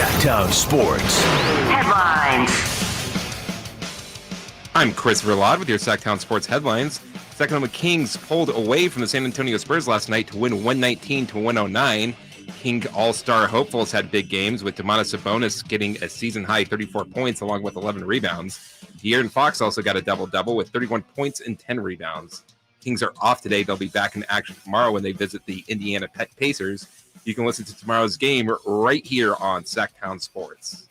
Sactown Sports Headlines. I'm Chris Verlad with your Sactown Sports headlines. Sacramento Kings pulled away from the San Antonio Spurs last night to win 119-109. King All-Star hopefuls had big games, with Domantas Sabonis getting a season-high 34 points along with 11 rebounds. De'Aaron Fox also got a double-double with 31 points and 10 rebounds. Kings are off today. They'll be back in action tomorrow when they visit the Indiana Pacers. You can listen to tomorrow's game right here on Sactown Sports.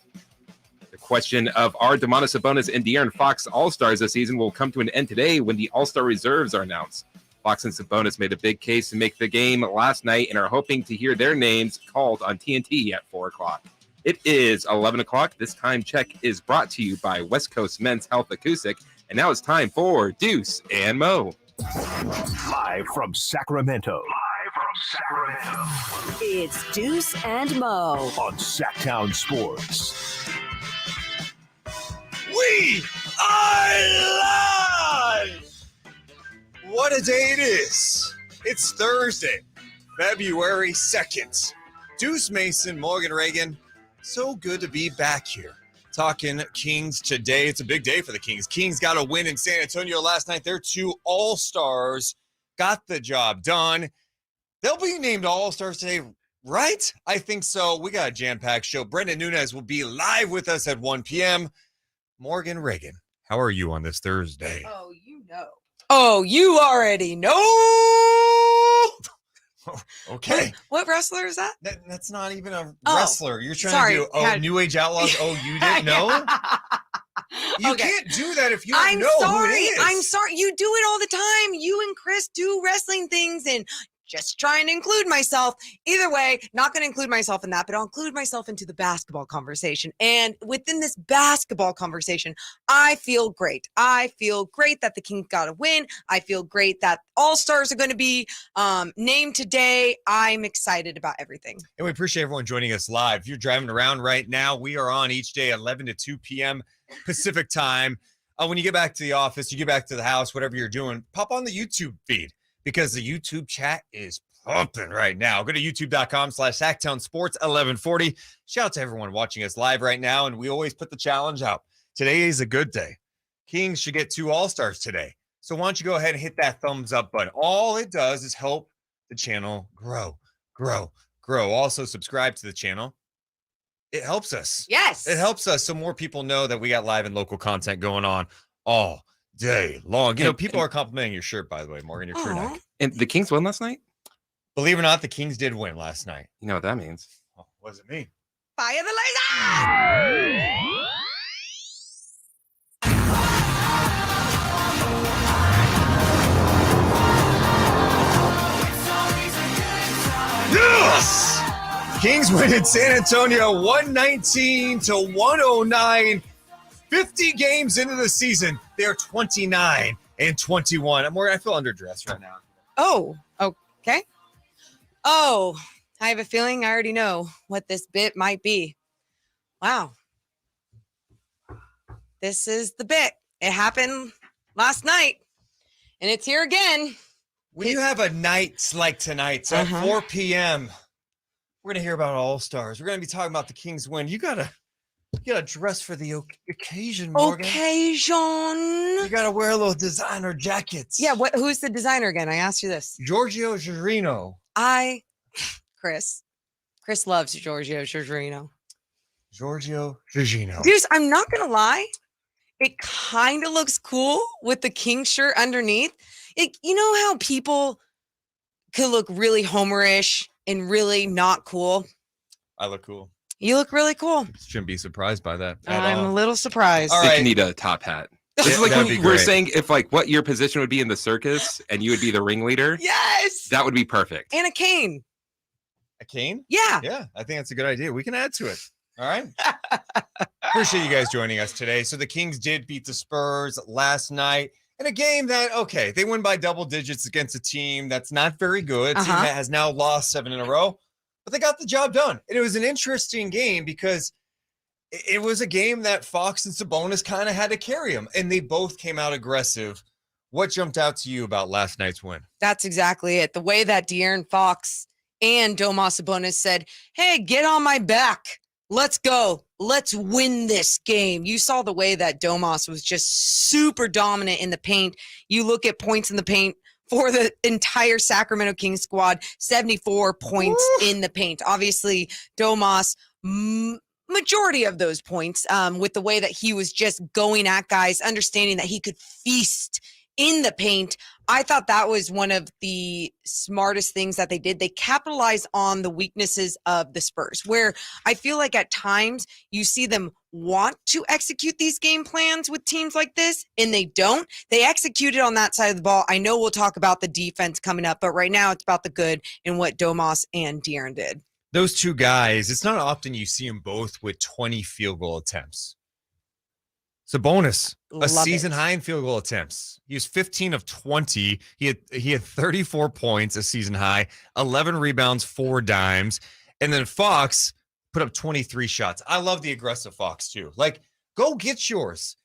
The question of are Domantas Sabonis and De'Aaron Fox All-Stars this season will come to an end today when the All-Star reserves are announced. Fox and Sabonis made a big case to make the game last night and are hoping to hear their names called on TNT at 4 o'clock. It is 11 o'clock. This time check is brought to you by West Coast Men's Health Acoustic. And now it's time for Deuce and Mo. live from Sacramento It's Deuce and Mo. on Sactown Sports. We are live! What a day it is. It's Thursday, February 2nd. Deuce Mason, Morgan Reagan. So good to be back here. Talking Kings today. It's a big day for the Kings. Kings got a win in San Antonio last night. Their two All-Stars got the job done. They'll be named All-Stars today, right? I think so. We got a jam-packed show. Brenden Nunes will be live with us at 1 p.m. Morgan Reagan, how are you on this Thursday? Oh, you know. Oh, you already know. Okay. What wrestler is that? That's not even a Oh, wrestler. You're trying sorry. to do New Age Outlaws. Oh, you didn't know? You Okay. can't do that if you don't I'm know sorry. who it is. I'm sorry. You do it all the time. You and Chris do wrestling things and just trying to include myself. Either way, not going to include myself in that, but I'll include myself into the basketball conversation. And within this basketball conversation, I feel great. I feel great that the Kings got a win. I feel great that All-Stars are going to be named today. I'm excited about everything. And we appreciate everyone joining us live. If you're driving around right now, we are on each day 11 to 2 p.m. Pacific time. When you get back to the office, you get back to the house, whatever you're doing, pop on the YouTube feed, because the YouTube chat is pumping right now. Go to youtube.com/Sactown Sports 1140. Shout out to everyone watching us live right now. And we always put the challenge out. Today is a good day. Kings should get 2 All-Stars today. So why don't you go ahead and hit that thumbs up button. All it does is help the channel grow. Also subscribe to the channel. It helps us. Yes. It helps us so more people know that we got live and local content going on all day long. You know, people are complimenting your shirt, by the way, Morgan, your crew neck. And the Kings won last night? Believe it or not, the Kings did win last night. You know what that means. Oh, what does it mean? Fire the laser! Yes! Kings win in San Antonio 119-109. 50 games into the season. They're 29-21. Morgan, I feel underdressed right now. Oh, okay. Oh, I have a feeling I already know what this bit might be. Wow. This is the bit. It happened last night, and it's here again. When you have a night like tonight, so at 4 p.m., we're going to hear about All-Stars. We're going to be talking about the Kings win. You got to dress for the occasion, Morgan. Occasion. You got to wear a little designer jackets. Yeah, who's the designer again? I asked you this. Giorgio Giorino. Chris loves Giorgio Giorgino. Giorgio Giorgino. Dude, I'm not going to lie. It kind of looks cool with the King shirt underneath. You know how people could look really Homerish and really not cool? I look cool. You look really cool. Shouldn't be surprised by that. I'm a little surprised. All They right. can need a top hat. This is like That'd when be we were great. saying if like what your position would be in the circus and you would be the ringleader. Yes. That would be perfect. And a cane. A cane? Yeah. Yeah, I think that's a good idea. We can add to it. All right. Appreciate you guys joining us today. So the Kings did beat the Spurs last night in a game that, okay, they win by double digits against a team that's not very good, a team that has now lost 7 in a row, but they got the job done. And it was an interesting game because it was a game that Fox and Sabonis kind of had to carry them, and they both came out aggressive. What jumped out to you about last night's win? That's exactly it. The way that De'Aaron Fox and Domantas Sabonis said, hey, get on my back. let's go. Let's win this game. You saw the way that Domas was just super dominant in the paint. You look at points in the paint for the entire Sacramento Kings squad, 74 points in the paint. Obviously, Domas, majority of those points with the way that he was just going at guys, understanding that he could feast in the paint. I thought that was one of the smartest things that they did. They capitalized on the weaknesses of the Spurs, where I feel like at times you see them want to execute these game plans with teams like this, and they don't. They executed on that side of the ball. I know we'll talk about the defense coming up, but right now it's about the good and what Domas and De'Aaron did. Those two guys, it's not often you see them both with 20 field goal attempts. Sabonis, a season high in field goal attempts. He was 15 of 20. He had 34 points, a season high, 11 rebounds, 4 dimes. And then Fox put up 23 shots. I love the aggressive Fox too. Like, go get yours.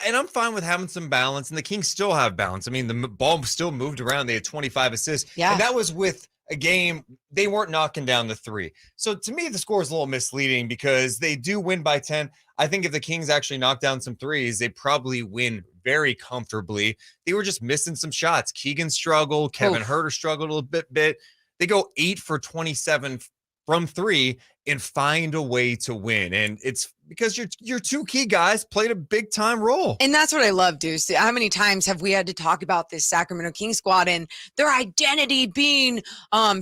And I'm fine with having some balance, and the Kings still have balance. I mean, the ball still moved around. They had 25 assists. Yeah. And that was with a game, they weren't knocking down the three. So to me, the score is a little misleading because they do win by 10. I think if the Kings actually knock down some threes, they probably win very comfortably. They were just missing some shots. Keegan struggled. Kevin Huerter struggled a bit. They go 8 for 27 from 3 and find a way to win. And it's because your two key guys played a big time role. And that's what I love, Deuce. How many times have we had to talk about this Sacramento Kings squad and their identity being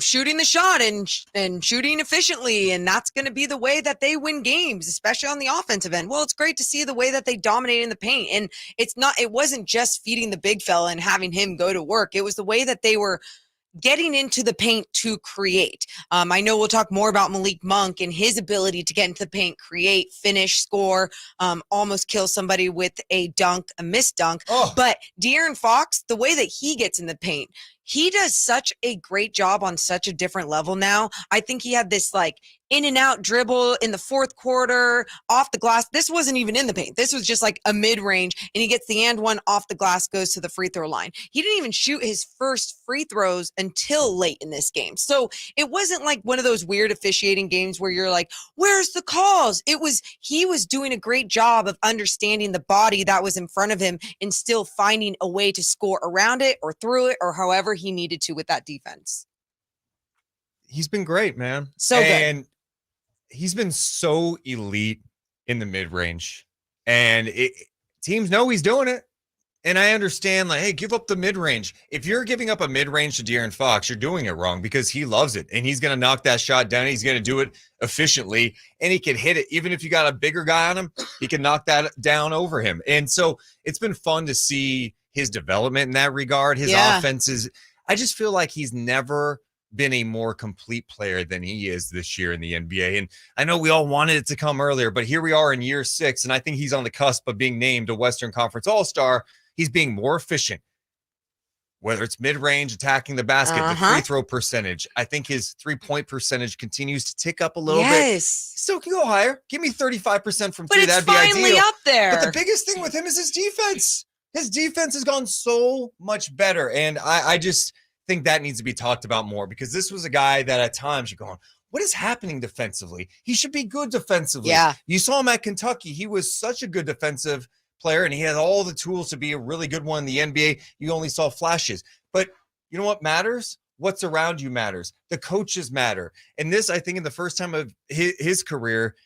shooting the shot and shooting efficiently, and that's going to be the way that they win games, especially on the offensive end. Well, it's great to see the way that they dominate in the paint, and it wasn't just feeding the big fella and having him go to work. It was the way that they were getting into the paint to create. I know we'll talk more about Malik Monk and his ability to get into the paint, create, finish, score, almost kill somebody with a missed dunk. But De'Aaron Fox, the way that he gets in the paint, he does such a great job on such a different level now. I think he had this like in and out dribble in the fourth quarter off the glass. This wasn't even in the paint. This was just like a mid-range, and he gets the and one off the glass, goes to the free throw line. He didn't even shoot his first free throws until late in this game. So it wasn't like one of those weird officiating games where you're like, where's the calls? He was doing a great job of understanding the body that was in front of him and still finding a way to score around it or through it or however he needed to with that defense. He's been great, man. So good. And he's been so elite in the mid-range. And teams know he's doing it. And I understand, like, hey, give up the mid-range. If you're giving up a mid-range to De'Aaron Fox, you're doing it wrong because he loves it. And he's going to knock that shot down. He's going to do it efficiently. And he can hit it. Even if you got a bigger guy on him, he can knock that down over him. And so it's been fun to see his development in that regard. His offense is, I just feel like he's never been a more complete player than he is this year in the NBA. And I know we all wanted it to come earlier, but here we are in year 6, and I think he's on the cusp of being named a Western Conference All-Star. He's being more efficient, whether it's mid-range, attacking the basket, the free throw percentage. I think his three-point percentage continues to tick up a little bit. Still can go higher. Give me 35% from 3. That'd be ideal. But it's finally up there. But the biggest thing with him is his defense. His defense has gone so much better, and I just think that needs to be talked about more because this was a guy that at times you're going, what is happening defensively? He should be good defensively. Yeah. You saw him at Kentucky. He was such a good defensive player, and he had all the tools to be a really good one in the NBA. You only saw flashes. But you know what matters? What's around you matters. The coaches matter. And this, I think, in the first time of his career,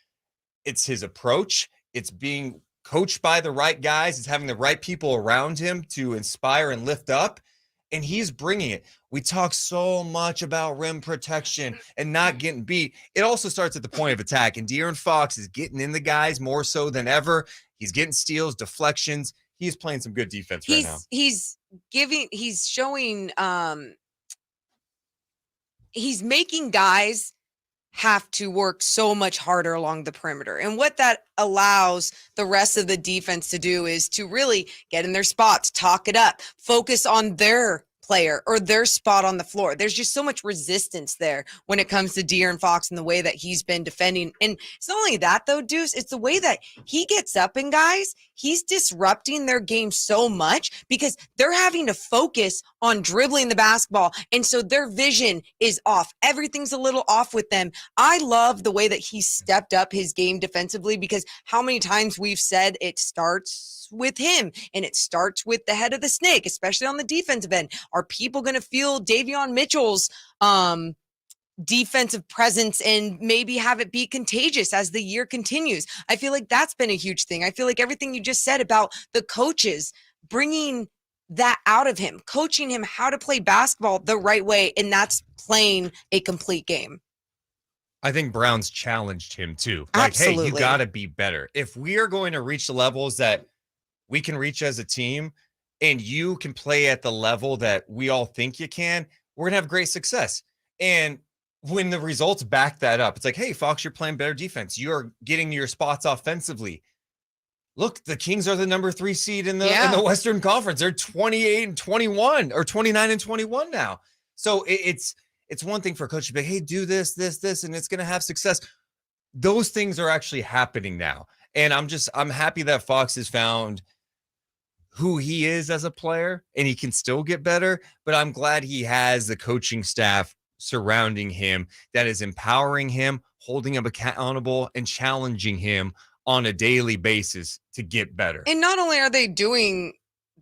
it's his approach. It's being coached by the right guys. It's having the right people around him to inspire and lift up. And he's bringing it. We talk so much about rim protection and not getting beat. It also starts at the point of attack. And De'Aaron Fox is getting in the guys more so than ever. He's getting steals, deflections. He's playing some good defense right now. He's making guys have to work so much harder along the perimeter. And what that allows the rest of the defense to do is to really get in their spots, talk it up, focus on their player or their spot on the floor. There's just so much resistance there when it comes to De'Aaron Fox and the way that he's been defending. And it's not only that though, Deuce, it's the way that he gets up and guys, he's disrupting their game so much because they're having to focus on dribbling the basketball. And so their vision is off. Everything's a little off with them. I love the way that he stepped up his game defensively, because how many times we've said it starts with him and it starts with the head of the snake, especially on the defensive end. Are people going to feel Davion Mitchell's defensive presence and maybe have it be contagious as the year continues? I feel like that's been a huge thing. I feel like everything you just said about the coaches bringing that out of him, coaching him how to play basketball the right way, and that's playing a complete game. I think Brown's challenged him too. Like, Absolutely. hey, you got to be better. If we are going to reach the levels that we can reach as a team, and you can play at the level that we all think you can, we're going to have great success. And when the results back that up, it's like, hey, Fox, you're playing better defense. You're getting your spots offensively. Look, the Kings are the number 3 seed in the Western Conference. They're 28-21 or 29-21 now. So it's one thing for a coach to be like, hey, do this, and it's going to have success. Those things are actually happening now. And I'm happy that Fox has found who he is as a player, and he can still get better. But I'm glad he has the coaching staff surrounding him that is empowering him, holding him accountable, and challenging him on a daily basis to get better. And not only are they doing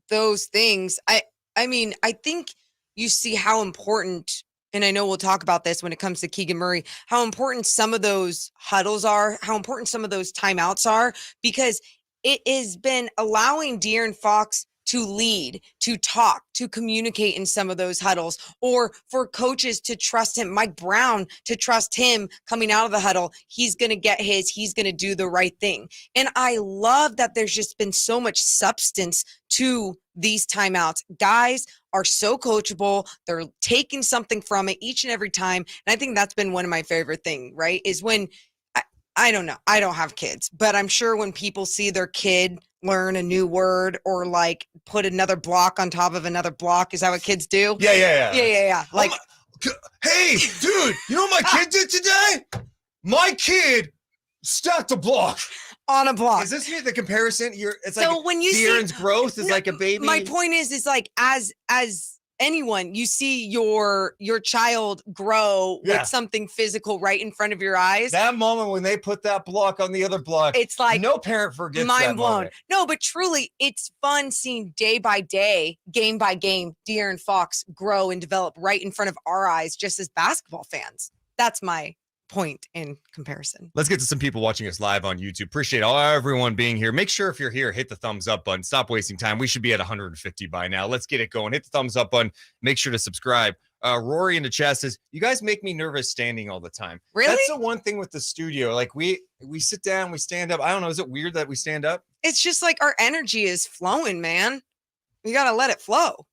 those things, I mean, I think you see how important, and I know we'll talk about this when it comes to Keegan Murray, how important some of those huddles are, how important some of those timeouts are, because it has been allowing De'Aaron Fox to lead, to talk, to communicate in some of those huddles, or for coaches to trust him, Mike Brown to trust him coming out of the huddle. He's going to get he's going to do the right thing. And I love that there's just been so much substance to these timeouts. Guys are so coachable. They're taking something from it each and every time. And I think that's been one of my favorite things, right? Is when, I don't know, I don't have kids, but I'm sure when people see their kid learn a new word or like put another block on top of another block, is that what kids do? Yeah. Like, hey, dude, you know what my kid did today? My kid stacked a block on a block. Is this the comparison? It's so like when you De'Aaron's see growth is like a baby. My point is like as anyone, you see your child grow with something physical right in front of your eyes. That moment when they put that block on the other block, it's like no parent forgets mind that blown. moment. No, but truly, it's fun seeing day by day, game by game, De'Aaron Fox grow and develop right in front of our eyes, just as basketball fans. That's my point in comparison. Let's get to some people watching us live on YouTube. Appreciate everyone being here. Make sure if you're here, hit the thumbs up button. Stop wasting time. We should be at 150 by now. Let's get it going. Hit the thumbs up button. Make sure to subscribe. Rory in the chat says, you guys make me nervous standing all the time. Really? That's the one thing with the studio. Like we sit down, we stand up. I don't know. Is it weird that we stand up? It's just like our energy is flowing, man. We got to let it flow.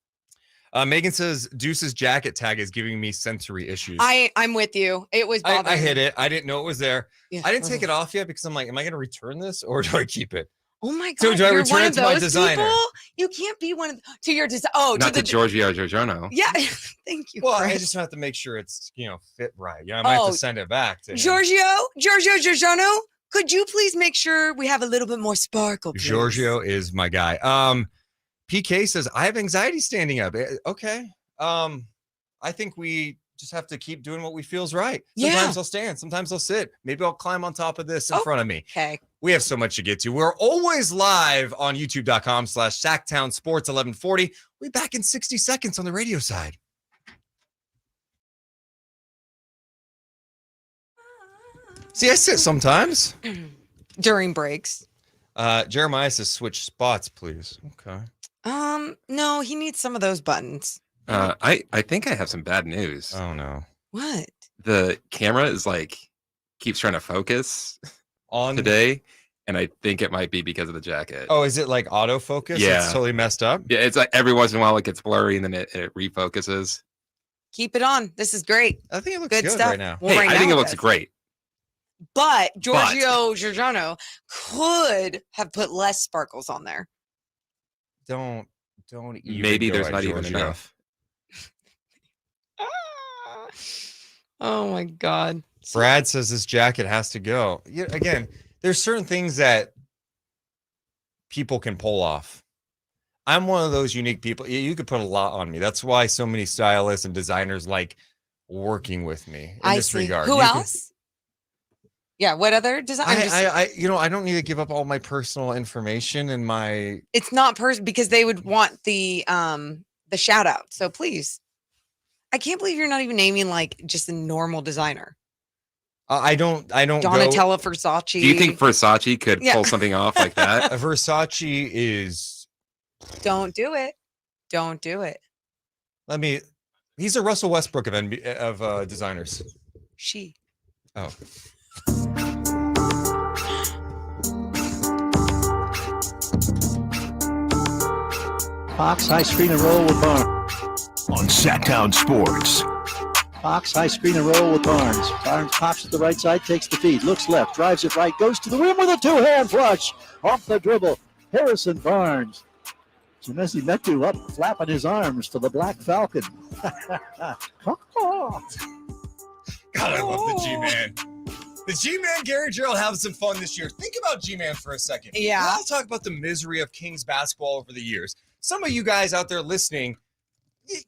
Megan says Deuce's jacket tag is giving me sensory issues. I'm with you. It was bothering I hit it. I didn't know it was there. Yeah. I didn't take it off yet because I'm like, am I going to return this or do I keep it? Oh my God. So do I you're return one it of to my those designer? People? You can't be one of to your design. Oh, not to Giorgio Giorgiano. Yeah. Thank you. Well, Chris. I just have to make sure it's, fit right. I might have to send it back to him. Giorgio Giorgiano, could you please make sure we have a little bit more sparkle, please? Giorgio is my guy. PK says, I have anxiety standing up. Okay. I think we just have to keep doing what we feel is right. Sometimes I'll stand. Sometimes I'll sit. Maybe I'll climb on top of this in front of me. Okay. We have so much to get to. We're always live on youtube.com/Sactown Sports 1140. We'll be back in 60 seconds on the radio side. See, I sit sometimes. During breaks. Jeremiah says switch spots, please. Okay. No, he needs some of those buttons. I think I have some bad news. Oh no. What? The camera is keeps trying to focus On today, and I think it might be because of the jacket. Oh, is it like autofocus? Yeah. It's totally messed up. Yeah, it's like every once in a while it gets blurry and then it refocuses. Keep it on. This is great. I think it looks Good good stuff. right now. Well, Hey, right I now think it it looks does. great. But Giorgio Giorgiano could have put less sparkles on there. Don't even Maybe go there's at not even Giorgio. enough. Oh my God. Brad says this jacket has to go. Yeah, again, there's certain things that people can pull off. I'm one of those unique people. You could put a lot on me. That's why so many stylists and designers like working with me in this regard. Who else? Yeah, what other design? I don't need to give up all my personal information and my. It's not because they would want the shout out. So please, I can't believe you're not even naming like just a normal designer. I don't. Donatella Versace. Do you think Versace could pull something off like that? Versace is. Don't do it. Don't do it. He's a Russell Westbrook of designers. She. Oh. Fox, high screen and roll with Barnes. On Sactown Sports. Fox, high screen and roll with Barnes. Barnes pops to the right side, takes the feed, looks left, drives it right, goes to the rim with a two-hand flush. Off the dribble, Harrison Barnes. Jemezi Metu up, flapping his arms to the Black Falcon. God, I love the G-Man. The G-Man, Gary Gerould, having some fun this year. Think about G-Man for a second. Yeah. I'll talk about the misery of Kings basketball over the years. Some of you guys out there listening,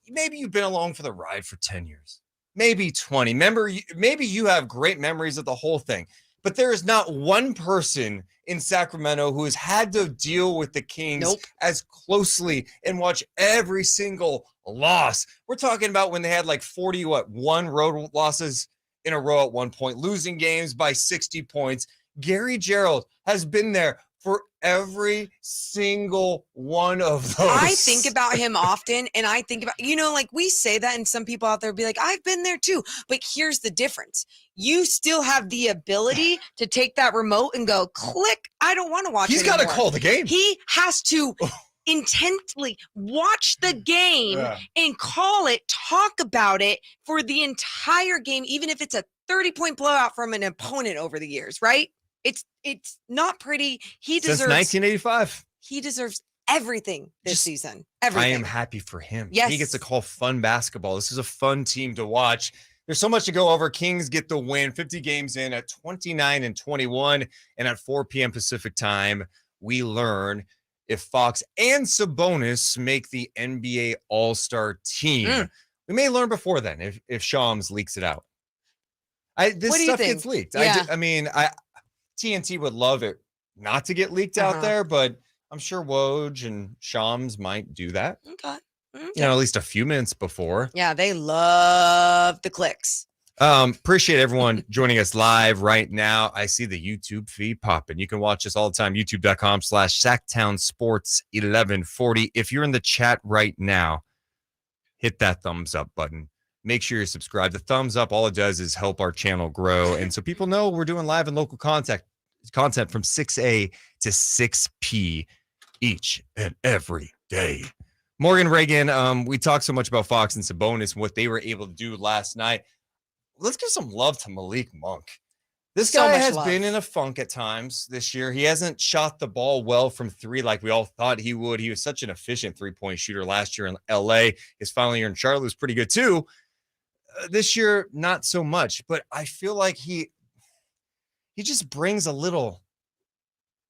maybe you've been along for the ride for 10 years, maybe 20. Maybe you have great memories of the whole thing, but there is not one person in Sacramento who has had to deal with the Kings as closely and watch every single loss. We're talking about when they had like 1 road losses in a row at one point, losing games by 60 points. Gary Gerould has been there for every single one of those. I think about him often, and I think about, like we say that, and some people out there be like, I've been there too. But here's the difference. You still have the ability to take that remote and go, click, I don't want to watch it He's got to anymore. call the game. He has to intently watch the game and call it, talk about it for the entire game, even if it's a 30-point blowout from an opponent over the years, right? It's not pretty. He deserves since 1985. He deserves everything this season. Everything. I am happy for him. Yes. He gets to call fun basketball. This is a fun team to watch. There's so much to go over. Kings get the win, 50 games in at 29-21, and at 4 p.m. Pacific time, we learn if Fox and Sabonis make the NBA All-Star team. We may learn before then if Shams leaks it out. This stuff gets leaked. Yeah. TNT would love it not to get leaked out there, but I'm sure Woj and Shams might do that. Okay. At least a few minutes before. Yeah, they love the clicks. Appreciate everyone joining us live right now. I see the YouTube feed popping. You can watch us all the time, youtube.com/SactownSports1140. If you're in the chat right now, hit that thumbs up button. Make sure you're subscribed. The thumbs up, all it does is help our channel grow. And so people know we're doing live and local content from 6A to 6P each and every day. Morgan Reagan, we talked so much about Fox and Sabonis and what they were able to do last night. Let's give some love to Malik Monk. This guy has been in a funk at times this year. He hasn't shot the ball well from three like we all thought he would. He was such an efficient three-point shooter last year in LA. His final year in Charlotte was pretty good too. This year, not so much, but I feel like he just brings a little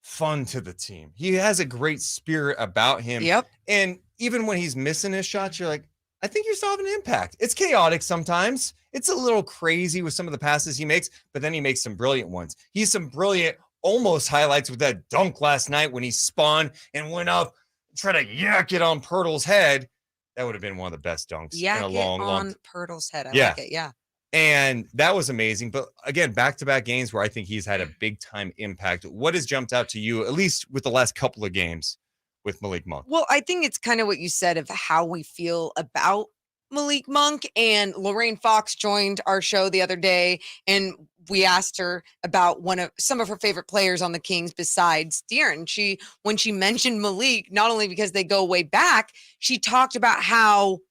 fun to the team. He has a great spirit about him. Yep. And even when he's missing his shots, you're like, I think you're still having an impact. It's chaotic sometimes. It's a little crazy with some of the passes he makes, but then he makes some brilliant ones. He's some brilliant almost highlights with that dunk last night when he spun and went up, tried to yak it on Pirtle's head. That would have been one of the best dunks in a long Pirtle's head. I like it. Yeah. And that was amazing. But again, back-to-back games where I think he's had a big-time impact. What has jumped out to you, at least with the last couple of games with Malik Monk? Well, I think it's kind of what you said of how we feel about Malik Monk. And Lorraine Fox joined our show the other day, and we asked her about some of her favorite players on the Kings besides De'Aaron. When she mentioned Malik, not only because they go way back, she talked about how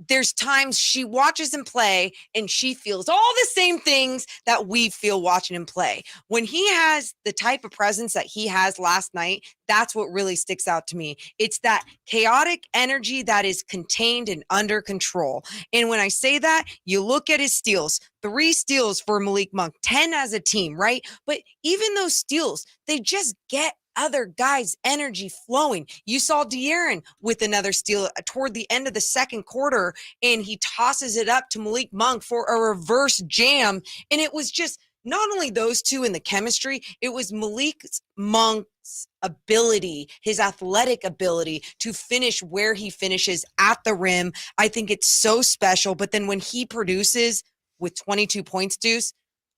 there's times she watches him play and she feels all the same things that we feel watching him play. When he has the type of presence that he has last night, that's what really sticks out to me. It's that chaotic energy that is contained and under control. And when I say that, you look at his steals, 3 steals for Malik Monk, 10 as a team, right? But even those steals, they just get other guys' energy flowing. You saw De'Aaron with another steal toward the end of the second quarter, and he tosses it up to Malik Monk for a reverse jam. And it was just not only those two in the chemistry, it was Malik Monk's ability, his athletic ability to finish where he finishes at the rim. I think it's so special. But then when he produces with 22 points, Deuce,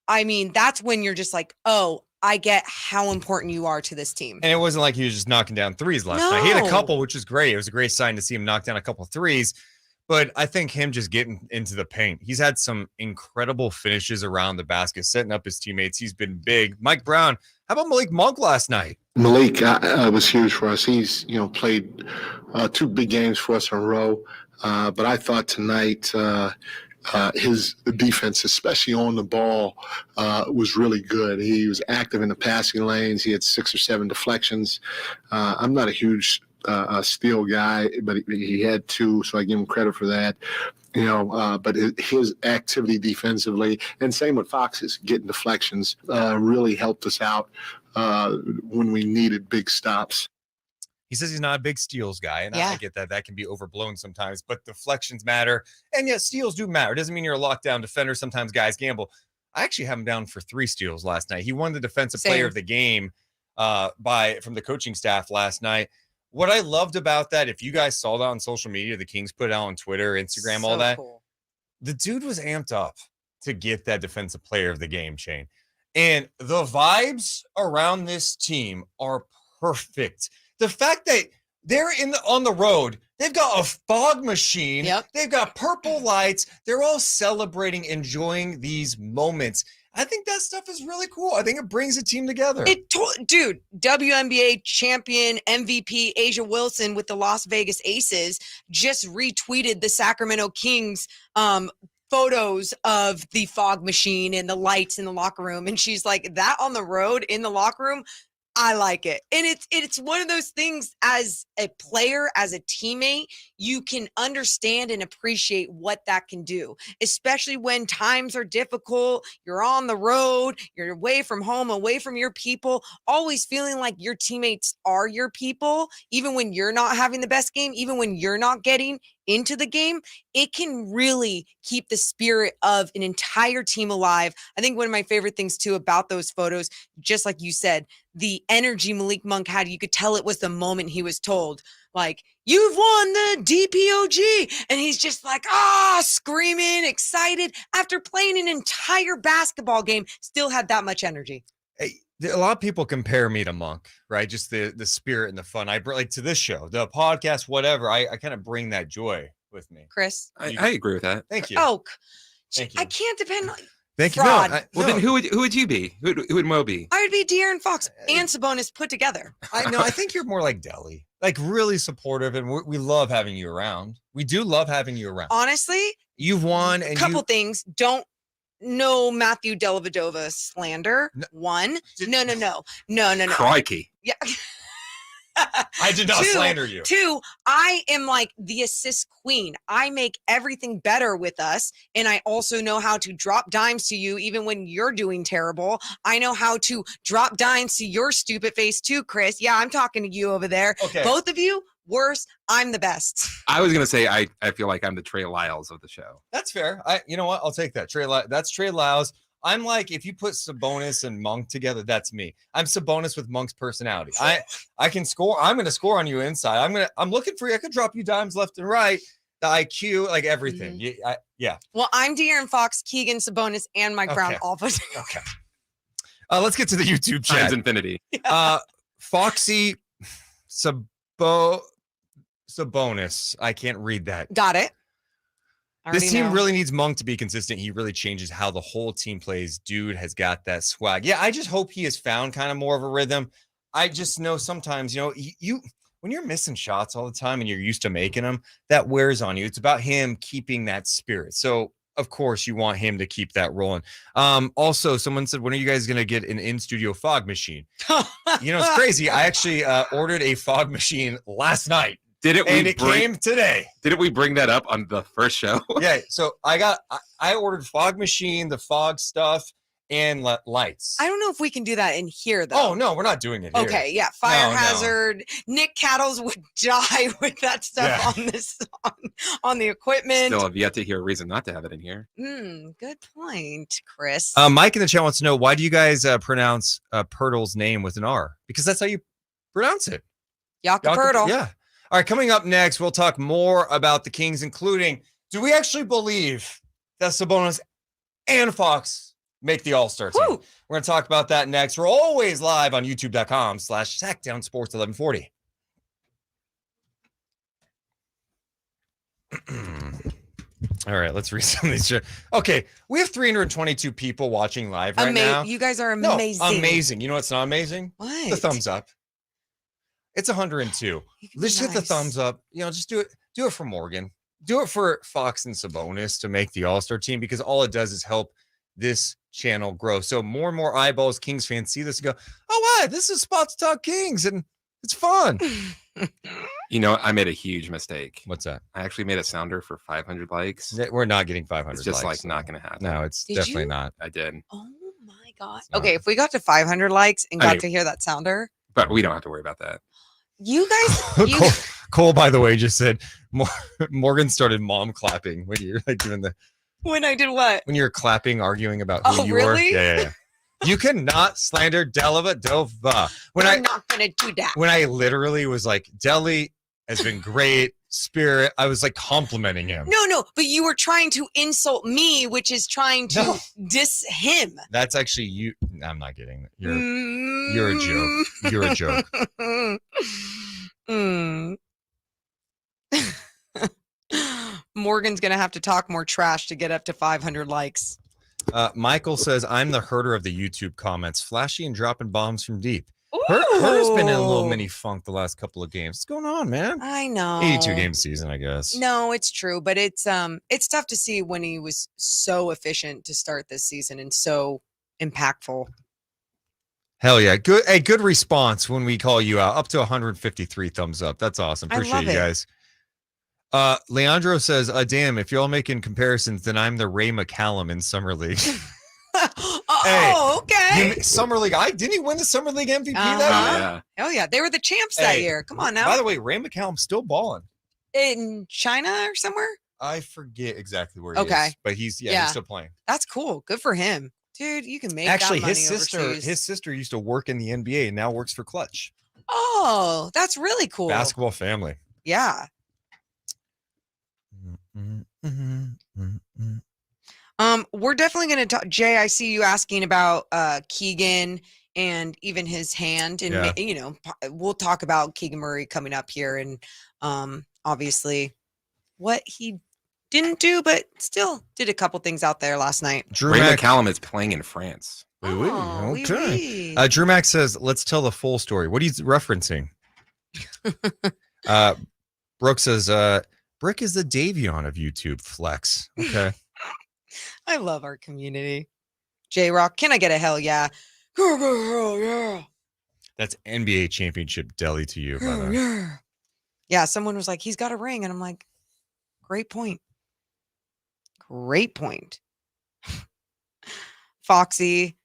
I mean, that's when you're just like, oh, I get how important you are to this team. And it wasn't like he was just knocking down threes last night. He had a couple, which was great. It was a great sign to see him knock down a couple threes. But I think him just getting into the paint, he's had some incredible finishes around the basket, setting up his teammates. He's been big. Mike Brown, how about Malik Monk last night? Malik was huge for us. He's, played 2 big games for us in a row. But I thought tonight his defense, especially on the ball, was really good. He was active in the passing lanes. He had 6 or 7 deflections. I'm not a huge steal guy, but he had 2, so I give him credit for that. But his activity defensively, and same with Fox's, getting deflections, really helped us out when we needed big stops. He says he's not a big steals guy, and I get that. That can be overblown sometimes, but deflections matter. And yes, steals do matter. It doesn't mean you're a lockdown defender. Sometimes guys gamble. I actually have him down for 3 steals last night. He won the defensive player of the game from the coaching staff last night. What I loved about that, if you guys saw that on social media, the Kings put it out on Twitter, Instagram, all that. Cool. The dude was amped up to get that defensive player of the game, Shane. And the vibes around this team are perfect. The fact that they're on the road, they've got a fog machine. Yep. They've got purple lights. They're all celebrating, enjoying these moments. I think that stuff is really cool. I think it brings a team together. Dude, WNBA champion MVP Asia Wilson with the Las Vegas Aces just retweeted the Sacramento Kings photos of the fog machine and the lights in the locker room. And she's like, that on the road in the locker room, I like it. And it's one of those things, as a player, as a teammate, you can understand and appreciate what that can do, especially when times are difficult. You're on the road, you're away from home, away from your people, always feeling like your teammates are your people, even when you're not having the best game, even when you're not getting into the game. It can really keep the spirit of an entire team alive. I think one of my favorite things too about those photos, just like you said, the energy Malik Monk had, you could tell it was the moment he was told, like, you've won the DPOG. And he's just like, screaming, excited after playing an entire basketball game, still had that much energy. Hey, a lot of people compare me to Monk, right? Just the spirit and the fun. I bring, like, to this show, the podcast, whatever. I kind of bring that joy with me. Chris, I agree with that. Thank you. Thank you. I can't depend on. Thank you. Fraud. No, then who would you be? Who would Mo be? I would be De'Aaron Fox and Sabonis put together. I think you're more like Deli, like really supportive, and we love having you around. We do love having you around. Honestly, you've won. And couple things. Don't. No Matthew Dellavedova slander. No. One. No. Crikey. Yeah. I did not slander you. 2, I am like the assist queen. I make everything better with us. And I also know how to drop dimes to you even when you're doing terrible. I know how to drop dimes to your stupid face too, Chris. Yeah, I'm talking to you over there. Okay. Both of you, worse. I'm the best. I was going to say, I feel like I'm the Trey Lyles of the show. That's fair. You know what? I'll take that. That's Trey Lyles. I'm like, if you put Sabonis and Monk together, that's me. I'm Sabonis with Monk's personality. I can score. I'm going to score on you inside. I'm looking for you. I could drop you dimes left and right. The IQ, like everything. Mm-hmm. Yeah. Well, I'm De'Aaron Fox, Keegan Sabonis, and Mike Brown. All of us. Okay. Let's get to the YouTube chat. Times infinity. Foxy Sabonis. I can't read that. Got it. This team really needs Monk to be consistent. He really changes how the whole team plays. Dude has got that swag. Yeah, I just hope he has found kind of more of a rhythm. I just know sometimes, you when you're missing shots all the time and you're used to making them, that wears on you. It's about him keeping that spirit. So, of course, you want him to keep that rolling. Also, someone said, when are you guys going to get an in-studio fog machine? It's crazy. I actually ordered a fog machine last night. Came today. Didn't we bring that up on the first show? Yeah. So I ordered fog machine, the fog stuff, and lights. I don't know if we can do that in here, though. Oh, no, we're not doing it here. Okay, yeah. Fire No. hazard. Nick Cattles would die with that stuff on the equipment. Still have yet to hear a reason not to have it in here. Good point, Chris. Mike in the chat wants to know, why do you guys pronounce Pirtle's name with an R? Because that's how you pronounce it. Jakob Pirtle. Yeah. All right, coming up next, we'll talk more about the Kings, including, do we actually believe that Sabonis and Fox make the All-Star team? Woo. We're going to talk about that next. We're always live on youtube.com/Sactown Sports 1140. All right, let's read some of these. Okay, we have 322 people watching live right now. You guys are amazing. No, amazing. You know what's not amazing? What? The thumbs up. It's 102. Let's hit the thumbs up. Just do it. Do it for Morgan. Do it for Fox and Sabonis to make the All-Star team, because all it does is help this channel grow. So more and more eyeballs, Kings fans see this and go, oh, wow, this is Spot to Talk Kings, and it's fun. I made a huge mistake. What's that? I actually made a sounder for 500 likes. We're not getting 500 It's just likes. not going to happen. No, it's Did definitely you? not. I did. Oh my god. not. Okay, if we got to 500 likes and got to hear that sounder, But we don't have to worry about that. you guys, Cole, by the way, just said Morgan started mom clapping when you're like doing when I did what? when you're clapping, arguing about who Oh, you really? are. Yeah. You cannot slander Dellavedova. I'm not gonna do that. When I literally was like, Deli has been great, Spirit, I was like complimenting him. No, but you were trying to insult me, which is trying to diss him. That's actually you. I'm not getting it. You're a joke. You're a joke. Morgan's gonna have to talk more trash to get up to 500 likes. Michael says, I'm the herder of the YouTube comments, flashy and dropping bombs from deep. Herder's been in a little mini funk the last couple of games. What's going on, man? I know. 82 game season, I guess. No, it's true, but it's tough to see when he was so efficient to start this season and so impactful. Hell yeah. Good. Hey, good response when we call you out. Up to 153 thumbs up. That's awesome. I Appreciate love you it. guys. Leandro says, damn, if y'all making comparisons, then I'm the Ray McCallum in Summer League. Okay. Summer League. Didn't he win the Summer League MVP Uh-huh. that year? Yeah. Oh yeah, they were the champs that Hey, year. Come on now. By the way, Ray McCallum's still balling. In China or somewhere? I forget exactly where he Okay. is, but he's Yeah. still playing. That's cool. Good for him. Dude, you can make Actually, that money his sister used to work in the NBA and now works for Clutch. Oh, that's really cool. Basketball family. Yeah. We're definitely going to talk. Jay, I see you asking about Keegan and even his hand, and we'll talk about Keegan Murray coming up here, and obviously what he didn't do, but still did a couple things out there last night. Ray McCallum is playing in France. Oh, Okay. Drew Max says, let's tell the full story. What are you referencing? Brooke says, Brick is the Davion of YouTube flex. Okay. I love our community. J-Rock, can I get a hell yeah? Hell yeah. That's NBA championship deli to you, by the way. Yeah. Yeah, someone was like, he's got a ring. And I'm like, great point. Great point. Foxy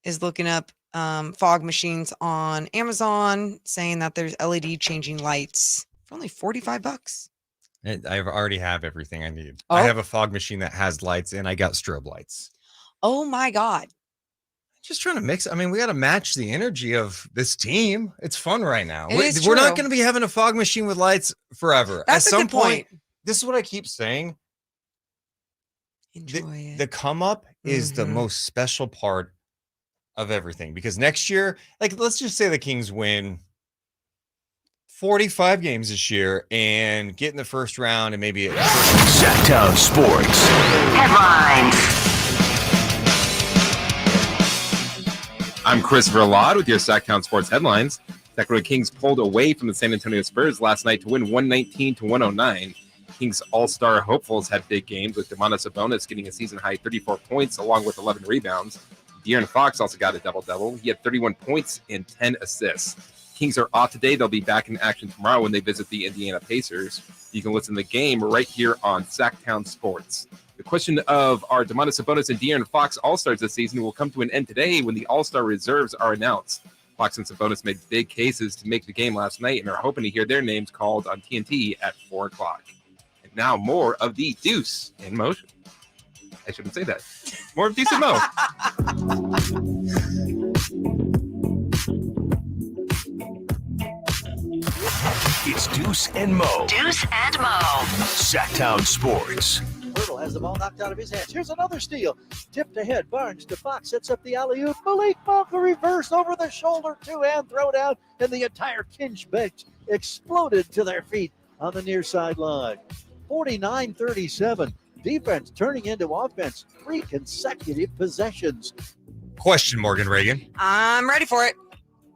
is looking up fog machines on Amazon, saying that there's LED changing lights for only $45. I already have everything I need. Oh. I have a fog machine that has lights, and I got strobe lights. Oh my God. Just trying to mix. I mean, we got to match the energy of this team. It's fun right now. It is We're not true. going to be having a fog machine with lights forever. That's At a some good point. this is what I keep saying. Enjoy it. The come up is the Mhm. most special part of everything, because next year, like, let's just say the Kings win 45 games this year and get in the first round and maybe Sactown Sports. Headlines. I'm Christopher Laud with your Sactown Sports headlines. Sacramento Kings pulled away from the San Antonio Spurs last night to win 119-109. Kings all-star hopefuls had big games, with Domantas Sabonis getting a season-high 34 points along with 11 rebounds. De'Aaron Fox also got a double-double. He had 31 points and 10 assists. Kings are off today. They'll be back in action tomorrow when they visit the Indiana Pacers. You can listen to the game right here on Sactown Sports. The question of our Domantas Sabonis and De'Aaron Fox All-Stars this season will come to an end today when the All-Star reserves are announced. Fox and Sabonis made big cases to make the game last night and are hoping to hear their names called on TNT at 4 o'clock. And now more of the Deuce in motion. I shouldn't say that. More of Deuce and Mo. It's Deuce and Mo. Deuce and Mo. Sactown Sports. Hurdle has the ball knocked out of his hands. Here's another steal. Tipped ahead. Barnes to Fox. Sets up the alley-oop. Malik Monk, a reverse over the shoulder. Two-hand throw down. And the entire Kings bench exploded to their feet on the near sideline. 49-37. Defense turning into offense. 3 consecutive possessions. Question, Morgan Reagan. I'm ready for it.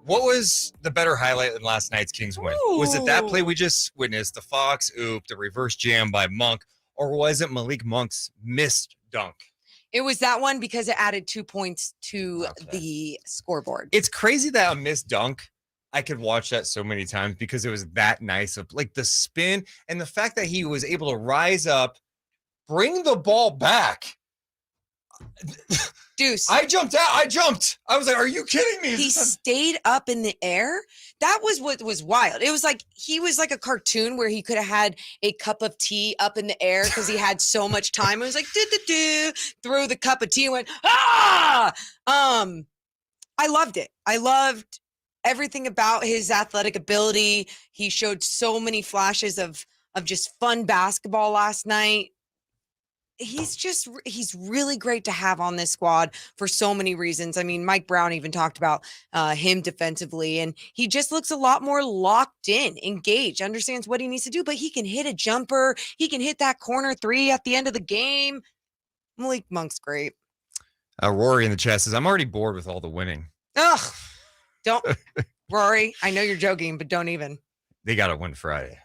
What was the better highlight in last night's Kings win? Was it that play we just witnessed, the Fox oop, the reverse jam by Monk, or was it Malik Monk's missed dunk? It was that one because it added 2 points to the scoreboard. It's crazy that a missed dunk, I could watch that so many times because it was that nice of like the spin and the fact that he was able to rise up, bring the ball back. Deuce. I jumped out. I was like, are you kidding me? He stayed up in the air. That was what was wild. It was like he was like a cartoon where he could have had a cup of tea up in the air because he had so much time. It was like throw the cup of tea and went, ah! I loved it. I loved everything about his athletic ability. He showed so many flashes of just fun basketball last night. He's really great to have on this squad for so many reasons. I mean, Mike Brown even talked about him defensively, and he just looks a lot more locked in, engaged, understands what he needs to do, but he can hit a jumper. He can hit that corner 3 at the end of the game. Malik Monk's great. Rory in the chat says, I'm already bored with all the winning. Ugh, don't, Rory, I know you're joking, but don't even. They got to win Friday.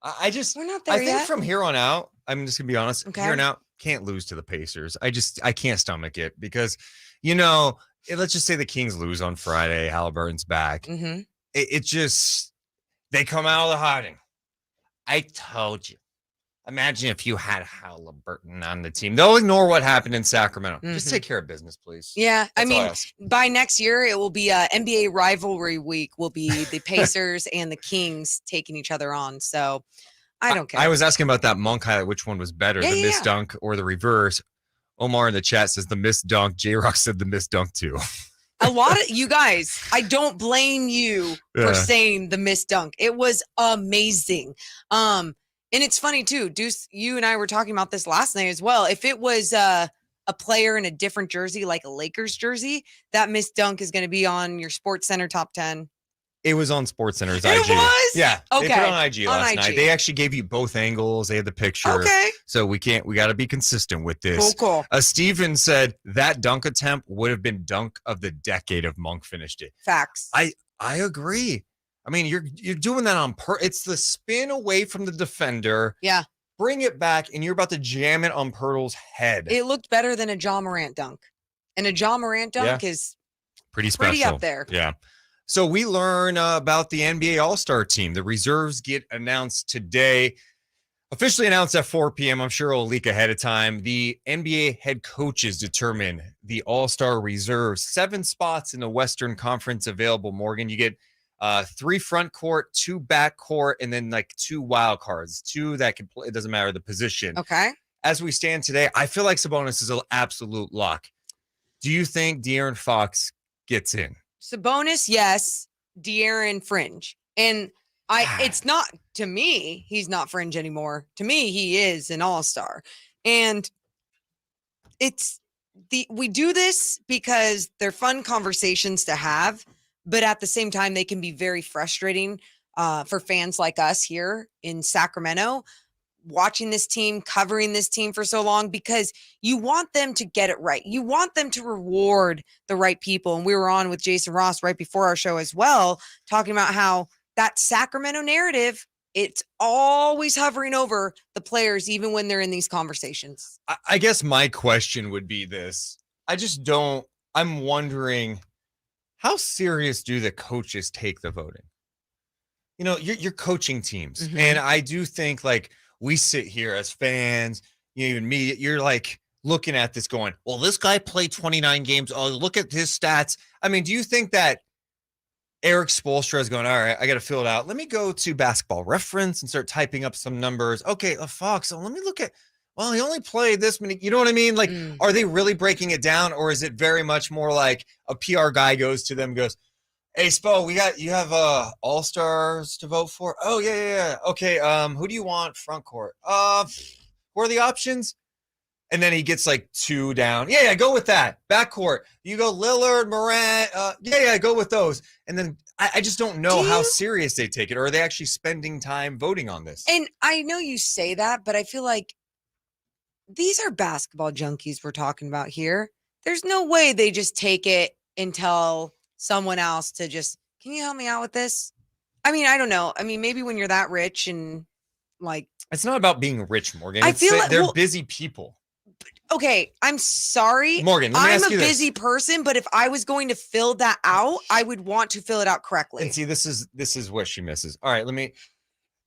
We're not there I think yet. from here on out, I'm just gonna be honest. Okay. Here on out, can't lose to the Pacers. I can't stomach it because, let's just say the Kings lose on Friday. Halliburton's back. Mm-hmm. It just they come out of the hiding. I told you. Imagine if you had Halliburton on the team. They'll ignore what happened in Sacramento. Just take care of business, please. Yeah, That's all I mean, ask. by next year, it will be NBA rivalry week. Will be the Pacers and the Kings taking each other on. So I don't care. I was asking about that Monk highlight. Which one was better, the missed yeah. dunk or the reverse? Omar in the chat says the missed dunk. J-Rock said the missed dunk too. A lot of you guys, I don't blame you for saying the missed dunk. It was amazing. And it's funny too, Deuce, you and I were talking about this last night as well. If it was a player in a different jersey, like a Lakers jersey, that missed dunk is going to be on your Sports Center top 10. It was on SportsCenter's It IG. was? Yeah. Okay. They put it on IG last IG. night. They actually gave you both angles. They had the picture. Okay. So we got to be consistent with this. Cool. Steven said that dunk attempt would have been dunk of the decade if Monk finished it. Facts. I agree. I mean, you're doing that on it's the spin away from the defender. Yeah. Bring it back, and you're about to jam it on Pirtle's head. It looked better than a John Morant dunk. And a John Morant dunk is pretty special. pretty up there. Yeah. So we learn about the NBA All-Star team. The reserves get announced today. Officially announced at 4 p.m. I'm sure it'll leak ahead of time. The NBA head coaches determine the All-Star reserves. 7 spots in the Western Conference available, Morgan. You get 3 front court, 2 back court, and then like 2 wild cards. 2 that can play. It doesn't matter the position. Okay. As we stand today, I feel like Sabonis is an absolute lock. Do you think De'Aaron Fox gets in? Sabonis, yes. De'Aaron, fringe. And it's not, to me, he's not fringe anymore. To me, he is an all-star. And we do this because they're fun conversations to have, but at the same time, they can be very frustrating for fans like us here in Sacramento, watching this team, covering this team for so long, because you want them to get it right. You want them to reward the right people. And we were on with Jason Ross right before our show as well, talking about how that Sacramento narrative, it's always hovering over the players, even when they're in these conversations. I guess my question would be this. I'm wondering, how serious do the coaches take the voting? You're coaching teams. Mm-hmm. And I do think like we sit here as fans, even me, you're like looking at this going, well, this guy played 29 games. Oh, look at his stats. I mean, do you think that Eric Spoelstra is going, all right, I got to fill it out. Let me go to Basketball Reference and start typing up some numbers. Okay, Fox, so let me look at, well, he only played this many. You know what I mean? Like, are they really breaking it down, or is it very much more like a PR guy goes to them and goes, hey, Spo, you have all-stars to vote for? Oh, yeah. Okay, who do you want front court? What are the options? And then he gets like 2 down. Yeah, go with that. Backcourt. You go Lillard, Morant. Yeah, go with those. And then I just don't know how serious they take it. Or are they actually spending time voting on this? And I know you say that, but I feel like these are basketball junkies we're talking about here. There's no way they just take it and tell someone else to just, can you help me out with this? I mean, I don't know. I mean, maybe when you're that rich and like. It's not about being rich, Morgan. I feel like they're busy people. Okay, I'm sorry. Morgan, let me ask you I'm a busy person, but if I was going to fill that out, I would want to fill it out correctly. And see, this is what she misses. All right, Morgan,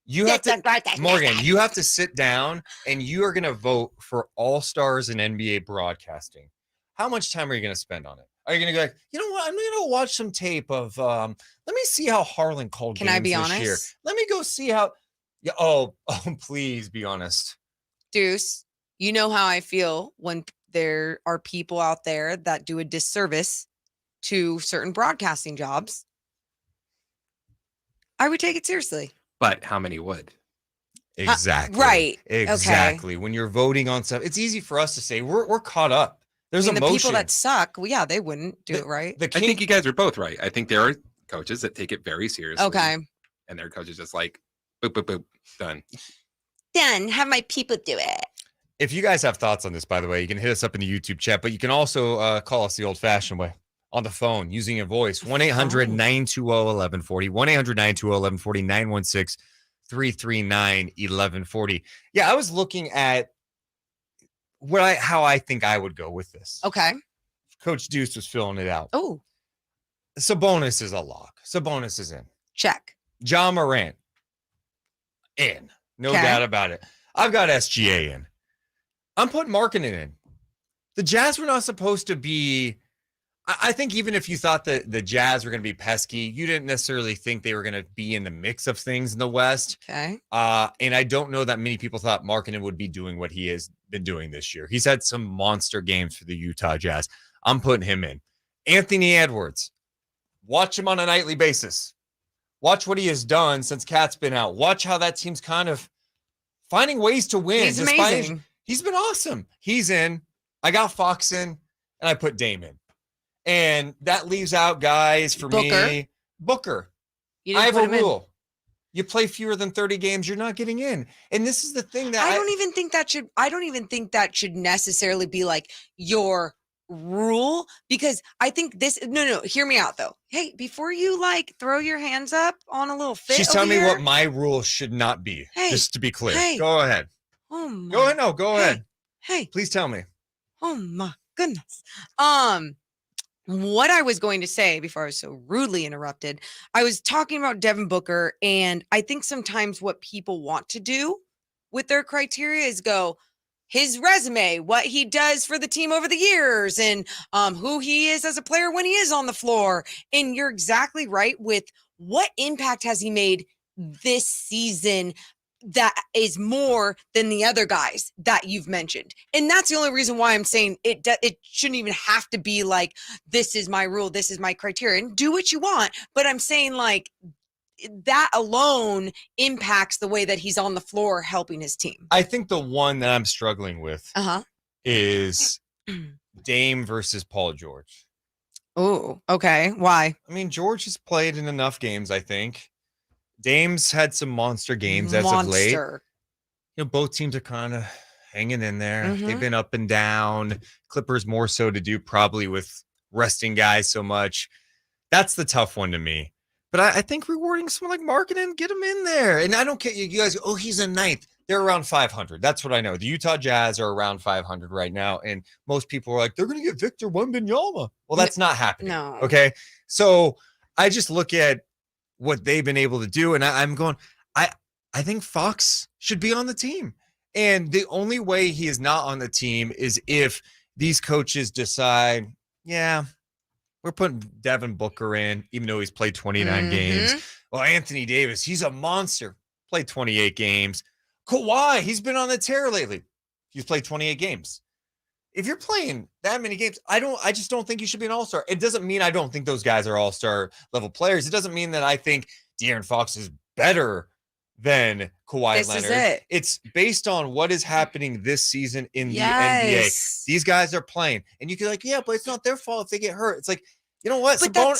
you have to sit down and you are going to vote for all-stars in NBA broadcasting. How much time are you going to spend on it? Are you going to go like, you know what? I'm going to watch some tape of, let me see how Harlan called games Can I be this honest? year. Let me go see how, oh, please be honest. Deuce, you know how I feel when there are people out there that do a disservice to certain broadcasting jobs. I would take it seriously. But how many would? Exactly. Right. Exactly. Okay. When you're voting on stuff, it's easy for us to say we're caught up. There's the emotion. people that suck, well, yeah, they wouldn't do it right. I think you guys are both right. I think there are coaches that take it very seriously. Okay. And their coaches just like, boop, boop, boop, done. Done. Have my people do it. If you guys have thoughts on this, by the way, you can hit us up in the YouTube chat, but you can also call us the old-fashioned way on the phone using your voice. 1-800-920-1140. 1-800-920-1140. 916-339-1140. Yeah, I was looking at how I think I would go with this. Okay. Coach Deuce was filling it out. Oh. Sabonis is a lock. Sabonis is in. Check. John Morant in. No doubt about it. I've got SGA in. I'm putting Markkanen in. The Jazz were not supposed to be. I think even if you thought that the Jazz were going to be pesky, you didn't necessarily think they were going to be in the mix of things in the West. Okay. And I don't know that many people thought Markkanen would be doing what he has been doing this year. He's had some monster games for the Utah Jazz. I'm putting him in. Anthony Edwards. Watch him on a nightly basis. Watch what he has done since Cat's been out. Watch how that team's kind of finding ways to win. He's amazing. He's been awesome. He's in. I got Fox in, and I put Dame in. And that leaves out guys for me. Booker. I have a rule. You play fewer than 30 games, you're not getting in. And this is the thing that I don't even think that should necessarily be like your rule, because I think this no, hear me out though. Hey, before you like throw your hands up on a little fit. She's telling me what my rule should not be. Hey, just to be clear. Hey. Go ahead. Oh my. Go ahead. No, go ahead. Hey. Please tell me. Oh my goodness. What I was going to say before I was so rudely interrupted, I was talking about Devin Booker, and I think sometimes what people want to do with their criteria is go his resume, what he does for the team over the years, and who he is as a player when he is on the floor. And you're exactly right with what impact has he made this season that is more than the other guys that you've mentioned. And that's the only reason why I'm saying it shouldn't even have to be like, this is my rule, this is my criterion. Do what you want. But I'm saying like that alone impacts the way that he's on the floor helping his team. I think the one that I'm struggling with is Dame versus Paul George. Oh, okay. Why? I mean, George has played in enough games, I think. Dame's had some monster games as of late. You know, both teams are kind of hanging in there. Mm-hmm. They've been up and down. Clippers more so to do probably with resting guys so much. That's the tough one to me. But I think rewarding someone like Markkanen, get him in there. And I don't care. You guys go, oh, he's a ninth. They're around 500. That's what I know. The Utah Jazz are around 500 right now. And most people are like, they're going to get Victor Wembanyama. Well, that's not happening. No. Okay. So I just look at what they've been able to do. And I'm going, I think Fox should be on the team. And the only way he is not on the team is if these coaches decide, yeah, we're putting Devin Booker in, even though he's played 29 games. Well, Anthony Davis, he's a monster. Played 28 games. Kawhi, he's been on the tear lately. He's played 28 games. If you're playing that many games, I just don't think you should be an all-star. It doesn't mean I don't think those guys are all-star level players. It doesn't mean that I think De'Aaron Fox is better than Kawhi This Leonard. is it. It's based on what is happening this season in the NBA. These guys are playing. And you can like, yeah, but it's not their fault if they get hurt. It's like, you know what? But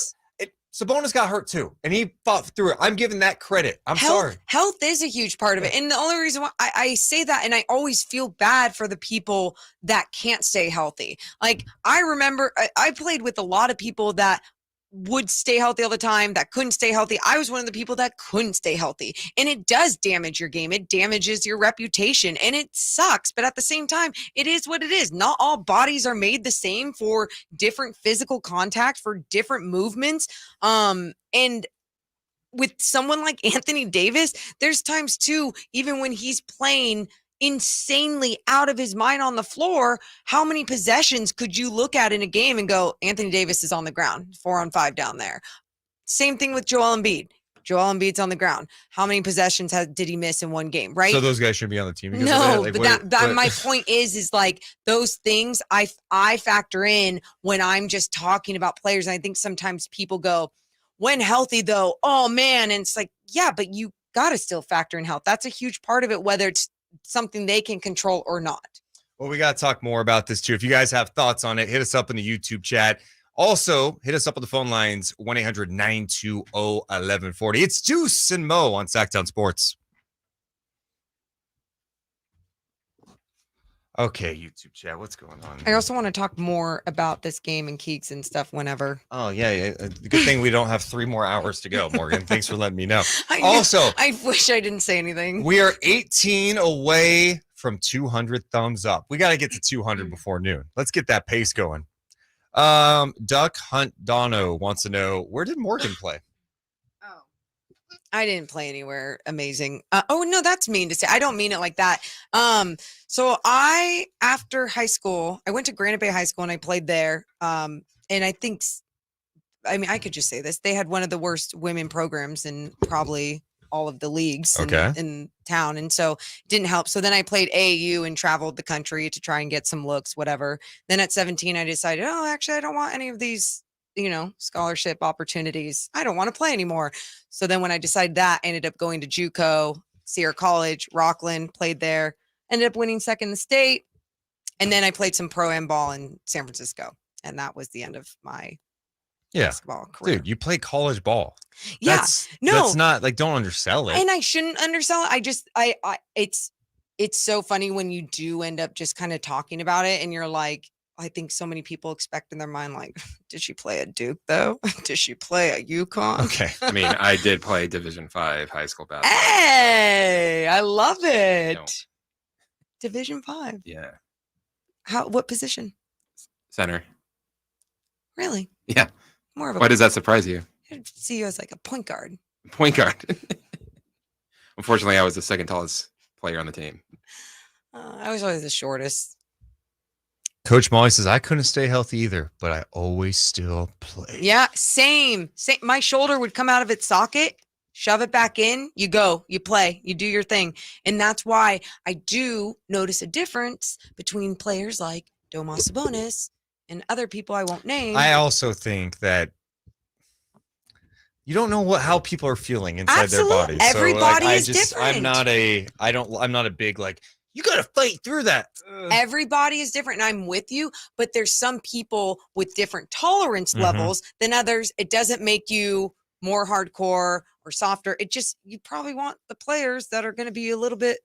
Sabonis got hurt too, and he fought through it. I'm giving that credit. Sorry. Health is a huge part of it. And the only reason why I say that, and I always feel bad for the people that can't stay healthy. Like, I remember I played with a lot of people that would stay healthy all the time, that couldn't stay healthy. I was one of the people that couldn't stay healthy. And it does damage your game. It damages your reputation. And it sucks. But at the same time, it is what it is. Not all bodies are made the same for different physical contact, for different movements. And with someone like Anthony Davis, there's times too, even when he's playing insanely out of his mind on the floor, how many possessions could you look at in a game and go, Anthony Davis is on the ground, 4-on-5 down there? Same thing with Joel Embiid. Joel Embiid's on the ground. How many possessions did he miss in one game, right? So those guys should be on the team. No, but my point is like those things I factor in when I'm just talking about players. And I think sometimes people go, when healthy though, oh man. And it's like, yeah, but you got to still factor in health. That's a huge part of it, whether it's something they can control or not. Well, we got to talk more about this too. If you guys have thoughts on it, hit us up in the YouTube chat. Also, hit us up on the phone lines, 1-800-920-1140. It's Deuce and Mo on Sactown Sports. Okay, YouTube chat, what's going on? I also want to talk more about this game and Keeks and stuff whenever. Oh, yeah. The good thing we don't have 3 more hours to go, Morgan. Thanks for letting me know. I wish I didn't say anything. We are 18 away from 200 thumbs up. We got to get to 200 before noon. Let's get that pace going. Duck Hunt Dono wants to know, where did Morgan play? I didn't play anywhere amazing. Oh no, that's mean to say. I don't mean it like that. So after high school, I went to Granite Bay High School and I played there. And I I could just say this. They had one of the worst women programs in probably all of the leagues in town. And so it didn't help. So then I played AAU and traveled the country to try and get some looks, whatever. Then at 17, I decided, actually, I don't want any of these, scholarship opportunities. I don't want to play anymore. So then when I decided that, I ended up going to JUCO, Sierra College, Rockland, played there, ended up winning second in the state. And then I played some pro-am ball in San Francisco. And that was the end of my basketball career. Dude, you play college ball. Yeah. That's not like, don't undersell it. And I shouldn't undersell it. It's so funny when you do end up just kind of talking about it and you're like, I think so many people expect in their mind, like, did she play at Duke though? Did she play at UConn? Okay. I mean, I did play Division 5 high school basketball. Hey, I love it. No. Division 5. Yeah. What position? Center. Really? Yeah. More of a. Why does that surprise you? I see you as like a point guard. Point guard. Unfortunately, I was the second tallest player on the team. I was always the shortest. Coach Molly says, I couldn't stay healthy either, but I always still play. Yeah, same. My shoulder would come out of its socket, shove it back in, you go, you play, you do your thing. And that's why I do notice a difference between players like Domas Sabonis and other people I won't name. I also think that you don't know how people are feeling inside their bodies. Everybody is different. I'm not a big, like, you got to fight through that. Everybody is different. And I'm with you, but there's some people with different tolerance levels than others. It doesn't make you more hardcore or softer. You probably want the players that are going to be a little bit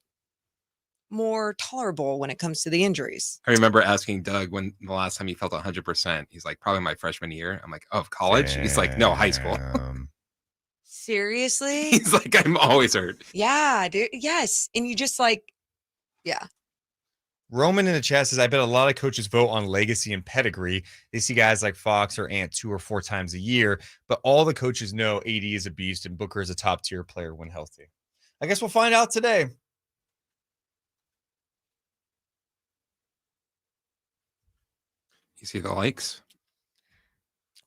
more tolerable when it comes to the injuries. I remember asking Doug when the last time he felt 100%. He's like, probably my freshman year. I'm like, of college? He's like, no, high school. Seriously? He's like, I'm always hurt. Yeah, dude. Yes. And you just like, yeah. Roman in the chat says, I bet a lot of coaches vote on legacy and pedigree. They see guys like Fox or Ant 2 or 4 times a year, but all the coaches know AD is a beast and Booker is a top tier player when healthy. I guess we'll find out today. You see the likes?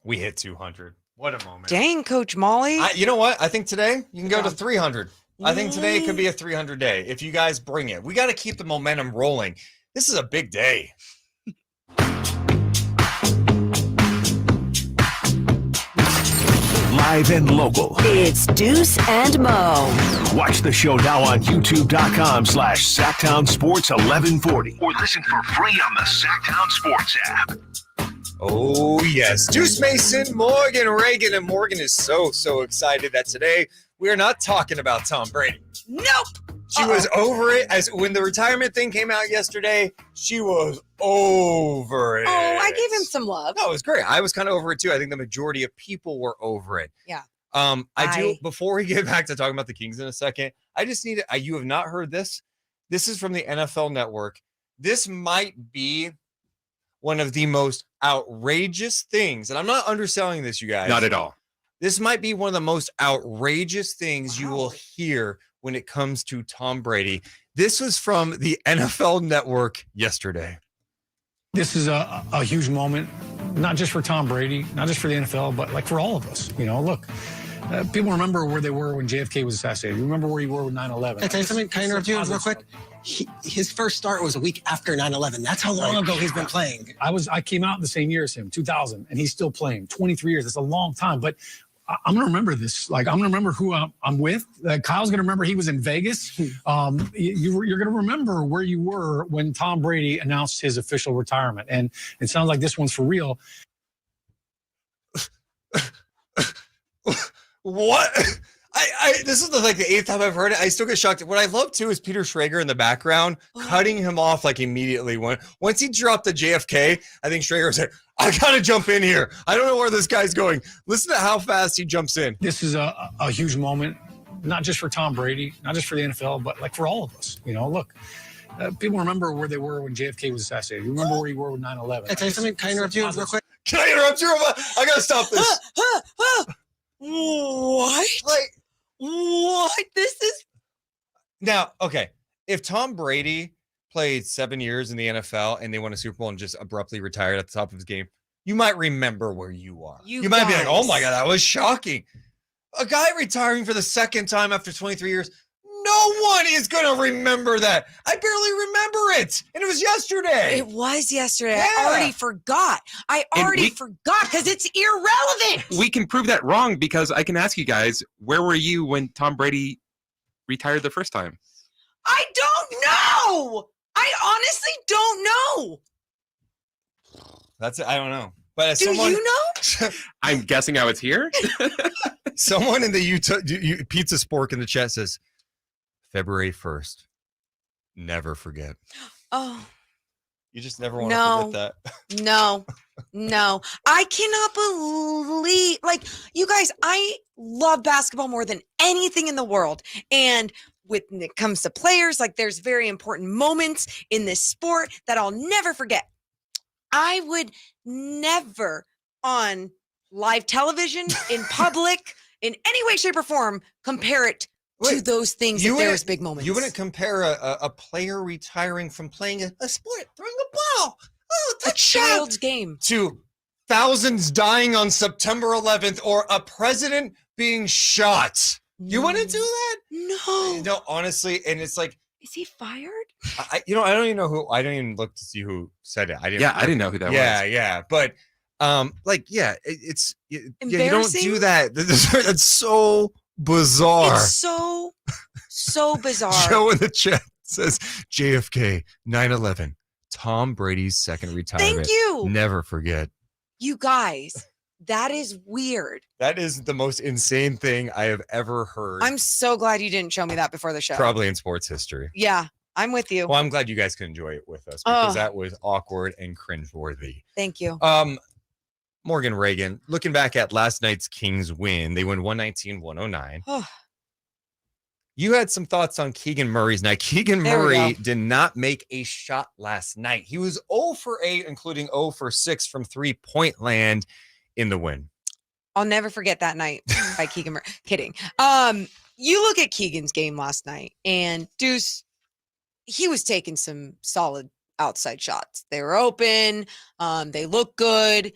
We hit 200. What a moment. Dang, Coach Molly. You know what? I think today you can go to 300. I think today could be a 300 day if you guys bring it. We got to keep the momentum rolling. This is a big day. Live and local. It's Deuce and Mo. Watch the show now on youtube.com/Sactown Sports 1140 or listen for free on the Sactown Sports app. Oh, yes. Deuce Mason, Morgan Reagan, and Morgan is so excited that today we are not talking about Tom Brady. Nope. She was over it. As when the retirement thing came out yesterday, she was over it. Oh, I gave him some love. No, it was great. I was kind of over it too. I think the majority of people were over it. Yeah. Before we get back to talking about the Kings in a second, I just need to, you have not heard this. This is from the NFL Network. This might be one of the most outrageous things, and I'm not underselling this, you guys. Not at all. This might be one of the most outrageous things you will hear when it comes to Tom Brady. This was from the NFL Network yesterday. This is a huge moment, not just for Tom Brady, not just for the NFL, but like for all of us. You know, look, people remember where they were when JFK was assassinated. Remember where you were with 9/11. Can I tell you something? Can I interrupt you real quick? His first start was a week after 9/11. That's how long ago he's been playing. I came out the same year as him, 2000, and he's still playing. 23 years. That's a long time. But I'm going to remember this. Like, I'm going to remember who I'm with. Kyle's going to remember he was in Vegas. You're going to remember where you were when Tom Brady announced his official retirement. And it sounds like this one's for real. What? This is like the 8th time I've heard it. I still get shocked. What I love too is Peter Schrager in the background cutting him off like immediately. Once he dropped the JFK, I think Schrager said, I gotta jump in here. I don't know where this guy's going. Listen to how fast he jumps in. This is a huge moment, not just for Tom Brady, not just for the NFL, but like for all of us. You know, look, people remember where they were when JFK was assassinated. Remember where you were with 9/11. Can I tell you something? Can I interrupt you real quick? Can I interrupt you? I gotta stop this. What? What? This is now, okay. If Tom Brady played 7 years in the NFL and they won a Super Bowl and just abruptly retired at the top of his game, you might remember where you are. You might be like, oh my God, that was shocking. A guy retiring for the second time after 23 years, no one is going to remember that. I barely remember it. And it was yesterday. It was yesterday. Yeah. I already forgot. Forgot because it's irrelevant. We can prove that wrong because I can ask you guys, where were you when Tom Brady retired the first time? I don't know. I honestly don't know. That's it. I don't know. But Do you know? I'm guessing I was here. Someone in the Utah Pizza Spork in the chat says, February 1st. Never forget. Oh. You just never want to forget that. No. I cannot believe, like, you guys, I love basketball more than anything in the world. And when it comes to players, like, there's very important moments in this sport that I'll never forget. I would never on live television, in public, in any way, shape, or form, compare it to those things if there was big moments. You wouldn't compare a player retiring from playing a sport, throwing a ball, a child's game, to thousands dying on September 11th or a president being shot. You wouldn't do that? No, honestly, and it's like, is he fired? I don't even know who. I don't even look to see who said it. I didn't know who that was. Yeah, but it's you don't do that. That's so bizarre. It's so bizarre. Joe in the chat says JFK 9/11, Tom Brady's second retirement. Thank you. Never forget. You guys, that is weird. That is the most insane thing I have ever heard. I'm so glad you didn't show me that before the show. Probably in sports history. Yeah, I'm with you. Well, I'm glad you guys could enjoy it with us because that was awkward and cringeworthy. Thank you. Morgan Reagan, looking back at last night's Kings win, they win 119-109. You had some thoughts on Keegan Murray's night. Keegan Murray did not make a shot last night. He was 0 for 8, including 0 for 6 from three-point land in the win. I'll never forget that night by Keegan Murray. Kidding. You look at Keegan's game last night, and Deuce, he was taking some solid outside shots. They were open. They looked good.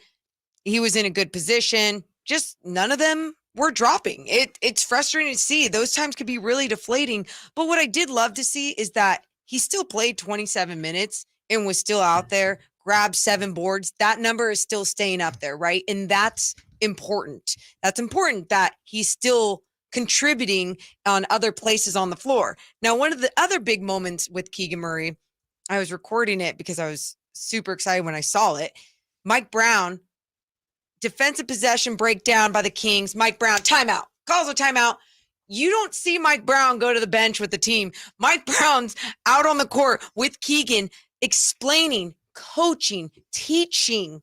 He was in a good position. Just none of them were dropping. It's frustrating to see. Those times could be really deflating. But what I did love to see is that he still played 27 minutes and was still out there, grabbed 7 boards. That number is still staying up there, right? And that's important. That's important that he's still contributing on other places on the floor. Now, one of the other big moments with Keegan Murray, I was recording it because I was super excited when I saw it. Mike Brown, defensive possession breakdown by the Kings. Mike Brown, timeout. Calls a timeout. You don't see Mike Brown go to the bench with the team. Mike Brown's out on the court with Keegan, explaining, coaching, teaching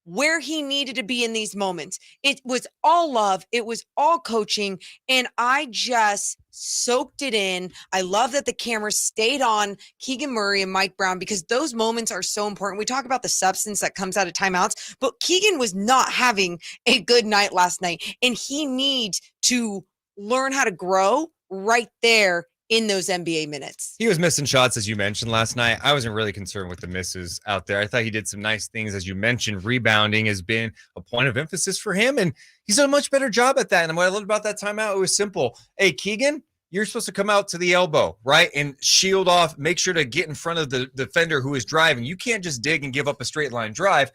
where he needed to be in these moments. It was all love. It was all coaching. And I just soaked it in. I love that the camera stayed on Keegan Murray and Mike Brown because those moments are so important. We talk about the substance that comes out of timeouts, but Keegan was not having a good night last night. And he needs to learn how to grow right there in those NBA minutes. He was missing shots, as you mentioned last night. I wasn't really concerned with the misses out there. I thought he did some nice things. As you mentioned, rebounding has been a point of emphasis for him, and he's done a much better job at that. And what I loved about that timeout, it was simple. Hey, Keegan, you're supposed to come out to the elbow, right, and shield off, make sure to get in front of the defender who is driving. You can't just dig and give up a straight line drive.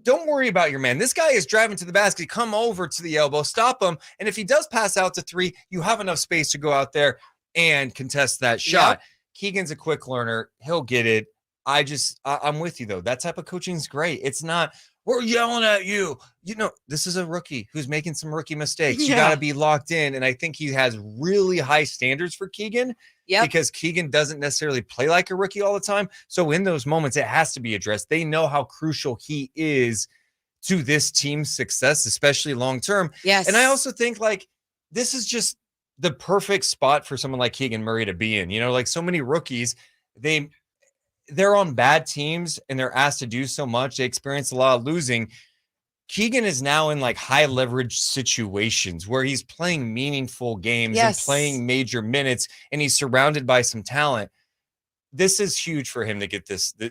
Don't worry about your man. This guy is driving to the basket. Come over to the elbow, stop him, and if he does pass out to 3, you have enough space to go out there and contest that shot. Yep. Keegan's a quick learner. He'll get it. I'm with you, though. That type of coaching is great. It's not, we're yelling at you. You know, this is a rookie who's making some rookie mistakes. You got to be locked in. And I think he has really high standards for Keegan because Keegan doesn't necessarily play like a rookie all the time. So in those moments, it has to be addressed. They know how crucial he is to this team's success, especially long-term. Yes. And I also think, like, this is just the perfect spot for someone like Keegan Murray to be in. You know, like so many rookies, they're on bad teams and they're asked to do so much. They experience a lot of losing. Keegan is now in like high leverage situations where he's playing meaningful games and playing major minutes, and he's surrounded by some talent. This is huge for him to get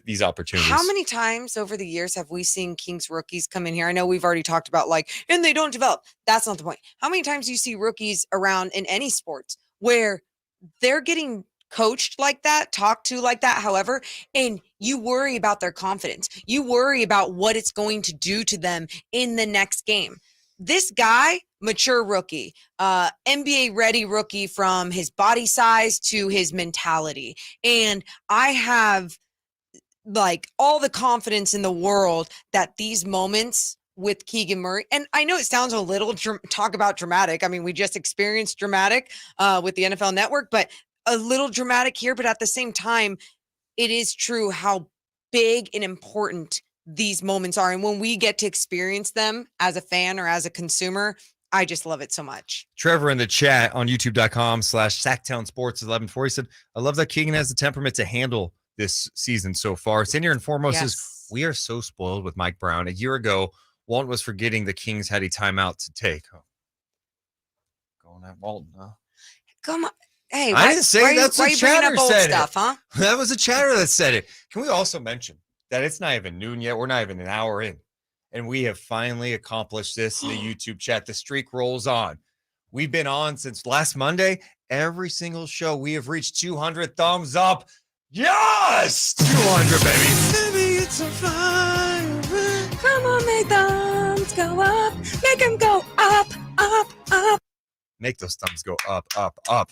these opportunities. How many times over the years have we seen Kings rookies come in here? I know we've already talked about and they don't develop. That's not the point. How many times do you see rookies around in any sports where they're getting coached like that, talked to like that, however, and you worry about their confidence. You worry about what it's going to do to them in the next game. This guy, mature rookie, NBA ready rookie from his body size to his mentality. And I have like all the confidence in the world that these moments with Keegan Murray, and I know it sounds a little talk about dramatic. I mean, we just experienced dramatic with the NFL Network, but a little dramatic here. But at the same time, it is true how big and important these moments are. And when we get to experience them as a fan or as a consumer, I just love it so much. Trevor in the chat on youtube.com/Sactown Sports 1140 said, I love that Keegan has the temperament to handle this season so far. Senior and foremost is we are so spoiled with Mike Brown. A year ago, Walton was forgetting the Kings had a timeout to take. Going at Walton, huh? Come on. Hey, I didn't say that's what Chatter said. Stuff, huh? That was a Chatter that said it. Can we also mention that it's not even noon yet? We're not even an hour in. And we have finally accomplished this in the YouTube chat. The streak rolls on. We've been on since last Monday. Every single show, we have reached 200 thumbs up. Yes! 200, baby. Baby, it's a fire. Come on, make thumbs go up. Make them go up, up, up. Make those thumbs go up, up, up.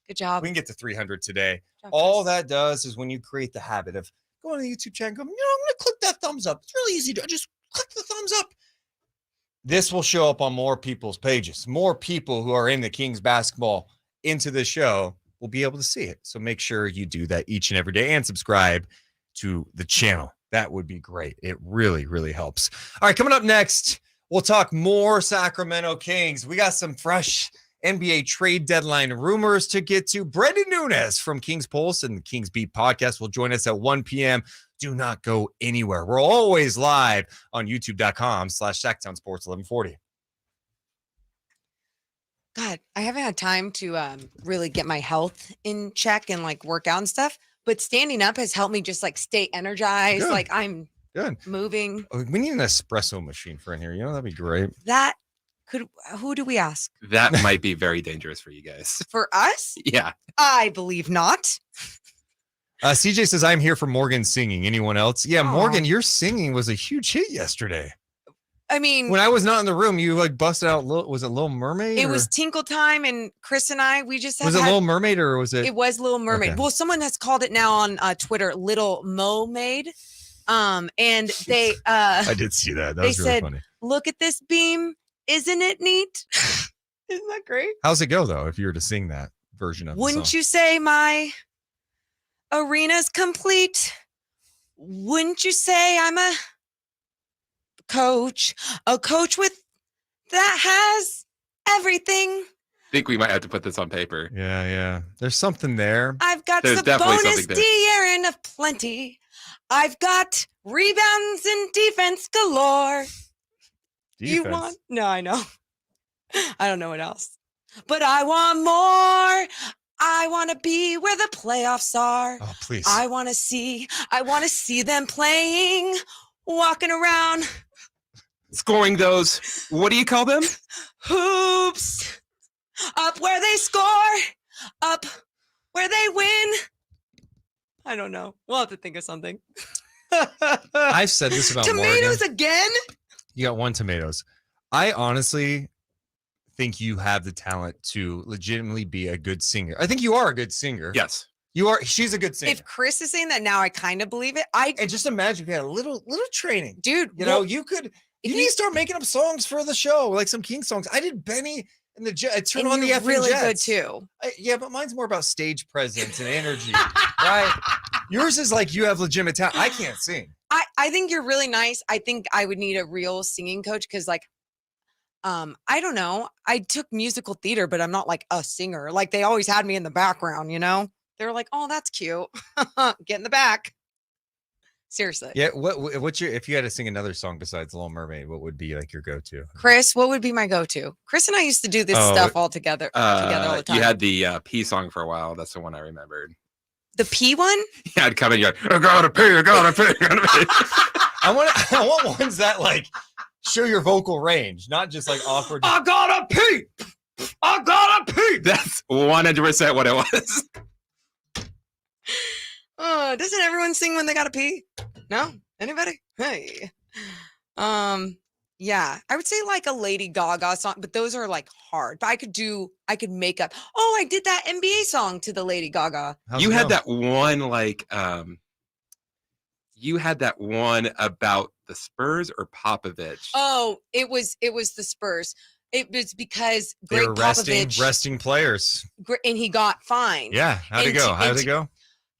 Good job. We can get to 300 today. All that does is when you create the habit of going to the YouTube chat and going, I'm going to click that thumbs up. It's really easy to just click the thumbs up. This will show up on more people's pages. More people who are in the Kings basketball into the show will be able to see it. So make sure you do that each and every day and subscribe to the channel. That would be great. It really, really helps. All right, coming up next, we'll talk more Sacramento Kings. We got some fresh NBA trade deadline rumors to get to. Brenden Nunes from Kings Pulse and the Kings Beat podcast will join us at 1 p.m. Do not go anywhere. We're always live on youtube.com/Sactown Sports 1140. God, I haven't had time to really get my health in check and like work out and stuff. but standing up has helped me just like stay energized. Good. Like I'm Good. moving. Oh, we need an espresso machine for in here. That'd be great. Who do we ask? That might be very dangerous for you guys. For us? Yeah. I believe not. CJ says, I'm here for Morgan singing. Anyone else? Yeah, Aw. Morgan, your singing was a huge hit yesterday. I mean, When I was not in the room, you like busted out. Was it Little Mermaid? it or- was Tinkle Time, and Chris and I, we just Was it Little Mermaid or was it? It was Little Mermaid. Okay. Well, someone has called it now on Twitter Little Mo Maid. And they I did see that. That they was really said, funny. look at this beam. Isn't it neat? Isn't that great? How's it go though? If you were to sing that version of the Wouldn't song? you say my arena's complete? Wouldn't you say I'm a coach with that has everything? Think we might have to put this on paper. Yeah. There's something there. I've got There's definitely Sabonis something there. De'Aaron of plenty. I've got rebounds and defense galore. You Defense. want? No, I know. I don't know what else. But I want more. I want to be where the playoffs are. Oh, please. I want to see them playing, walking around Scoring those, what do you call them? hoops, up where they score, up where they win. I don't know. We'll have to think of something. I've said this about Tomatoes Morgan. again? You got one tomatoes. I honestly think you have the talent to legitimately be a good singer. I think you are a good singer. Yes. You are. She's a good singer. If Chris is saying that now, I kind of believe it. And just imagine if you had a little training. Dude, You know, well, you could. if You need to start making up songs for the show, like some King songs. I did Benny and the Jet. I turned and on the you're effing really Jets. good too. Yeah, but mine's more about stage presence and energy, right? Yours is like you have legitimate talent. I can't sing. I think you're really nice. I think I would need a real singing coach because, like, I don't know. I took musical theater, but I'm not like a singer. Like they always had me in the background, you know? They were like, "Oh, that's cute. Get in the back." Seriously. Yeah. What's your? If you had to sing another song besides Little Mermaid, what would be like your go-to? Chris, what would be my go-to? Chris and I used to do this stuff all together all the time. You had the P song for a while. That's the one I remembered. The P one? Yeah, I'd come in, you're like, I gotta pee. I want ones that like show your vocal range, not just like awkward. I gotta pee. I gotta pee. That's 100% what it was. Doesn't everyone sing when they gotta pee? No? Anybody? Hey. Yeah, I would say like a Lady Gaga song, but those are like hard. But I could make up. Oh, I did that NBA song to the Lady Gaga. You had that one you had that one about the Spurs or Popovich. Oh, it was the Spurs. It was because They Greg were Popovich resting players. and he got fined. Yeah. How'd it And go? to- How'd and it go?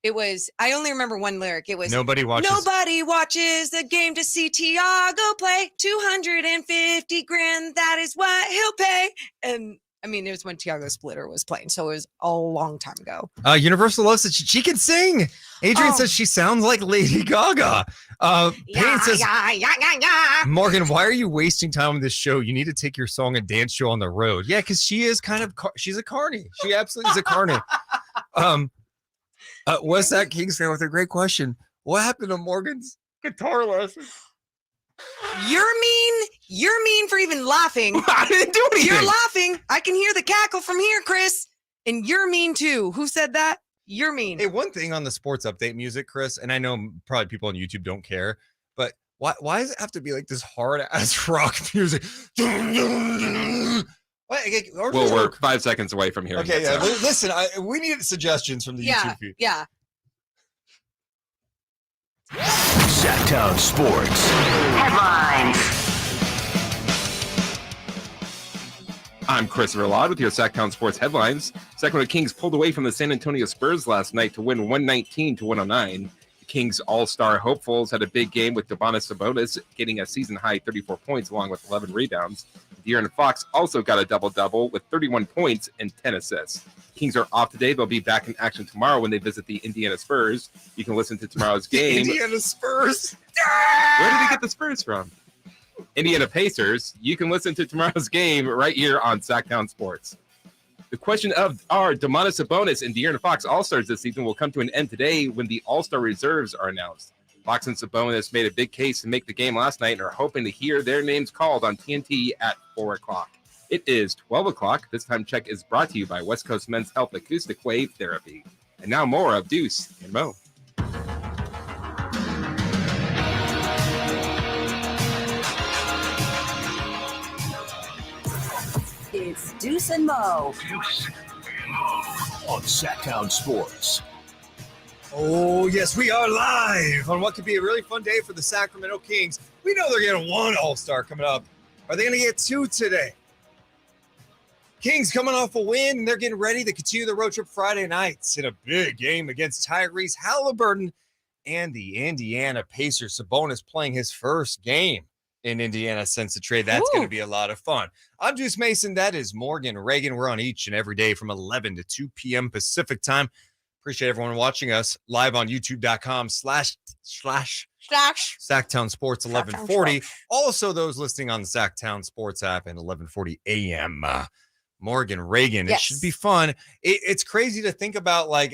It was, I only remember one lyric. It was, Nobody watches. nobody watches the game to see Tiago play. 250 grand, that is what he'll pay. And I mean, it was when Tiago Splitter was playing, so it was a long time ago. Universal loves that she can sing. Adrian says she sounds like Lady Gaga. Payne says, yeah. Morgan, why are you wasting time on this show? You need to take your song and dance show on the road. Yeah, because she is kind of, she's a carny. She absolutely is a carny. What's that Kings fan with a great question? What happened to Morgan's guitar lesson? You're mean for even laughing. I didn't do anything. You're laughing. I can hear the cackle from here, Chris. And you're mean too. Who said that? You're mean. Hey, one thing on the sports update music, Chris, and I know probably people on YouTube don't care, but why does it have to be like this hard ass rock music? We're 5 seconds away from here. Okay, yeah. Listen, we need suggestions from the YouTube feed. Yeah. Sactown Sports. Headlines. I'm Christopher Laud with your Sactown Sports headlines. Sacramento Kings pulled away from the San Antonio Spurs last night to win 119-109. The Kings all-star hopefuls had a big game with Sabonis getting a season-high 34 points along with 11 rebounds. De'Aaron Fox also got a double-double with 31 points and 10 assists. Kings are off today. They'll be back in action tomorrow when they visit the Indiana Spurs. You can listen to tomorrow's game. Indiana Spurs. Where did he get the Spurs from? Indiana Pacers. You can listen to tomorrow's game right here on Sactown Sports. The question of our Domantas Sabonis and De'Aaron Fox All-Stars this season will come to an end today when the All-Star reserves are announced. Fox and Sabonis made a big case to make the game last night and are hoping to hear their names called on TNT at 4 o'clock. It is 12 o'clock. This time check is brought to you by West Coast Men's Health Acoustic Wave Therapy. And now more of Deuce and Mo. It's Deuce and Mo. Deuce and Mo on Sactown Sports. Oh, yes, we are live on what could be a really fun day for the Sacramento Kings. We know they're getting one All-Star coming up. Are they going to get two today? Kings coming off a win, and they're getting ready to continue the road trip Friday nights in a big game against Tyrese Halliburton and the Indiana Pacers. Sabonis playing his first game in Indiana since the trade. That's going to be a lot of fun. I'm Deuce Mason. That is Morgan Reagan. We're on each and every day from 11 to 2 p.m. Pacific time. Appreciate everyone watching us live on youtube.com/Sactown Sports 1140. Also, those listening on the Sactown Sports app and 1140 a.m. Morgan Reagan. Yes. It should be fun. It's crazy to think about, like,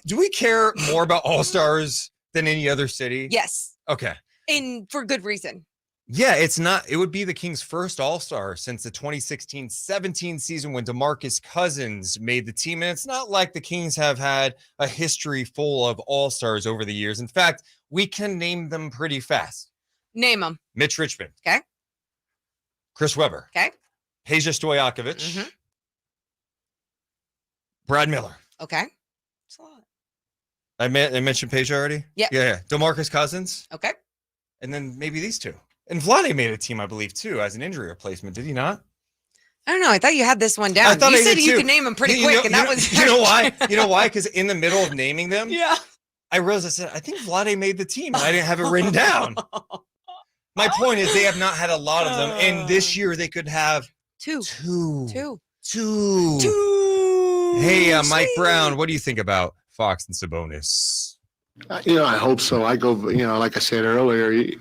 do we care more about All-Stars than any other city? Yes. Okay. And for good reason. Yeah, it's not. It would be the Kings' first All-Star since the 2016-17 season when DeMarcus Cousins made the team. And it's not like the Kings have had a history full of All-Stars over the years. In fact, we can name them pretty fast. Name them. Mitch Richmond. Okay. Chris Webber. Okay. Peja Stojakovic. Mm-hmm. Brad Miller. Okay. That's a lot. I mentioned Peja already? Yeah. Yeah. DeMarcus Cousins. Okay. And then maybe these two. And Vlade made a team, I believe, too, as an injury replacement. Did he not? I don't know. I thought you had this one down. I thought You I said did you too. could name them pretty You quick, know- and that you know- was You know why? You know why? Because in the middle of naming them, Yeah. I realized I said, I think Vlade made the team. And I didn't have it written down. My point is they have not had a lot of them. And this year they could have Two. two. Hey, Mike Sweet. Brown, what do you think about Fox and Sabonis? I hope so. I go, like I said earlier, you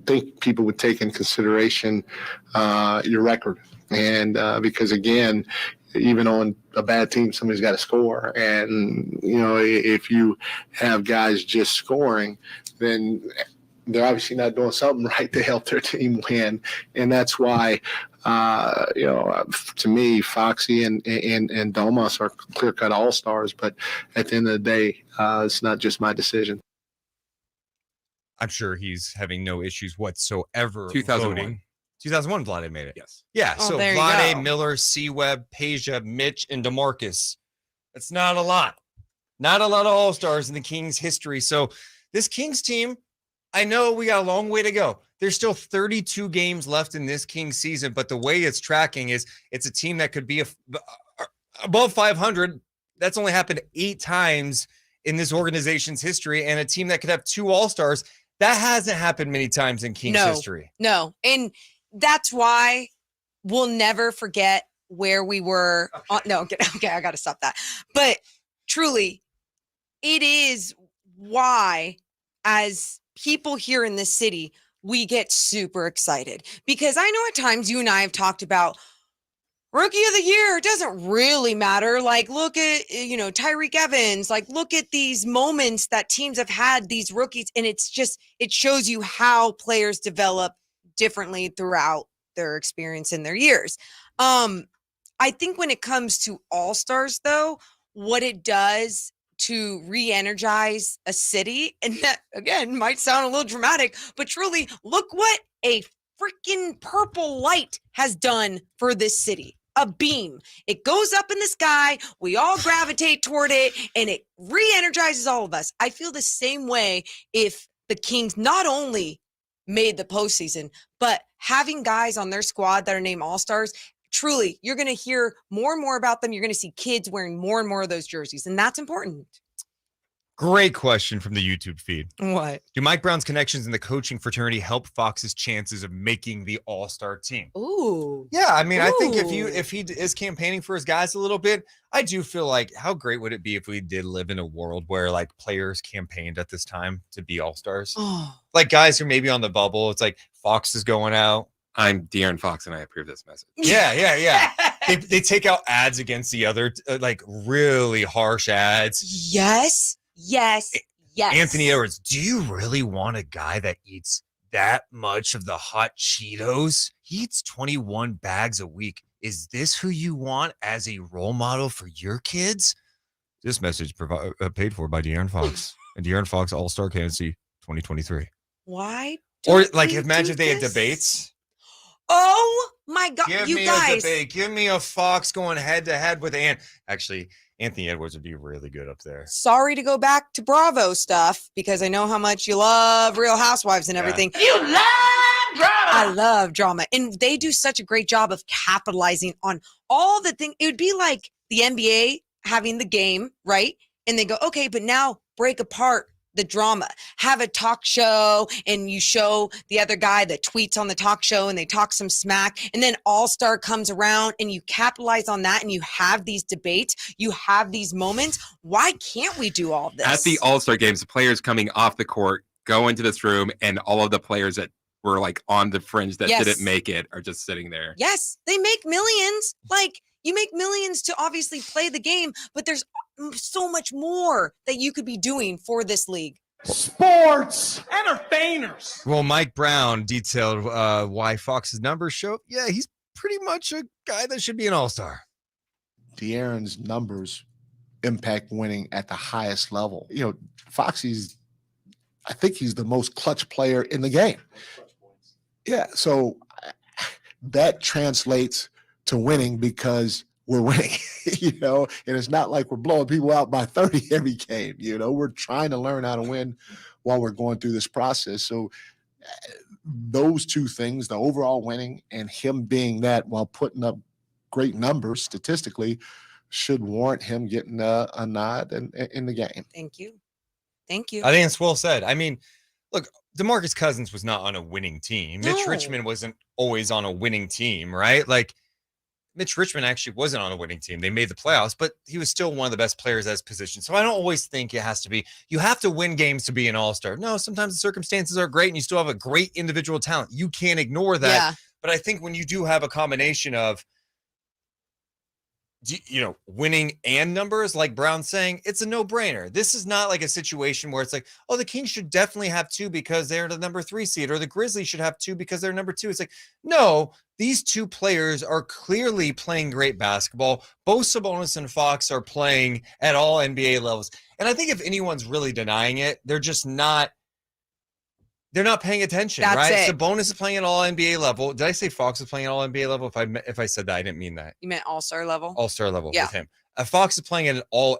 think people would take in consideration your record. And because, again, even on a bad team, somebody's got to score. And, if you have guys just scoring, then they're obviously not doing something right to help their team win. And that's why, to me, Foxy and Domas are clear-cut all-stars. But at the end of the day, it's not just my decision. I'm sure he's having no issues whatsoever. 2001. voting. 2001, Vlade made it. Yes. Yeah, Oh, so there you Vlade, go. Miller, C-Web, Peja, Mitch, and DeMarcus. That's not a lot. Not a lot of all-stars in the Kings' history. So this Kings team, I know we got a long way to go. There's still 32 games left in this Kings season, but the way it's tracking is it's a team that could be above 500. That's only happened 8 times in this organization's history, and a team that could have 2 all-stars. That hasn't happened many times in Kings history. No. And that's why we'll never forget where we were. Okay, I got to stop that. But truly, it is why, as people here in this city, we get super excited. Because I know at times you and I have talked about Rookie of the Year. It doesn't really matter. Like, look at, Tyreek Evans. Like, look at these moments that teams have had, these rookies. And it shows you how players develop differently throughout their experience in their years. I think when it comes to all-stars, though, what it does to re-energize a city, and that, again, might sound a little dramatic, but truly, look what a freaking purple light has done for this city. A beam. It goes up in the sky. We all gravitate toward it, and it re-energizes all of us. I feel the same way if the Kings not only made the postseason, but having guys on their squad that are named all-stars. Truly, you're going to hear more and more about them. You're going to see kids wearing more and more of those jerseys, and that's important. Great question from the YouTube feed. What? Do Mike Brown's connections in the coaching fraternity help Fox's chances of making the all-star team? Ooh. Yeah, I mean, I think Ooh. if he is campaigning for his guys a little bit, I do feel like how great would it be if we did live in a world where like players campaigned at this time to be all-stars? Oh. Like guys who may be on the bubble. It's like Fox is going out. I'm De'Aaron Fox, and I approve this message. Yeah. They take out ads against the other, like really harsh ads. Yes. Anthony Edwards, do you really want a guy that eats that much of the hot Cheetos? He eats 21 bags a week. Is this who you want as a role model for your kids? This message paid for by De'Aaron Fox and De'Aaron Fox All-Star Candidacy 2023. Why? Or like, imagine if they had debates. Oh my God, Give you me guys. a debate. Give me a Fox going head to head with Actually, Anthony Edwards would be really good up there. Sorry to go back to Bravo stuff because I know how much you love Real Housewives and everything. You love drama. I love drama. And they do such a great job of capitalizing on all the things. It would be like the NBA having the game, right? And they go, okay, but now break apart the drama. Have a talk show and you show the other guy that tweets on the talk show and they talk some smack. And then All-Star comes around and you capitalize on that and you have these debates. You have these moments. Why can't we do all this? At the All-Star games, the players coming off the court go into this room and all of the players that were like on the fringe that didn't make it are just sitting there. Yes, they make millions. Like, you make millions to obviously play the game, but there's so much more that you could be doing for this league. Sports entertainers. Well, Mike Brown detailed why Fox's numbers show. Yeah, he's pretty much a guy that should be an all-star. De'Aaron's numbers impact winning at the highest level. You know, Foxy's, I think he's the most clutch player in the game. Yeah, so that translates to winning because we're winning, you know, and it's not like we're blowing people out by 30 every game. You know, we're trying to learn how to win while we're going through this process. So those two things, the overall winning and him being that while putting up great numbers statistically, should warrant him getting a nod in the game. Thank you. Thank you. I think it's well said. I mean, look, DeMarcus Cousins was not on a winning team. No. Mitch Richmond wasn't always on a winning team, right? Like, Mitch Richmond actually wasn't on a winning team. They made the playoffs, but he was still one of the best players at his position. So I don't always think it has to be, you have to win games to be an all-star. No, sometimes the circumstances are great and you still have a great individual talent. You can't ignore that. Yeah. But I think when you do have a combination of, you know, winning and numbers, like Brown's saying, it's a no-brainer. This is not like a situation where it's like, oh, the Kings should definitely have 2 because they're the number 3 seed, or the Grizzlies should have 2 because they're number 2. It's like, no, these 2 players are clearly playing great basketball. Both Sabonis and Fox are playing at all NBA levels. And I think if anyone's really denying it, they're just not, they're not paying attention, That's right? it. Sabonis is playing at all NBA level. Did I say Fox is playing at all NBA level? If I said that, I didn't mean that. You meant all-star level? All-star level Yeah. with him. Fox is playing at an all.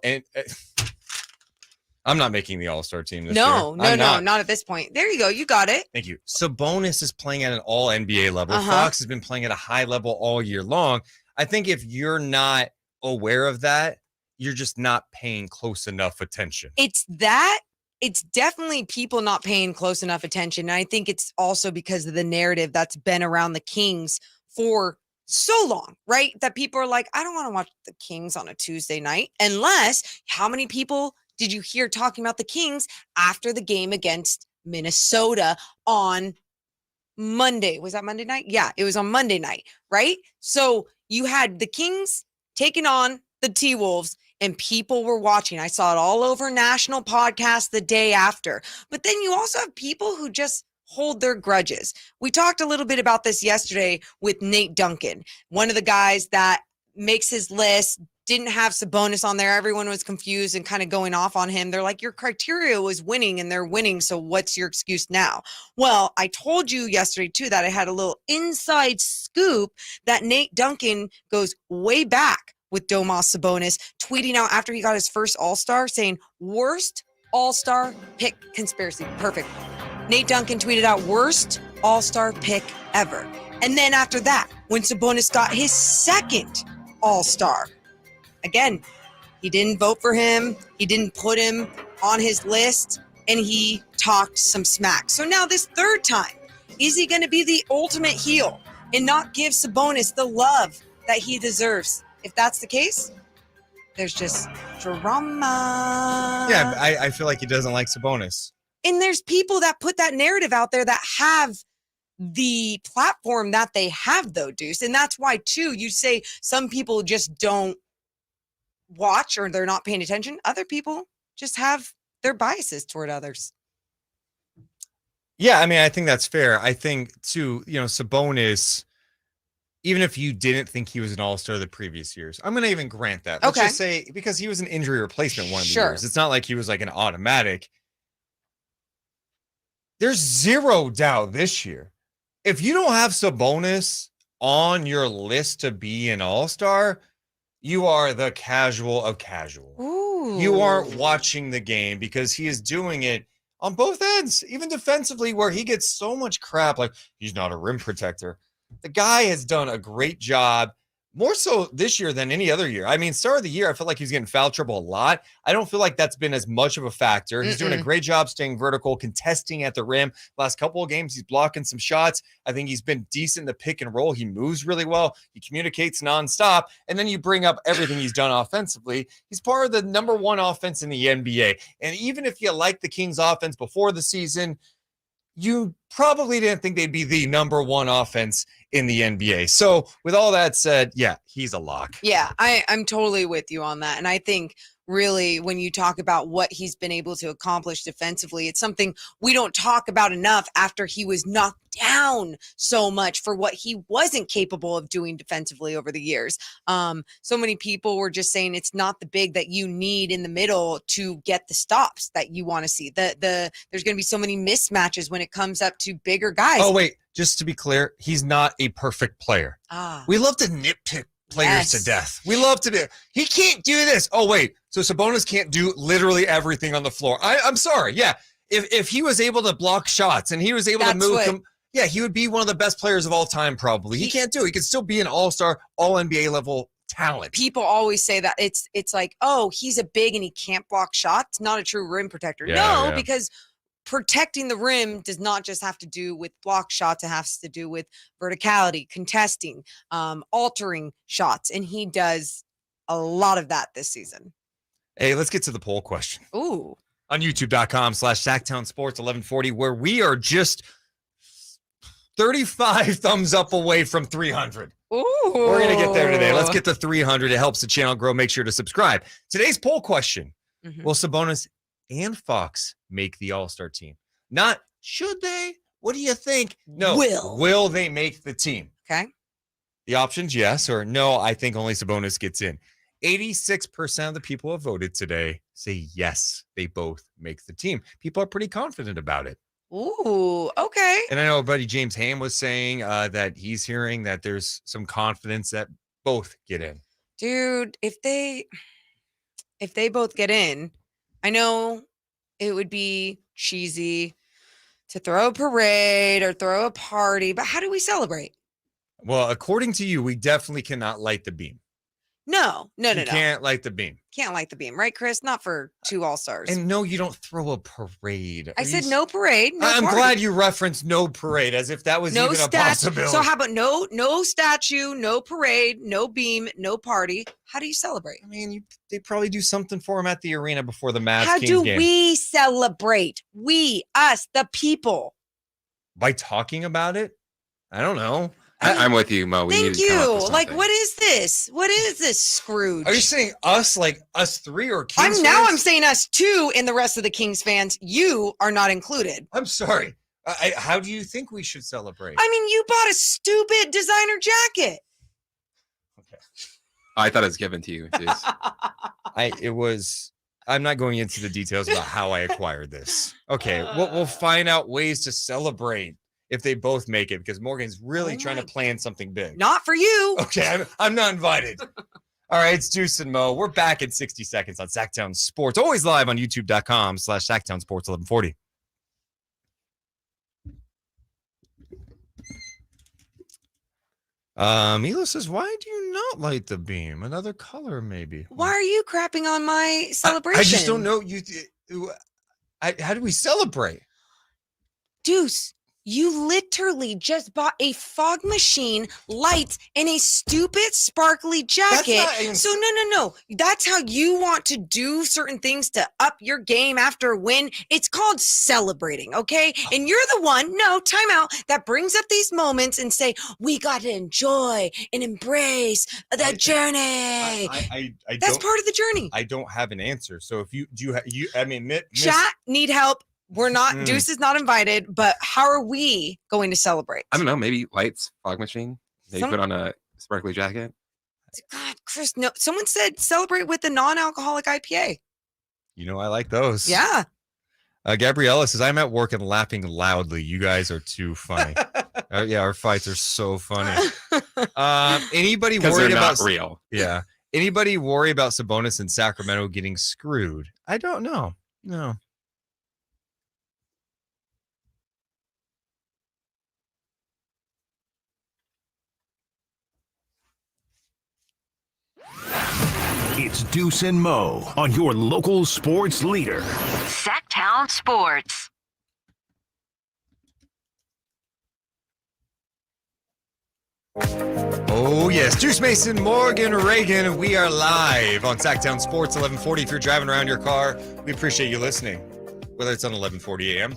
I'm not making the all-star team this year. No, I'm not at this point. There you go. You got it. Thank you. Sabonis is playing at an all NBA level. Uh-huh. Fox has been playing at a high level all year long. I think if you're not aware of that, you're just not paying close enough attention. It's that. It's definitely people not paying close enough attention. And I think it's also because of the narrative that's been around the Kings for so long, right? That people are like, I don't want to watch the Kings on a Tuesday night. Unless, how many people did you hear talking about the Kings after the game against Minnesota on Monday? Was that Monday night? Yeah, it was on Monday night, right? So you had the Kings taking on the T-Wolves, and people were watching. I saw it all over national podcasts the day after. But then you also have people who just hold their grudges. We talked a little bit about this yesterday with Nate Duncan, one of the guys that makes his list, didn't have Sabonis on there. Everyone was confused and kind of going off on him. They're like, your criteria was winning and they're winning. So what's your excuse now? Well, I told you yesterday too, that I had a little inside scoop that Nate Duncan goes way back with Domas Sabonis, tweeting out after he got his first All-Star saying, worst All-Star pick conspiracy. Perfect. Nate Duncan tweeted out, worst All-Star pick ever. And then after that, when Sabonis got his second All-Star, again, he didn't vote for him. He didn't put him on his list, and he talked some smack. So now this third time, is he going to be the ultimate heel and not give Sabonis the love that he deserves? If that's the case, there's just drama. Yeah, I feel like he doesn't like Sabonis. And there's people that put that narrative out there that have the platform that they have, though, Deuce. And that's why, too, you say some people just don't watch or they're not paying attention. Other people just have their biases toward others. Yeah, I mean, I think that's fair. I think, too, Sabonis, even if you didn't think he was an all-star the previous years, I'm going to even grant that. Let's just say, because he was an injury replacement one of the years. It's not like he was like an automatic. There's zero doubt this year. If you don't have Sabonis on your list to be an all-star, you are the casual of casual. Ooh. You aren't watching the game because he is doing it on both ends, even defensively, where he gets so much crap. Like, he's not a rim protector. The guy has done a great job, more so this year than any other year. I mean, start of the year, I feel like he's getting foul trouble a lot. I don't feel like that's been as much of a factor. He's doing a great job staying vertical, contesting at the rim. Last couple of games, he's blocking some shots. I think he's been decent in the pick and roll. He moves really well. He communicates nonstop. And then you bring up everything he's done offensively. He's part of the number one offense in the NBA. And even if you like the Kings offense before the season, you probably didn't think they'd be the number one offense in the NBA. So with all that said, yeah, he's a lock. Yeah, I'm totally with you on that. And I think really when you talk about what he's been able to accomplish defensively, it's something we don't talk about enough after he was knocked down so much for what he wasn't capable of doing defensively over the years. So many people were just saying it's not the big that you need in the middle to get the stops that you want to see. There's going to be so many mismatches when it comes up to bigger guys. Oh, wait, just to be clear, he's not a perfect player. We love to nitpick players to death. We love to do. He can't do this. Oh, wait. So Sabonis can't do literally everything on the floor. I'm sorry. Yeah. If he was able to block shots and he was able to move, he would be one of the best players of all time, probably. He can't do it. He could still be an all-star, all-NBA level talent. People always say that it's like, oh, he's a big and he can't block shots. Not a true rim protector. Because protecting the rim does not just have to do with block shots. It has to do with verticality, contesting, altering shots. And he does a lot of that this season. Hey, let's get to the poll question. Ooh. On youtube.com/Sactown Sports 1140, where we are just 35 thumbs up away from 300. Ooh. We're going to get there today. Let's get to 300. It helps the channel grow. Make sure to subscribe. Today's poll question. Will Sabonis and Fox make the All-Star team? Not should they? What do you think? No. Will they make the team? Okay. The options, yes or no. I think only Sabonis gets in. 86% of the people who have voted today say yes, they both make the team. People are pretty confident about it. Ooh, okay. And I know buddy James Ham was saying that he's hearing that there's some confidence that both get in. Dude, if they both get in, I know it would be cheesy to throw a parade or throw a party, but how do we celebrate? Well, according to you, we definitely cannot light the beam. No. Can't light the beam. Can't light the beam, right, Chris? Not for two All-Stars. And no, you don't throw a parade. I said no parade. No I'm party. glad you referenced no parade as if that was even a possibility. So how about no statue, no parade, no beam, no party? How do you celebrate? I mean, they probably do something for him at the arena before the Mavs How Kings do game. we celebrate? We, us, the people. By talking about it? I don't know. I'm with you, Mo. Thank you. Like, what is this? What is this, Scrooge? Are you saying us, like us three, or Kings fans? I'm saying us two, and the rest of the Kings fans. You are not included. I'm sorry. How do you think we should celebrate? I mean, you bought a stupid designer jacket. Okay. I thought it was given to you. I'm not going into the details about how I acquired this. Okay, we'll find out ways to celebrate if they both make it, because Morgan's really trying to plan something big. Not for you. Okay, I'm not invited. All right, it's Deuce and Mo. We're back in 60 seconds on Sactown Sports, always live on youtube.com/Sactown Sports 1140. Milo says, why do you not light the beam? Another color, maybe. Why are you crapping on my celebration? I just don't know. How do we celebrate? Deuce, You literally just bought a fog machine, lights, and a stupid sparkly jacket. So no. That's how you want to do certain things to up your game after a win. It's called celebrating, okay? And you're the one, time out, that brings up these moments and say, we got to enjoy and embrace the journey. That's part of the journey. I don't have an answer. So if Chat, need help. We're not, Deuce is not invited, but how are we going to celebrate? I don't know. Maybe lights, fog machine. Maybe put on a sparkly jacket. God, Chris, no. Someone said celebrate with a non-alcoholic IPA. I like those. Yeah. Gabriella says, I'm at work and laughing loudly. You guys are too funny. Our fights are so funny. Anybody worried about real? Yeah. Anybody worry about Sabonis in Sacramento getting screwed? I don't know. No. It's Deuce and Mo on your local sports leader. Sactown Sports. Oh, yes. Deuce Mason, Morgan Reagan. We are live on Sactown Sports, 1140. If you're driving around your car, we appreciate you listening, whether it's on 1140 a.m.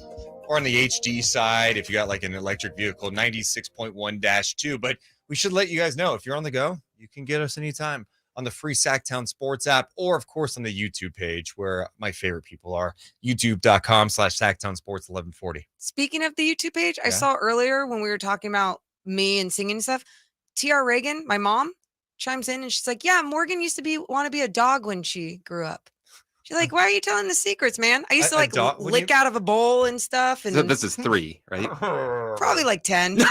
or on the HD side, if you got like an electric vehicle, 96.1-2. But we should let you guys know, if you're on the go, you can get us anytime on the free Sactown Sports app, or of course on the YouTube page where my favorite people are, youtube.com/Sactown Sports 1140. Speaking of the YouTube page, I saw earlier when we were talking about me and singing and stuff, TR Reagan, my mom, chimes in and she's like, yeah, Morgan used to want to be a dog when she grew up. She's like, why are you telling the secrets, man? I used to lick out of a bowl and stuff. And so this is 3, right? Probably like 10. No.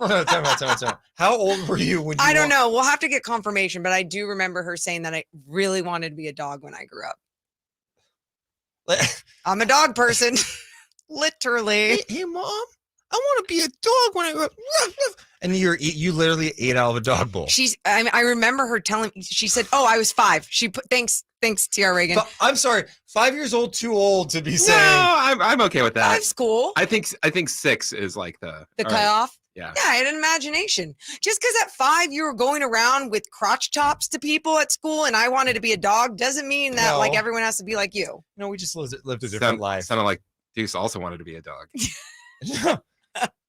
Time out. How old were you when you I don't know. We'll have to get confirmation, but I do remember her saying that I really wanted to be a dog when I grew up. I'm a dog person. Literally. Hey, Mom, I want to be a dog when I grow up. And you literally ate out of a dog bowl. I remember her telling me, she said, oh, I was 5. She put, thanks, TR Reagan. But I'm sorry, 5 years old, too old to be saying. No, I'm okay with that. 5's cool. I think 6 is like the cutoff. Yeah. Yeah, I had an imagination. Just because at 5 you were going around with crotch chops to people at school and I wanted to be a dog doesn't mean that like everyone has to be like you. No, we just lived a different life. Sounded like Deuce also wanted to be a dog.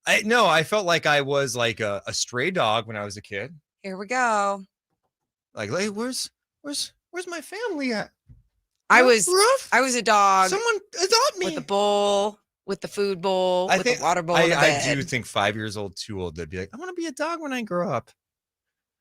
I felt like I was like a stray dog when I was a kid. Here we go. Like, hey, where's my family at? I was a dog. Someone adopt me with a bowl. With the food bowl, with the water bowl. I do think 5 years old, too old. They'd be like, I want to be a dog when I grow up.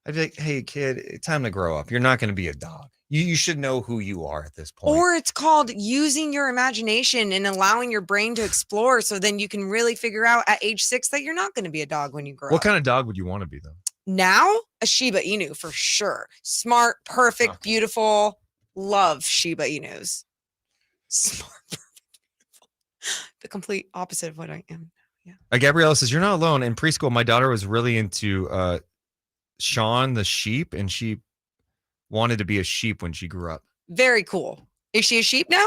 I'd be like, hey, kid, time to grow up. You're not going to be a dog. You should know who you are at this point. Or it's called using your imagination and allowing your brain to explore. So then you can really figure out at age 6 that you're not going to be a dog when you grow up. What kind of dog would you want to be, though? Now, a Shiba Inu for sure. Smart, perfect, beautiful. Love Shiba Inus. Smart, perfect. The complete opposite of what I am. Yeah. Gabriella says, you're not alone. In preschool, my daughter was really into Sean the sheep, and she wanted to be a sheep when she grew up. Very cool. Is she a sheep now?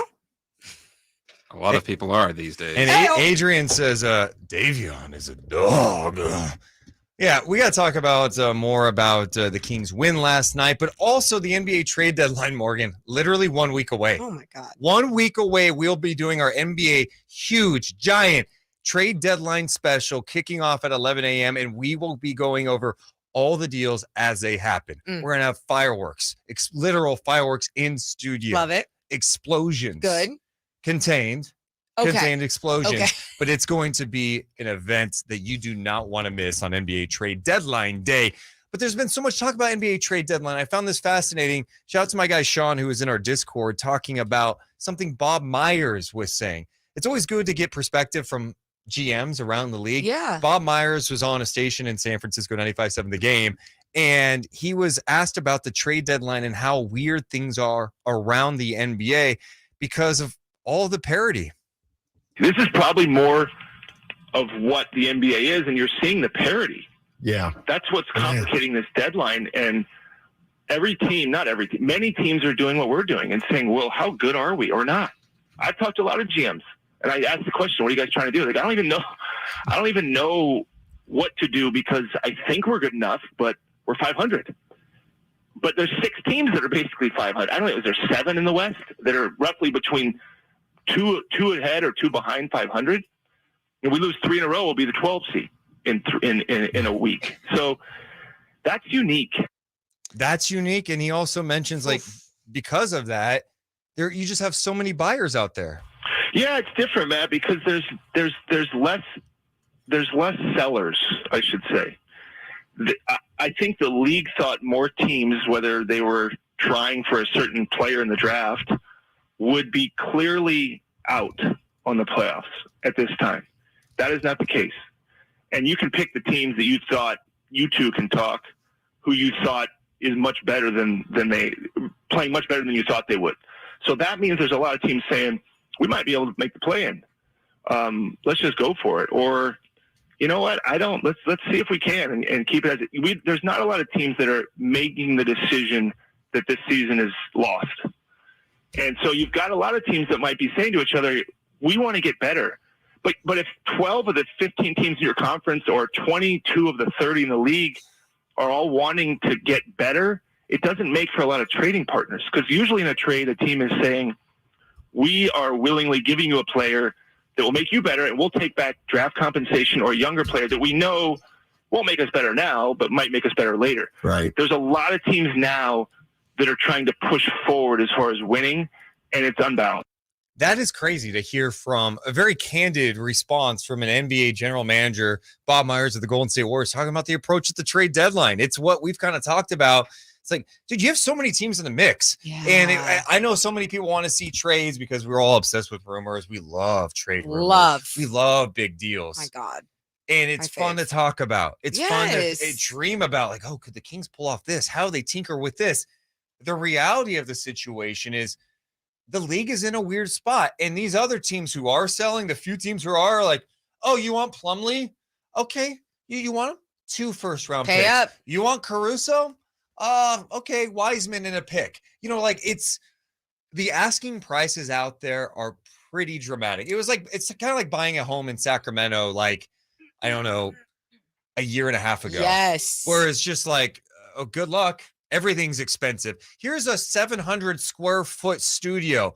A lot of people are these days. And Adrian says, Davion is a dog. Yeah, we got to talk about more about the Kings' win last night, but also the NBA trade deadline, Morgan, literally 1 week away. Oh, my God. 1 week away, we'll be doing our NBA huge, giant trade deadline special kicking off at 11 a.m., and we will be going over all the deals as they happen. We're going to have fireworks, literal fireworks in studio. Love it. Explosions. Good. Contained explosions. Okay. But it's going to be an event that you do not want to miss on NBA trade deadline day. But there's been so much talk about NBA trade deadline. I found this fascinating. Shout out to my guy Sean, who was in our Discord, talking about something Bob Myers was saying. It's always good to get perspective from GMs around the league. Yeah. Bob Myers was on a station in San Francisco, 95.7 The Game, and he was asked about the trade deadline and how weird things are around the NBA because of all the parity. This is probably more of what the NBA is, and you're seeing the parity. Yeah. That's what's complicating this deadline. And every team, not every team, many teams are doing what we're doing and saying, well, how good are we or not? I've talked to a lot of GMs, And I asked the question, what are you guys trying to do? Like, I don't even know what to do because I think we're good enough, but we're 500. But there's 6 teams that are basically 500. I don't know, is there 7 in the West that are roughly between two ahead or 2 behind 500? And we lose 3 in a row, we'll be the 12th seed in a week. So that's unique. That's unique. And he also mentions, like, because of that, you just have so many buyers out there. Yeah, it's different, Matt, because there's less sellers, I should say. I think the league thought more teams, whether they were trying for a certain player in the draft, would be clearly out on the playoffs at this time. That is not the case. And you can pick the teams that you thought, you two can talk, who you thought is much better than they playing much better than you thought they would. So that means there's a lot of teams saying, we might be able to make the play-in. Let's just go for it. Or, you know what? Let's see if we can and keep it as there's not a lot of teams that are making the decision that this season is lost. And so you've got a lot of teams that might be saying to each other, we want to get better. But if 12 of the 15 teams in your conference or 22 of the 30 in the league are all wanting to get better, it doesn't make for a lot of trading partners. Because usually in a trade, a team is saying, we are willingly giving you a player that will make you better, and we'll take back draft compensation or a younger player that we know won't make us better now, but might make us better later. Right. There's a lot of teams now that are trying to push forward as far as winning, and it's unbalanced. That is crazy to hear from a very candid response from an NBA general manager, Bob Myers of the Golden State Warriors, talking about the approach at the trade deadline. It's what we've kind of talked about. It's like, dude, you have so many teams in the mix. Yeah. And I know so many people want to see trades because we're all obsessed with rumors. We love trade rumors. We love big deals. My God. And it's fun to talk about. It's fun to dream about, like, oh, could the Kings pull off this? How they tinker with this? The reality of the situation is the league is in a weird spot. And these other teams who are selling, the few teams who are like, oh, you want Plumlee? Okay. You want him? 2 first-round picks. Up. You want Caruso? Okay, Wiseman in a pick. You know, like, it's the asking prices out there are pretty dramatic. It's kind of like buying a home in Sacramento, like, I don't know, a year and a half ago. Yes. Where it's just like, oh, good luck. Everything's expensive. Here's a 700 square foot studio,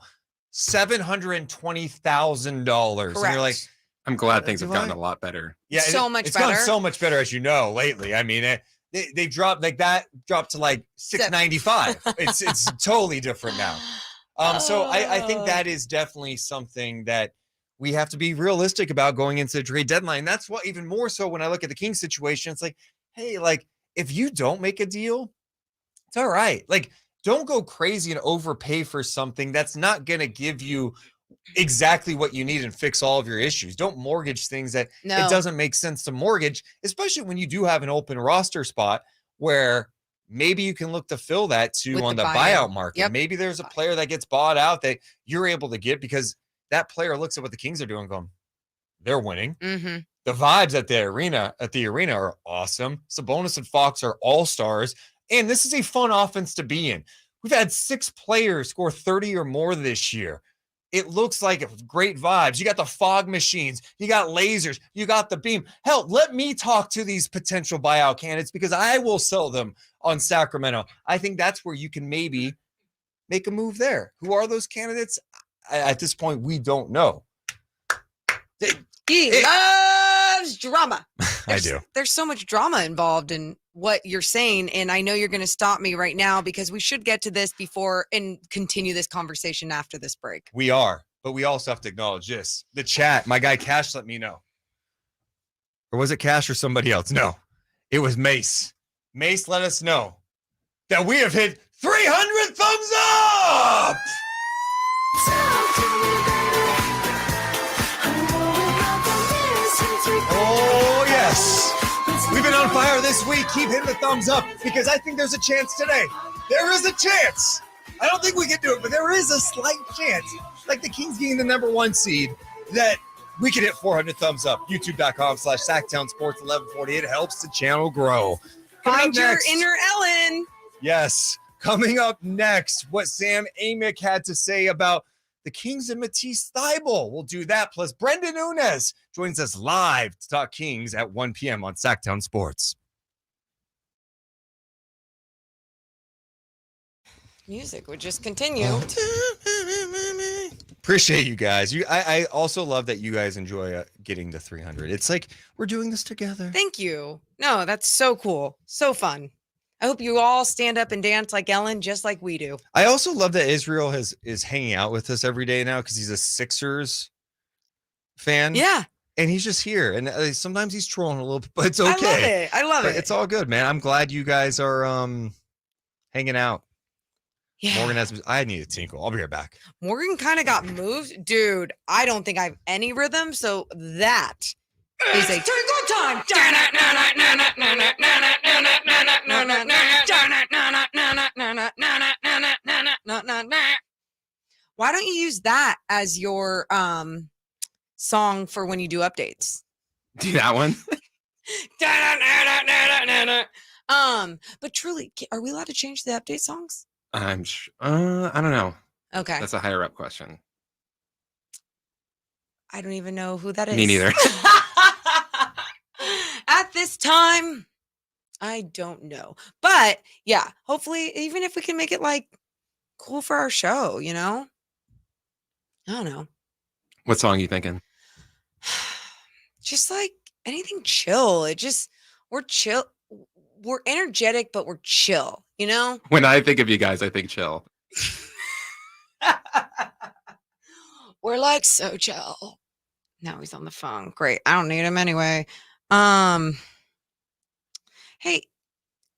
$720,000. And you're like, I'm glad things have gotten a lot better. Yeah, it's gone so much better, as you know, lately. I mean, they dropped dropped to like $695. It's totally different now. So I think that is definitely something that we have to be realistic about going into the trade deadline. That's what, even more so when I look at the Kings situation, it's like, hey, like, if you don't make a deal, it's all right. Like, don't go crazy and overpay for something that's not going to give you exactly what you need and fix all of your issues. Don't mortgage things that it doesn't make sense to mortgage, especially when you do have an open roster spot where maybe you can look to fill that too on the buyout market. Yep. Maybe there's a player that gets bought out that you're able to get because that player looks at what the Kings are doing going, they're winning. Mm-hmm. The vibes at the arena are awesome. Sabonis and Fox are all-stars. And this is a fun offense to be in. We've had 6 players score 30 or more this year. It looks like great vibes. You got the fog machines. You got lasers. You got the beam. Hell, let me talk to these potential buyout candidates because I will sell them on Sacramento. I think that's where you can maybe make a move there. Who are those candidates? At this point, we don't know. He loves drama. I do. There's so much drama involved in what you're saying, and I know you're going to stop me right now because we should get to this before and continue this conversation after this break. We are, but we also have to acknowledge this. The chat, my guy Cash let me know. Or was it Cash or somebody else? No, it was Mace. Mace let us know that we have hit 300 thumbs up! Oh, yes. We've been on fire this week. Keep hitting the thumbs up because I think there's a chance today. There is a chance. I don't think we can do it, but there is a slight chance, like the Kings getting the number 1 seed, that we can hit 400 thumbs up. YouTube.com/Sactown Sports 1148. It helps the channel grow. Find your inner Ellen. Yes. Coming up next, what Sam Amick had to say about the Kings and Matisse Thybulle. We'll do that. Plus, Brenden Nunes joins us live to talk Kings at 1 p.m. on Sactown Sports. Music would just continue. Appreciate you guys. I also love that you guys enjoy getting to 300. It's like we're doing this together. Thank you. No, that's so cool. So fun. I hope you all stand up and dance like Ellen, just like we do. I also love that Israel is hanging out with us every day now because he's a Sixers fan. Yeah. And he's just here. And sometimes he's trolling a little bit, but it's okay. I love it. It's all good, man. I'm glad you guys are hanging out. Yeah. Morgan I need a tinkle. I'll be right back. Morgan kind of got moved. Dude, I don't think I have any rhythm, so that is a tinkle time. Why don't you use that as your song for when you do updates? Do that one. But truly, are we allowed to change the update songs? I don't know. Okay. That's a higher up question. I don't even know who that is. Me neither. At this time, I don't know. But yeah, hopefully, even if we can make it like cool for our show, you know? I don't know. What song are you thinking? Just like anything chill. We're chill. We're energetic, but we're chill, you know? When I think of you guys, I think chill. We're like so chill. Now he's on the phone. Great. I don't need him anyway. Hey,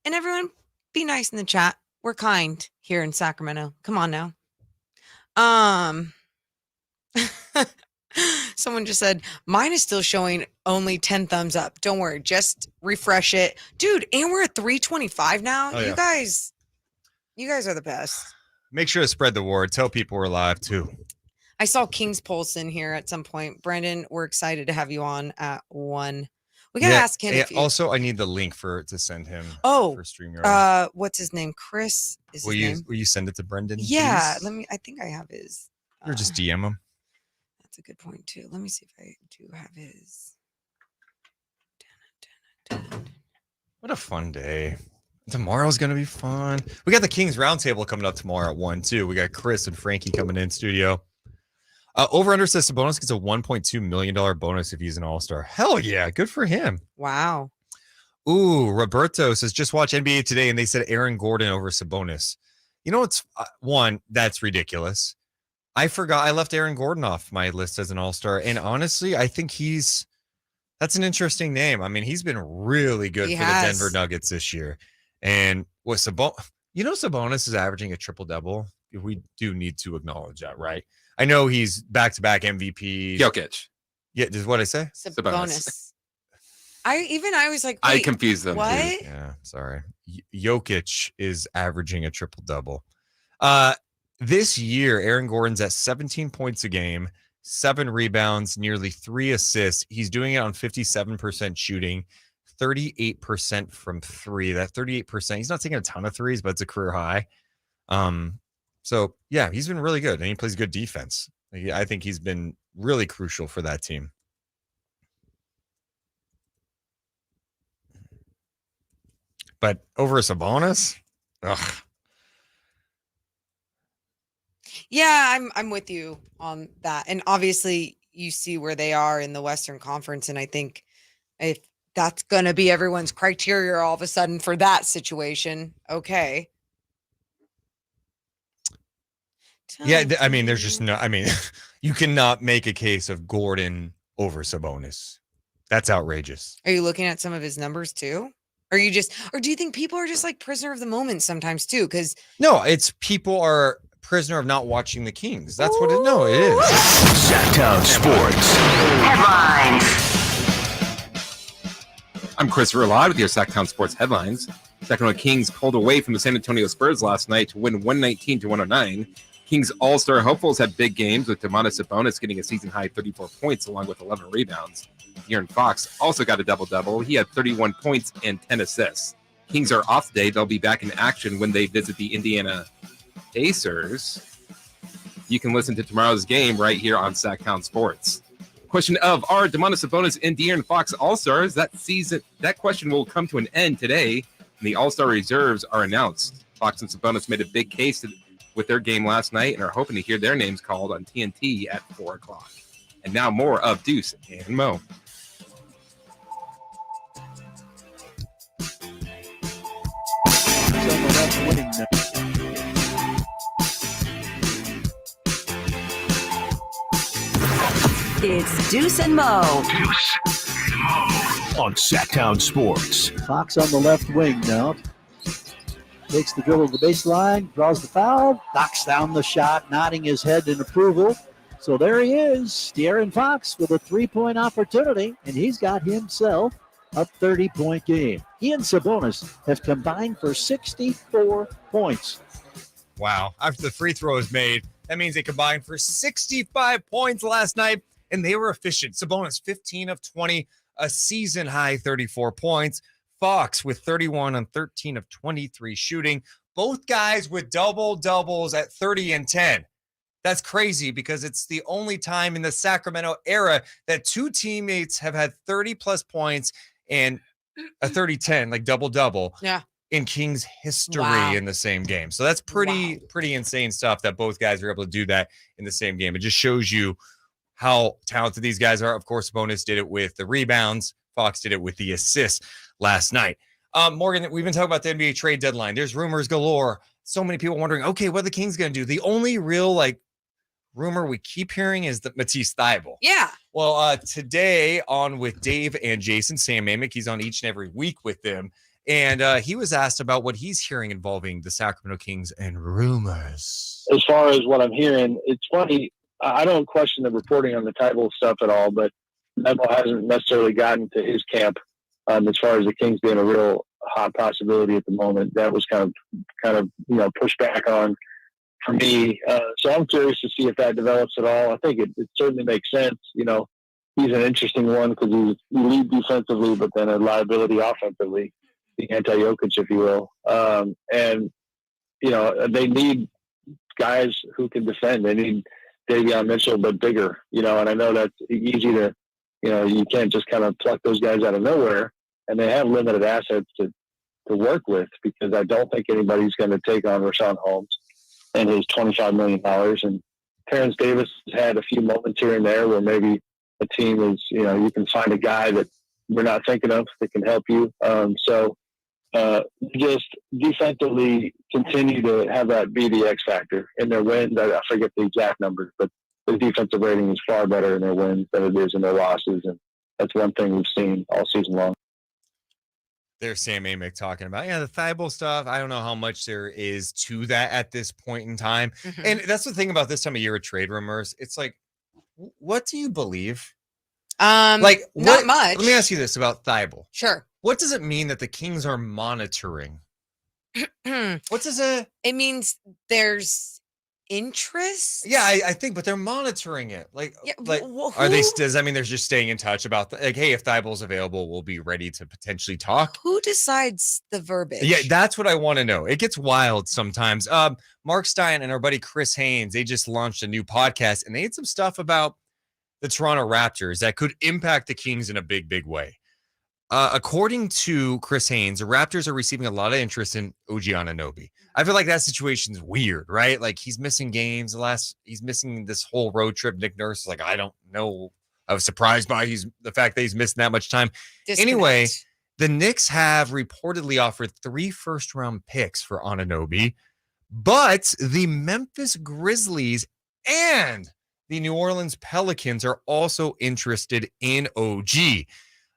and everyone, be nice in the chat. We're kind here in Sacramento. Come on now. Someone just said, mine is still showing only 10 thumbs up. Don't worry. Just refresh it. Dude, and we're at 325 now. Oh, yeah. You guys are the best. Make sure to spread the word. Tell people we're live too. I saw King's Pulse in here at some point. Brenden, we're excited to have you on at 1. We gotta ask him. Also, I need the link to send him. Oh, for StreamYard. What's his name? Chris is Will his name. you send it to Brenden? Yeah, please? I think I have his. Or just DM him. That's a good point too. Let me see if I do have his. What a fun day. Tomorrow's going to be fun. We got the Kings Roundtable coming up tomorrow at 1 too. We got Chris and Frankie coming in studio. Over under says Sabonis gets a $1.2 million bonus if he's an all-star. Hell yeah. Good for him. Wow. Ooh, Roberto says just watch NBA Today and they said Aaron Gordon over Sabonis. You know what's one, that's ridiculous. I forgot I left Aaron Gordon off my list as an all-star. And honestly, I think that's an interesting name. I mean, he's been really good the Denver Nuggets this year. And what Sabonis is averaging a triple-double. We do need to acknowledge that, right? I know he's back-to-back MVP. Jokic. Yeah, is what I say? Sabonis. I was like, I confused them what? too. Yeah, sorry. Jokic is averaging a triple-double. This year, Aaron Gordon's at 17 points a game, 7 rebounds, nearly 3 assists. He's doing it on 57% shooting, 38% from 3. That 38%, he's not taking a ton of threes, but it's a career high. So, yeah, he's been really good, and he plays good defense. I think he's been really crucial for that team. But over a Sabonis? Ugh. Yeah, I'm with you on that. And obviously, you see where they are in the Western Conference, and I think if that's going to be everyone's criteria all of a sudden for that situation, okay. Yeah, I mean, there's just no, I mean, you cannot make a case of Gordon over Sabonis. That's outrageous. Are you looking at some of his numbers too? Or do you think people are just like prisoner of the moment sometimes too? Because no, it's people are prisoner of not watching the Kings. That's what it is. Sactown Sports Headlines. I'm Christopher Ladd with your Sactown Sports headlines. Sacramento Kings pulled away from the San Antonio Spurs last night to win 119-109. Kings All-Star hopefuls had big games with Domantas Sabonis getting a season-high 34 points along with 11 rebounds. De'Aaron Fox also got a double-double. He had 31 points and 10 assists. Kings are off today. They'll be back in action when they visit the Indiana Pacers. You can listen to tomorrow's game right here on Sactown Sports. Question of, are Domantas Sabonis and De'Aaron Fox All-Stars? That question will come to an end today, and the All-Star reserves are announced. Fox and Sabonis made a big case with their game last night and are hoping to hear their names called on TNT at 4 o'clock. And now more of Deuce and Mo. It's Deuce and Mo. Deuce and Mo on Sactown Sports. Fox on the left wing now. Takes the dribble to the baseline, draws the foul, knocks down the shot, nodding his head in approval. So there he is, De'Aaron Fox with a 3-point opportunity, and he's got himself a 30-point game. He and Sabonis have combined for 64 points. Wow. After the free throw is made, that means they combined for 65 points last night, and they were efficient. Sabonis, 15 of 20, a season-high 34 points. Fox with 31 on 13 of 23 shooting. Both guys with double-doubles at 30 and 10. That's crazy because it's the only time in the Sacramento era that two teammates have had 30-plus points and a 30-10, like double-double. Yeah. In Kings history in the same game. So that's pretty insane stuff that both guys were able to do that in the same game. It just shows you how talented these guys are. Of course, Sabonis did it with the rebounds. Fox did it with the assists last night. Morgan, we've been talking about the NBA trade deadline. There's rumors galore. So many people wondering, okay, what are the Kings going to do? The only real rumor we keep hearing is that Matisse Thybulle. Yeah. Well, today on with Dave and Jason, Sam Amick, he's on each and every week with them. And he was asked about what he's hearing involving the Sacramento Kings and rumors. As far as what I'm hearing, it's funny. I don't question the reporting on the Thybulle stuff at all, but Memo hasn't necessarily gotten to his camp as far as the Kings being a real hot possibility at the moment. That was kind of pushed back on for me. So I'm curious to see if that develops at all. I think it certainly makes sense. You know, he's an interesting one because he's elite defensively, but then a liability offensively. The anti-Jokic, if you will. And, you know, they need guys who can defend. They need Davion Mitchell, but bigger, you know, and I know that's easy to, you know, you can't just kind of pluck those guys out of nowhere, and they have limited assets to work with because I don't think anybody's going to take on Rashawn Holmes and his $25 million. And Terrence Davis has had a few moments here and there where maybe a team is, you know, you can find a guy that we're not thinking of that can help you. Just defensively continue to have that be the X factor in their wins. I forget the exact numbers, but the defensive rating is far better in their wins than it is in their losses. And that's one thing we've seen all season long. There's Sam Amick talking about, the Thybulle stuff. I don't know how much there is to that at this point in time. Mm-hmm. And that's the thing about this time of year with trade rumors. It's like, what do you believe? Not much. Let me ask you this about Thybulle. Sure. What does it mean that the Kings are monitoring? What does it? It means there's interest. Yeah, I think, but they're monitoring it. Are they? Does that mean they're just staying in touch about hey, if Thybulle's available, we'll be ready to potentially talk? Who decides the verbiage? Yeah, that's what I want to know. It gets wild sometimes. Mark Stein and our buddy Chris Haynes, they just launched a new podcast, and they had some stuff about the Toronto Raptors that could impact the Kings in a big, big way. According to Chris Haynes, the Raptors are receiving a lot of interest in OG Anunoby. I feel like that situation's weird, right? Like he's missing games. He's missing this whole road trip. Nick Nurse is like, I don't know. I was surprised by the fact that he's missing that much time. Anyway, the Knicks have reportedly offered 3 first-round picks for Anunoby, but the Memphis Grizzlies and the New Orleans Pelicans are also interested in OG.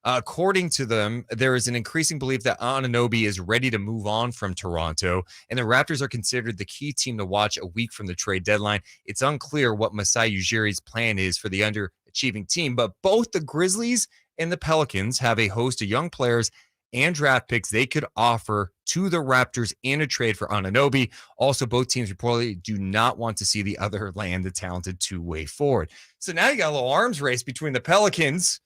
According to them, there is an increasing belief that Anunoby is ready to move on from Toronto, and the Raptors are considered the key team to watch a week from the trade deadline. It's unclear what Masai Ujiri's plan is for the underachieving team, but both the Grizzlies and the Pelicans have a host of young players and draft picks they could offer to the Raptors in a trade for Anunoby. Also, both teams reportedly do not want to see the other land the talented two-way forward. So now you got a little arms race between the Pelicans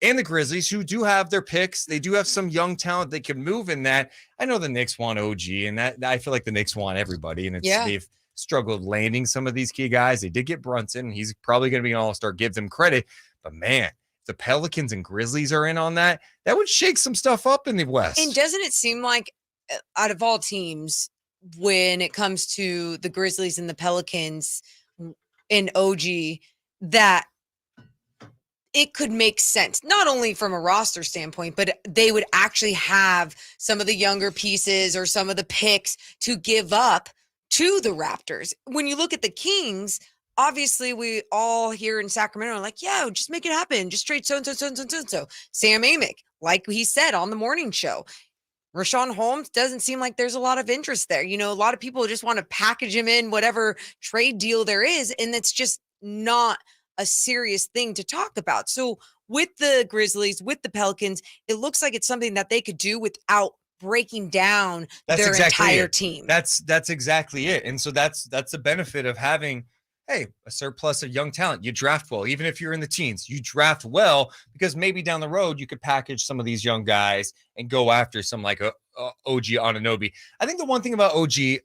and the Grizzlies, who do have their picks. They do have some young talent they can move in that. I know the Knicks want OG, and that I feel like the Knicks want everybody, and they've struggled landing some of these key guys. They did get Brunson. He's probably going to be an all-star. Give them credit. But, man, if the Pelicans and Grizzlies are in on that, that would shake some stuff up in the West. And doesn't it seem like out of all teams, when it comes to the Grizzlies and the Pelicans and OG, that it could make sense, not only from a roster standpoint, but they would actually have some of the younger pieces or some of the picks to give up to the Raptors. When you look at the Kings, obviously we all here in Sacramento are like, yeah, just make it happen. Just trade so-and-so, so-and-so, so-and-so. Sam Amick, like he said on the morning show. Rashawn Holmes doesn't seem like there's a lot of interest there. You know, a lot of people just want to package him in whatever trade deal there is, and it's just not a serious thing to talk about. So with the Grizzlies, with the Pelicans, it looks like it's something that they could do without breaking down their entire team. That's exactly it. And so that's the benefit of having, hey, a surplus of young talent. You draft well. Even if you're in the teens, you draft well, because maybe down the road you could package some of these young guys and go after some like a OG Anunoby. I think the one thing about OG,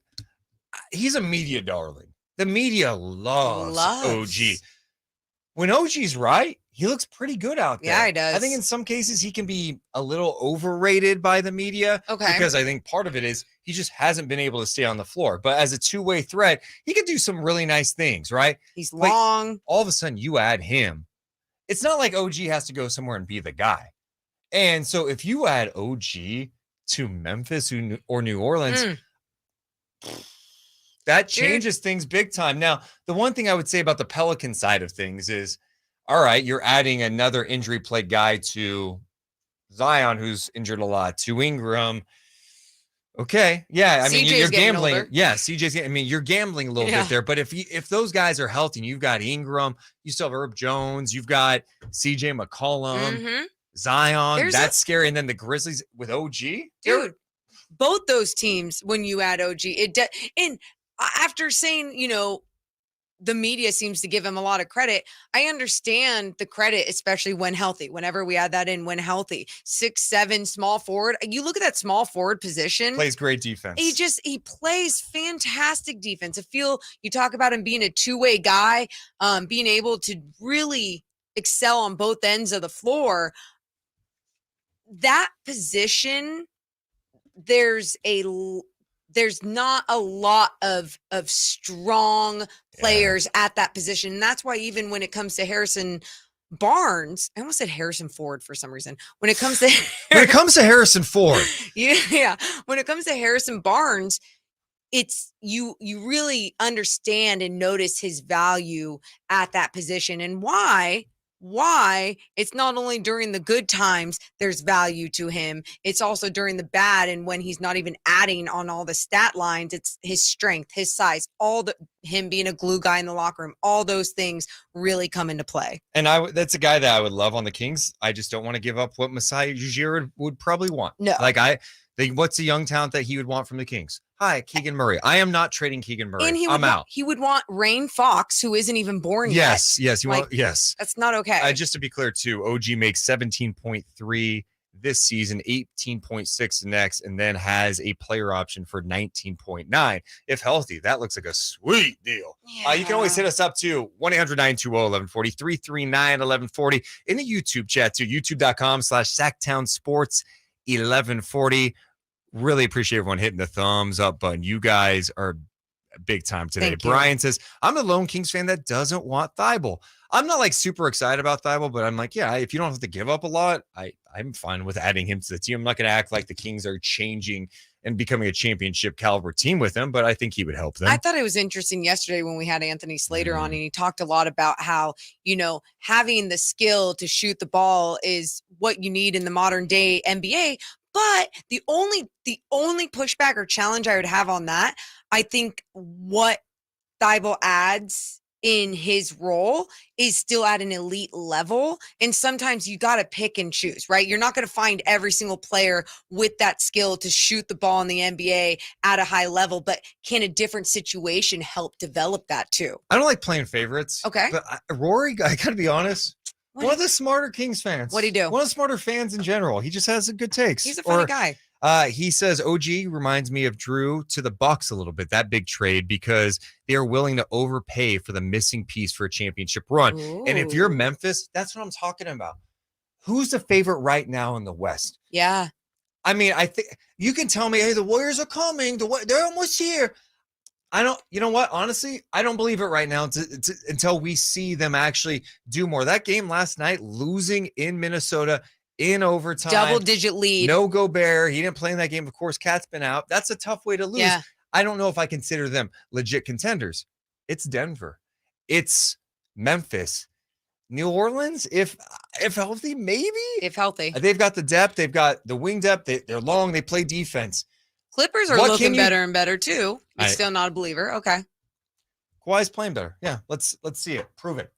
he's a media darling. The media loves OG. When OG's right, he looks pretty good out there. Yeah, he does. I think in some cases he can be a little overrated by the media. Okay. Because I think part of it is he just hasn't been able to stay on the floor. But as a two-way threat, he can do some really nice things, right? He's long. All of a sudden you add him. It's not like OG has to go somewhere and be the guy. And so if you add OG to Memphis or New Orleans, that changes things big time. Now, the one thing I would say about the Pelican side of things is, all right, you're adding another injury plagued guy to Zion, who's injured a lot, to Ingram. Okay. Yeah. I mean, you're gambling. Older. Yeah. CJ's, I mean, you're gambling a little bit there, but if those guys are healthy and you've got Ingram, you still have Herb Jones, you've got CJ McCollum, Zion, that's scary. And then the Grizzlies with OG. Dude, both those teams, when you add OG, and after saying, you know, the media seems to give him a lot of credit, I understand the credit, especially when healthy. Whenever we add that in, when healthy, 6'7" small forward. You look at that small forward position. Plays great defense. He plays fantastic defense. I feel you talk about him being a two-way guy, being able to really excel on both ends of the floor. That position, there's not a lot of strong players at that position. And that's why even when it comes to Harrison Barnes, I almost said Harrison Ford for some reason. When it comes to Harrison Ford. Yeah. When it comes to Harrison Barnes, it's you really understand and notice his value at that position, and why it's not only during the good times there's value to him, it's also during the bad, and when he's not even adding on all the stat lines, it's his strength, his size, him being a glue guy in the locker room, all those things really come into play. And that's a guy that I would love on the Kings. I just don't want to give up what Masai Ujiri would probably want. No. What's the young talent that he would want from the Kings? Hi, Keegan Murray. I am not trading Keegan Murray. And I'm out. He would want Rain Fox, who isn't even born yet. Yes. Yes. That's not okay. Just to be clear, too, OG makes 17.3 this season, 18.6 next, and then has a player option for 19.9. If healthy, that looks like a sweet deal. Yeah. You can always hit us up, too, 1-800-920-1140, 339-1140, in the YouTube chat, too, youtube.com/Sactown Sports 1140. Really appreciate everyone hitting the thumbs up button. You guys are big time today. Brian says, I'm a lone Kings fan that doesn't want Thibault. I'm not like super excited about Thibault, but I'm like, yeah, if you don't have to give up a lot, I'm fine with adding him to the team. I'm not going to act like the Kings are changing and becoming a championship caliber team with him, but I think he would help them. I thought it was interesting yesterday when we had Anthony Slater on, and he talked a lot about how, having the skill to shoot the ball is what you need in the modern day NBA. But the only pushback or challenge I would have on that, I think what Thibault adds in his role is still at an elite level. And sometimes you got to pick and choose, right? You're not going to find every single player with that skill to shoot the ball in the NBA at a high level, but can a different situation help develop that too? I don't like playing favorites. Okay. But Rory, I got to be honest, one of the smarter Kings fans. What'd he do? One of the smarter fans in general. He just has a good takes. He's a funny guy. He says OG reminds me of Drew to the Bucks a little bit, that big trade, because they are willing to overpay for the missing piece for a championship run. And if you're Ooh. Memphis, that's what I'm talking about. Who's the favorite right now in the West? Yeah. I mean, I think you can tell me, hey, the Warriors are coming. They're almost here. I don't, you know what? Honestly, I don't believe it right now until we see them actually do more. That game last night, losing in Minnesota in overtime. Double-digit lead. No Gobert. He didn't play in that game. Of course, Cat's been out. That's a tough way to lose. Yeah. I don't know if I consider them legit contenders. It's Denver. It's Memphis. New Orleans, if healthy, maybe. If healthy. They've got the depth. They've got the wing depth. They're long. They play defense. Clippers are looking better and better too. But still not a believer. Okay. Kawhi's playing better. Yeah, let's see it. Prove it.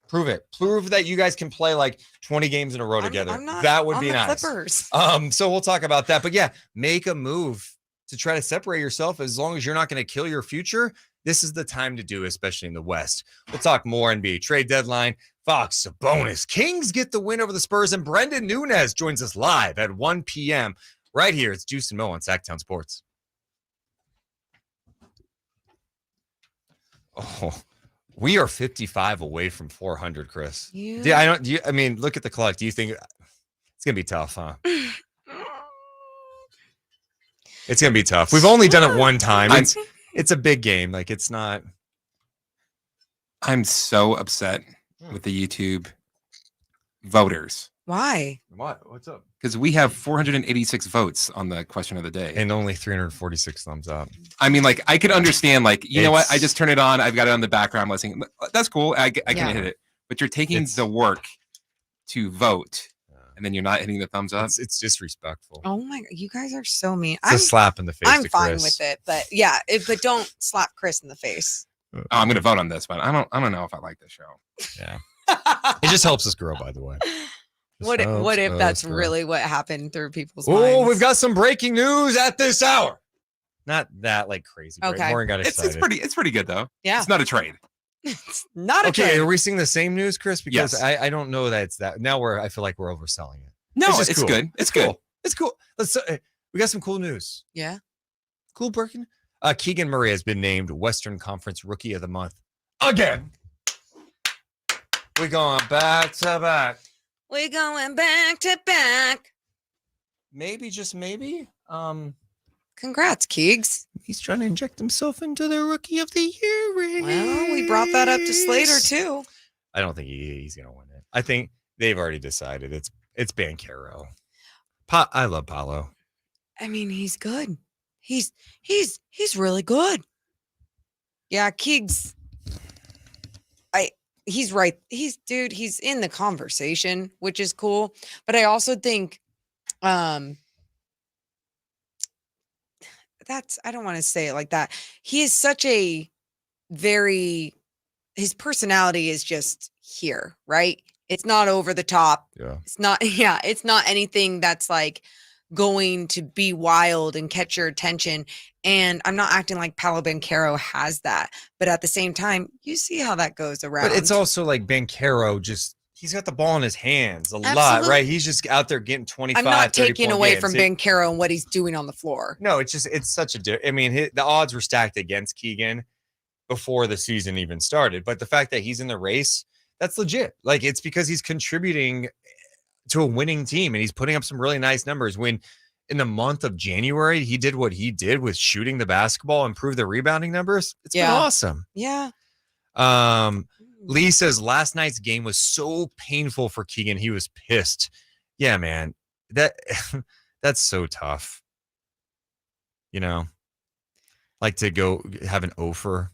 Prove it. Prove that you guys can play like 20 games in a row together. I'm not that would on be the nice. Clippers. So we'll talk about that. But yeah, make a move to try to separate yourself. As long as you're not going to kill your future, this is the time to do, especially in the West. We'll talk more NBA trade deadline. Fox, Sabonis. Kings get the win over the Spurs, and Brenden Nunes joins us live at 1 p.m. right here. It's Deuce and Mo on Sactown Sports. Oh, we are 55 away from 400, Chris. Yeah. I mean, look at the clock. Do you think it's going to be tough, huh? It's going to be tough. We've only done it one time. It's a big game. Like, it's not. I'm so upset with the YouTube voters. Why? What's up? Because we have 486 votes on the question of the day. And only 346 thumbs up. I mean, like, I could understand, like, you know what? I just turn it on. I've got it on the background listening. That's cool. I can hit it. But you're taking the work to vote, and then you're not hitting the thumbs up. It's disrespectful. Oh my God, you guys are so mean. It's a slap in the face. I'm to fine Chris. with it, but yeah, but don't slap Chris in the face. Oh, I'm gonna vote on this, but I don't know if I like the show. Yeah, it just helps us grow. By the way, What if that's really what happened through people's minds? Oh, we've got some breaking news at this hour. Not that like crazy. Okay, Lauren got excited. It's pretty good though. Yeah, it's not a trade. It's not a okay. trade. Are we seeing the same news, Chris? Because Yes. I don't know that it's that. Now I feel like we're overselling it. No, just it's cool. good. It's cool. good. It's cool. We got some cool news. Yeah. Cool breaking. Keegan Murray has been named Western Conference Rookie of the Month again. We're going back to back. We're going back to back. Maybe, just maybe. Congrats, Keegs. He's trying to inject himself into the Rookie of the Year race. Well, we brought that up to Slater too. I don't think he's going to win it. I think they've already decided it's Banchero. I love Paolo. I mean, he's good. He's really good. Yeah, Keegs. He's right. He's in the conversation, which is cool. But I also think I don't want to say it like that. He is such a his personality is just here, right? It's not over the top. Yeah. It's not anything that's like going to be wild and catch your attention. And I'm not acting like Paolo Banchero has that. But at the same time, you see how that goes around. But it's also like Banchero he's got the ball in his hands a lot, Absolutely. right? He's just out there getting 25, I'm not 30 taking point away games. from Banchero and what he's doing on the floor. No, it's such a I mean, the odds were stacked against Keegan before the season even started. But the fact that he's in the race, that's legit. Like, it's because he's contributing to a winning team and he's putting up some really nice numbers. When in the month of January, he did what he did with shooting the basketball, improve the rebounding numbers. It's been awesome. Yeah. Lee says last night's game was so painful for Keegan. He was pissed. Yeah, man, that's so tough. You know, like to go have an offer.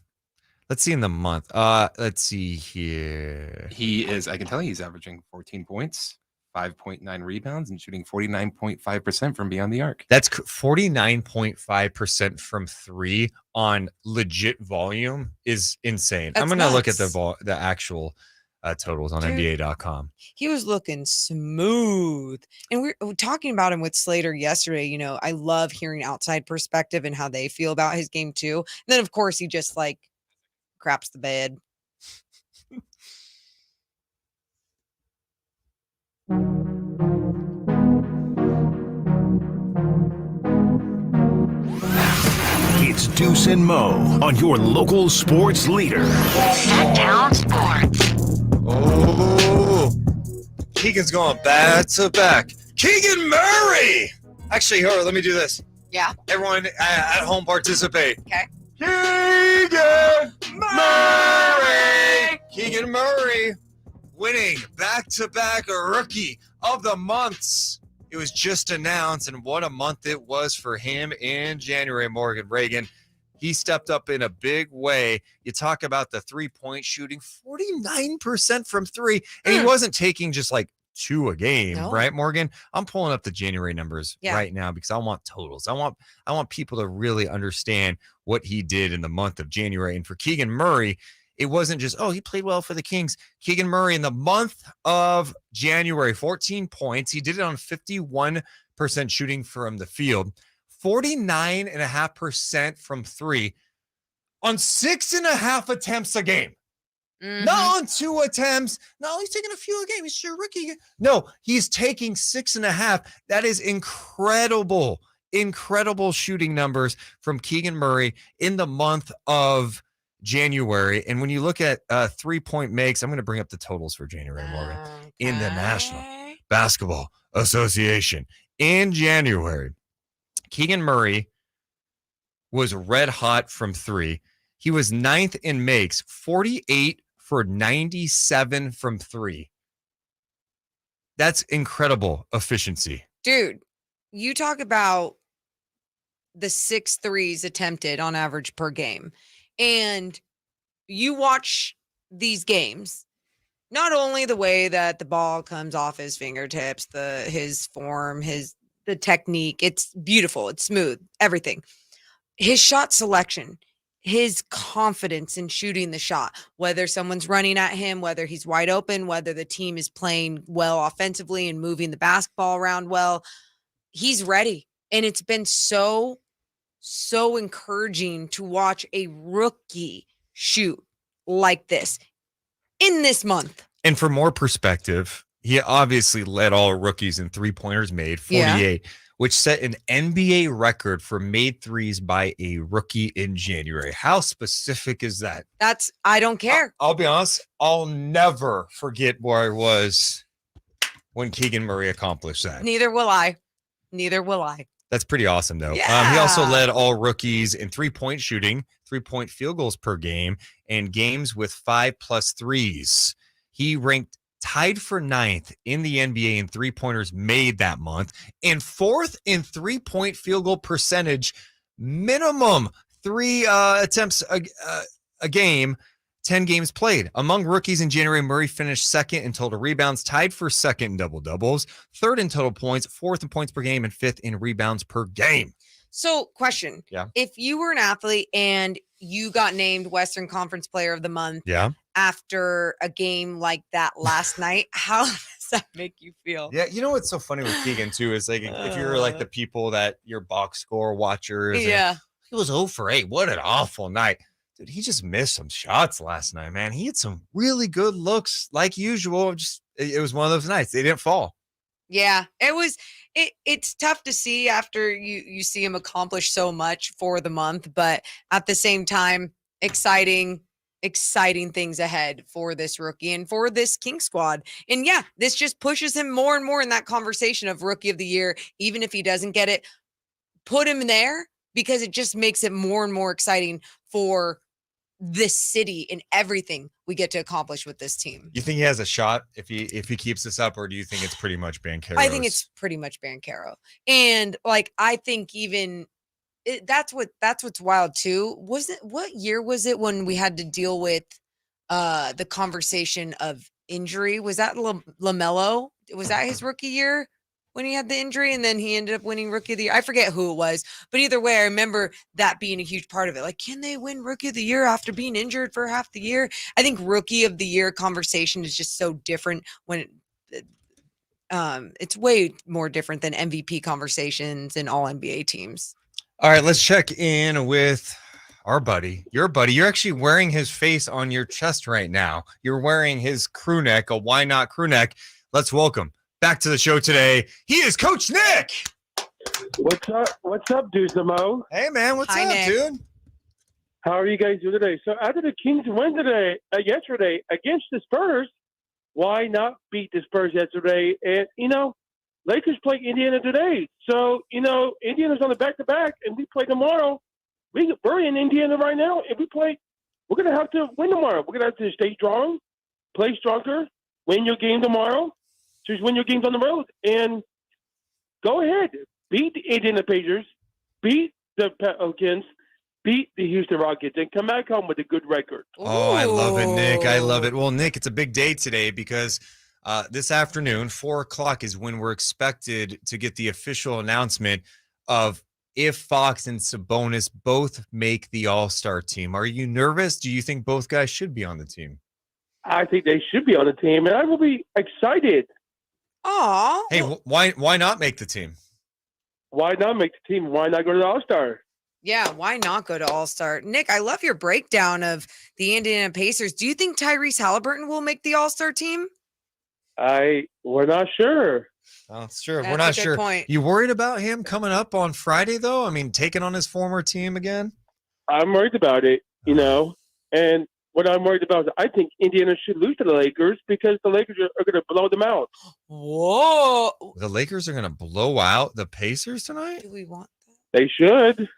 Let's see in the month. Let's see here. I can tell he's averaging 14 points, 5.9 rebounds, and shooting 49.5% from beyond the arc. That's 49.5% from three on legit volume is insane. That's I'm going to look at nuts. the actual totals on Dude. NBA.com. He was looking smooth. And we're talking about him with Slater yesterday. You know, I love hearing outside perspective and how they feel about his game too. And then, of course, he just like craps the bed. It's Deuce and Mo on your local sports leader. Sactown Sports. Oh, Keegan's going back to back. Keegan Murray. Actually, here, let me do this. Yeah. Everyone at home participate. Okay. Keegan Murray. Keegan Murray winning back-to-back Rookie of the Months. It was just announced, and what a month it was for him in January. Morgan Reagan, he stepped up in a big way. You talk about the three-point shooting, 49% from three, and he wasn't taking just like 2 a game, right, Morgan? I'm pulling up the January numbers right now because I want totals. I want people to really understand what he did in the month of January. And for Keegan Murray, it wasn't just, he played well for the Kings. Keegan Murray in the month of January, 14 points. He did it on 51% shooting from the field, 49.5% from three on 6.5 attempts a game. Mm-hmm. Not on 2 attempts. No, he's taking a few a game. He's your rookie. No, he's taking 6.5. That is incredible shooting numbers from Keegan Murray in the month of January. And when you look at 3-point makes, I'm going to bring up the totals for January, Morgan, in the National Basketball Association. In January, Keegan Murray was red hot from 3. He was 9th in makes, 48 for 97 from 3. That's incredible efficiency. Dude, you talk about the 6 threes attempted on average per game. And you watch these games, not only the way that the ball comes off his fingertips, his form, the technique, it's beautiful, it's smooth, everything. His shot selection, his confidence in shooting the shot, whether someone's running at him, whether he's wide open, whether the team is playing well offensively and moving the basketball around well, he's ready. And it's been so encouraging to watch a rookie shoot like this in this month. And for more perspective, he obviously led all rookies in 3-pointers made, 48, which set an NBA record for made threes by a rookie in January. How specific is that? I don't care. I'll be honest, I'll never forget where I was when Keegan Murray accomplished that. Neither will I. That's pretty awesome, though. Yeah. He also led all rookies in 3-point shooting, 3-point field goals per game, and games with 5+ threes. He ranked tied for 9th in the NBA in 3-pointers made that month, and 4th in 3-point field goal percentage, minimum 3 attempts a game, 10 games played. Among rookies in January, Murray finished 2nd in total rebounds, tied for 2nd in double-doubles, 3rd in total points, 4th in points per game, and 5th in rebounds per game. So, question. Yeah. If you were an athlete and you got named Western Conference Player of the Month after a game like that last night, how does that make you feel? Yeah, you know what's so funny with Keegan, too, is like if you're like the people that your box score watchers. Yeah. He was 0 for 8. What an awful night. Dude, he just missed some shots last night, man. He had some really good looks like usual. It was one of those nights. They didn't fall. Yeah, it's tough to see after you see him accomplish so much for the month, but at the same time, exciting things ahead for this rookie and for this King squad. And yeah, this just pushes him more and more in that conversation of Rookie of the Year. Even if he doesn't get it, put him there because it just makes it more and more exciting for this city and everything we get to accomplish with this team. You think he has a shot if he keeps this up, or do you think it's pretty much Banchero? I think it's pretty much Banchero. And like I think even that's what's wild too. What year was it when we had to deal with the conversation of injury? Was that LaMelo? Was that his rookie year when he had the injury and then he ended up winning Rookie of the Year? I forget who it was, but either way, I remember that being a huge part of it. Like, can they win Rookie of the Year after being injured for half the year? I think Rookie of the Year conversation is just so different when it's way more different than MVP conversations and all NBA teams. All right, let's check in with our buddy, your buddy. You're actually wearing his face on your chest right now. You're wearing his crew neck, a Why Not crew neck. Let's welcome back to the show today. He is Coach Nick. What's up, Deuce and Mo? Hey, man, what's Hi, up, Nick. dude? How are you guys doing today? So after the Kings win yesterday against the Spurs, why not beat the Spurs yesterday? And, Lakers play Indiana today. So, Indiana's on the back-to-back, and we play tomorrow. We're in Indiana right now, and we're going to have to win tomorrow. We're going to have to stay strong, play stronger, win your game tomorrow. Just win your games on the road. And go ahead. Beat the Indiana Pacers, beat the Pelicans, beat the Houston Rockets, and come back home with a good record. Oh, I love it, Nick. I love it. Well, Nick, it's a big day today because this afternoon, 4 o'clock is when we're expected to get the official announcement of if Fox and Sabonis both make the All-Star team. Are you nervous? Do you think both guys should be on the team? I think they should be on the team, and I will be excited. Aw. Hey, why not make the team? Why not make the team? Why not go to the All-Star? Yeah, why not go to All-Star? Nick, I love your breakdown of the Indiana Pacers. Do you think Tyrese Halliburton will make the All-Star team? We're not sure. Oh, sure. That's We're not a good sure. point. You worried about him coming up on Friday, though? I mean, taking on his former team again? I'm worried about it, and what I'm worried about is I think Indiana should lose to the Lakers because the Lakers are going to blow them out. Whoa. The Lakers are going to blow out the Pacers tonight? Do we want that? They should.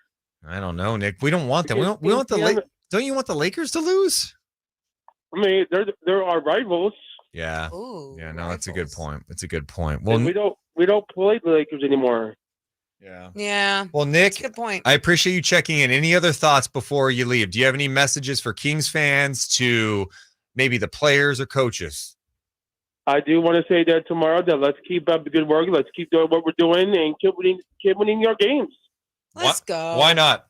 I don't know, Nick. We don't want them. We don't want the Indiana- Don't you want the Lakers to lose? I mean, they're our rivals. Yeah. Ooh, Yeah, no, that's a good rivals. point. It's a good point. Well, And we don't play the Lakers anymore. yeah. Yeah, Well, that's Nick, a good point. I appreciate you checking in. Any other thoughts before you leave? Do you have any messages for Kings fans to maybe the players or coaches? I do want to say that tomorrow that let's keep up the good work. Let's keep doing what we're doing and keep winning your games. Let's go. Why not?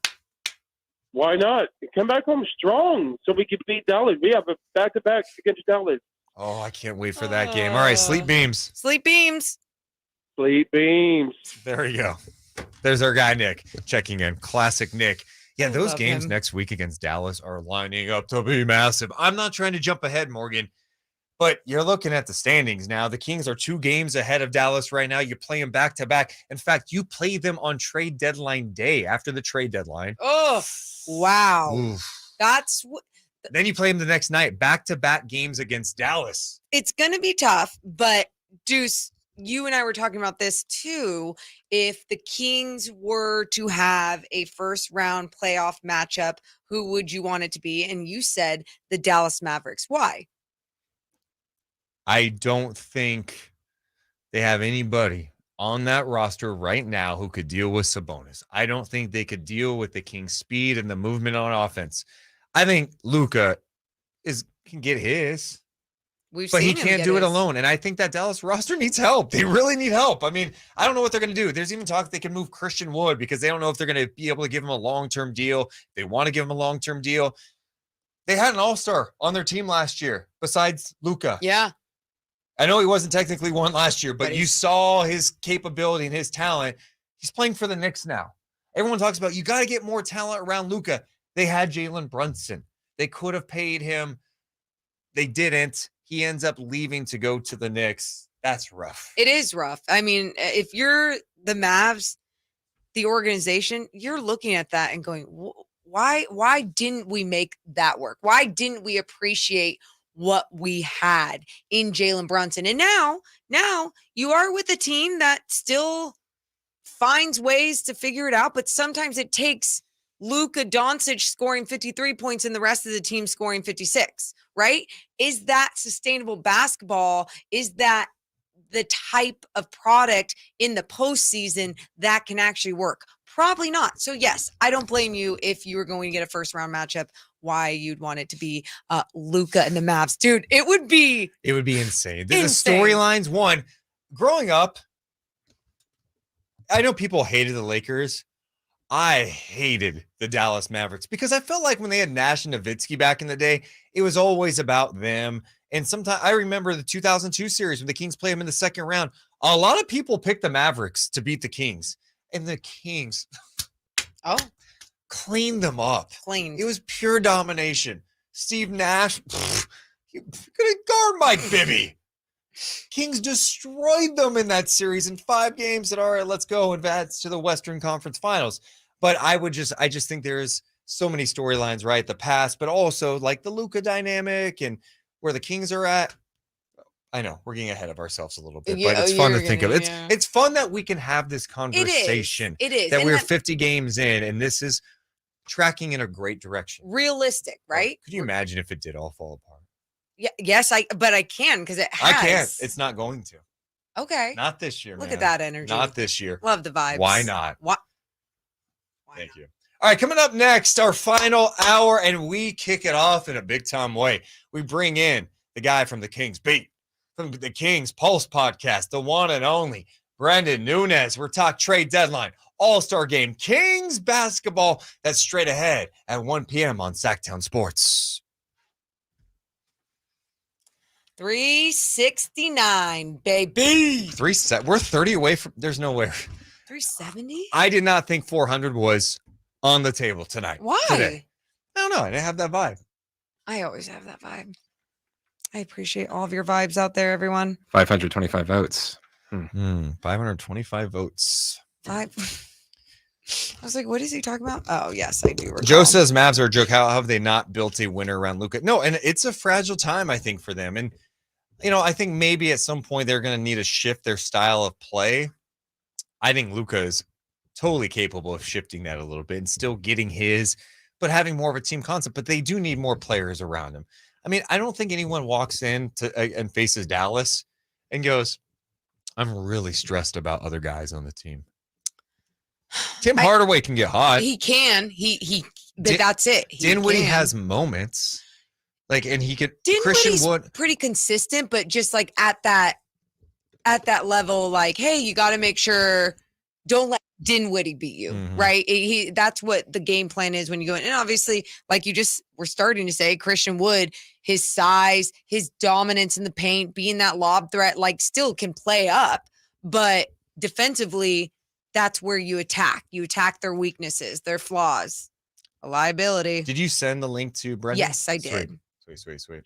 Why not? Come back home strong so we can beat Dallas. We have a back-to-back against Dallas. Oh, I can't wait for that game. All right, sleep beams. Sleep beams. Sleep beams. There you go. There's our guy, Nick, checking in. Classic Nick. Yeah, I those love games him. next week against Dallas are lining up to be massive. I'm not trying to jump ahead, Morgan, but you're looking at the standings now. The Kings are 2 games ahead of Dallas right now. You play them back-to-back. In fact, you play them on trade deadline day after the trade deadline. Oh, wow. Oof. That's what. Then you play them the next night, back-to-back games against Dallas. It's going to be tough, but Deuce, you and I were talking about this too. If the Kings were to have a first round playoff matchup, who would you want it to be? And you said the Dallas Mavericks. Why? I don't think they have anybody on that roster right now who could deal with Sabonis. I don't think they could deal with the Kings' speed and the movement on offense. I think Luka can get his. But he can't do it alone. And I think that Dallas roster needs help. They really need help. I mean, I don't know what they're going to do. There's even talk they can move Christian Wood because they don't know if they're going to be able to give him a long-term deal. They want to give him a long-term deal. They had an all-star on their team last year besides Luka. Yeah. I know he wasn't technically one last year, but But you saw his capability and his talent. He's playing for the Knicks now. Everyone talks about you got to get more talent around Luka. They had Jalen Brunson. They could have paid him. They didn't. He ends up leaving to go to the Knicks. That's rough. It is rough. I mean, if you're the Mavs, the organization, you're looking at that and going, why didn't we make that work? Why didn't we appreciate what we had in Jalen Brunson? And now you are with a team that still finds ways to figure it out, but sometimes it takes Luka Doncic scoring 53 points and the rest of the team scoring 56, right? Is that sustainable basketball? Is that the type of product in the postseason that can actually work? Probably not. So yes, I don't blame you if you were going to get a first round matchup, why you'd want it to be Luka and the Mavs. Dude, it would be insane. The Insane. storylines, one, growing up, I know people hated the Lakers. I hated the Dallas Mavericks because I felt like when they had Nash and Nowitzki back in the day, it was always about them. And sometimes I remember the 2002 series when the Kings played them in the second round. A lot of people picked the Mavericks to beat the Kings, and the Kings cleaned them up. Cleaned. It was pure domination. Steve Nash, you couldn't guard Mike Bibby. Kings destroyed them in that series in 5 games. And all right, let's go advance to the Western Conference Finals. But I just think there's so many storylines, right? The past, but also like the Luka dynamic and where the Kings are at. I know we're getting ahead of ourselves a little bit, but it's fun to think of. It's fun that we can have this conversation. It is. That And we're 50 games in, and this is tracking in a great direction. Realistic, right? Could you imagine if it did all fall apart? Yeah. Yes, but I can because it has. I can't. It's not going to. Okay. Not this year. Look man. at that energy. Not this year. Love the vibes. Why not? Why Thank you. All right, coming up next, our final hour, and we kick it off in a big time way. We bring in the guy from the Kings Beat, from the Kings Pulse podcast, the one and only Brenden Nunes. We're talking trade deadline, All-Star game, Kings basketball. That's straight ahead at 1 p.m. on Sactown Sports. 369, baby. We're 30 away from. There's no way. 370. I did not think 400 was on the table tonight. Why? Today. I don't know. I didn't have that vibe. I always have that vibe. I appreciate all of your vibes out there, everyone. 525 votes. 525 votes. I was like, what is he talking about? Oh, yes, I do recall. Joe says Mavs are a joke. How have they not built a winner around Luka? No, and it's a fragile time, I think, for them. And, I think maybe at some point they're going to need to shift their style of play. I think Luka is totally capable of shifting that a little bit and still getting his, but having more of a team concept. But they do need more players around him. I mean, I don't think anyone walks in and faces Dallas and goes, I'm really stressed about other guys on the team. Tim Hardaway can get hot. He can. But that's it. Dinwiddie has moments. And he could. Christian Wood pretty consistent, but just like at that level, like, hey, you got to make sure don't let Dinwiddie beat you, right? That's what the game plan is when you go in. And obviously, like we're starting to say, Christian Wood, his size, his dominance in the paint, being that lob threat, like still can play up, but defensively, that's where you attack. You attack their weaknesses, their flaws, a liability. Did you send the link to Brenden? Yes, I did. Sweet.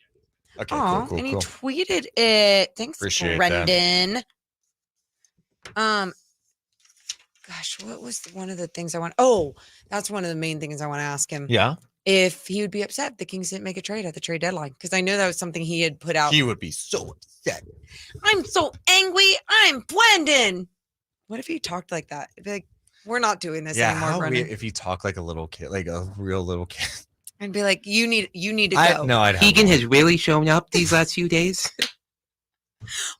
Okay, cool. And he tweeted it. Thanks, Appreciate Brenden. Gosh, what was one of the things I want? Oh, that's one of the main things I want to ask him. Yeah. If he would be upset the Kings didn't make a trade at the trade deadline, because I know that was something he had put out. He would be so upset. I'm so angry. I'm Brenden. What if he talked like that? It'd be like, we're not doing this anymore, Brenden. If he talked like a little kid, like a real little kid. I'd be like, you need to go. I'd have Keegan has really shown up these last few days.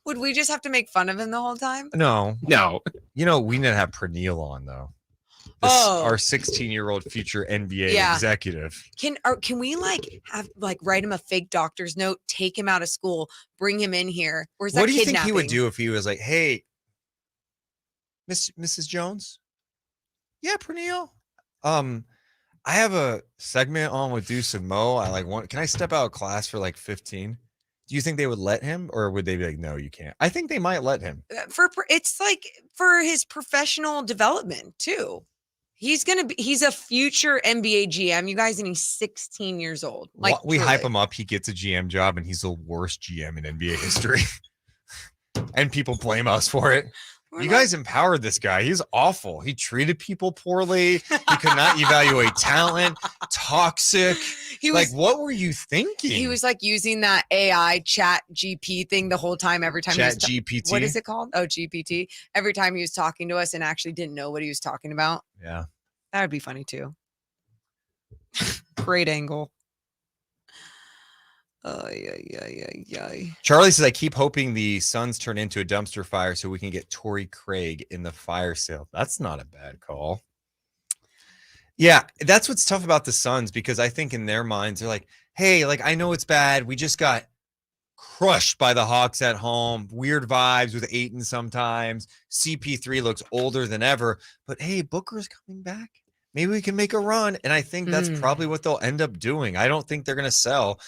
Would we just have to make fun of him the whole time? No. We need to have Pernille on though. Our 16-year-old future NBA executive. Can we write him a fake doctor's note, take him out of school, bring him in here? Or is that what do you think he kidnapping? would do if he was like, hey, Mrs. Jones? Yeah, Pernille. I have a segment on with Deuce and Mo. Can I step out of class for 15? Do you think they would let him, or would they be like, no, you can't? I think they might let him. It's for his professional development too. He's a future NBA GM, you guys, and he's 16 years old. We hype him up. He gets a GM job, and he's the worst GM in NBA history. And people blame us for it. You guys empowered this guy. He's awful. He treated people poorly. He could not evaluate talent. Toxic. What were you thinking? He was using that AI chat GP thing the whole time. Every time chat GPT. What is it called? Oh, GPT. Every time he was talking to us and actually didn't know what he was talking about. Yeah. That would be funny too. Great angle. Charlie says, I keep hoping the Suns turn into a dumpster fire so we can get Torrey Craig in the fire sale. That's not a bad call. Yeah, that's what's tough about the Suns, because I think in their minds, they're like, hey, I know it's bad. We just got crushed by the Hawks at home. Weird vibes with Ayton sometimes. CP3 looks older than ever. But hey, Booker's coming back. Maybe we can make a run. And I think that's probably what they'll end up doing. I don't think they're going to sell.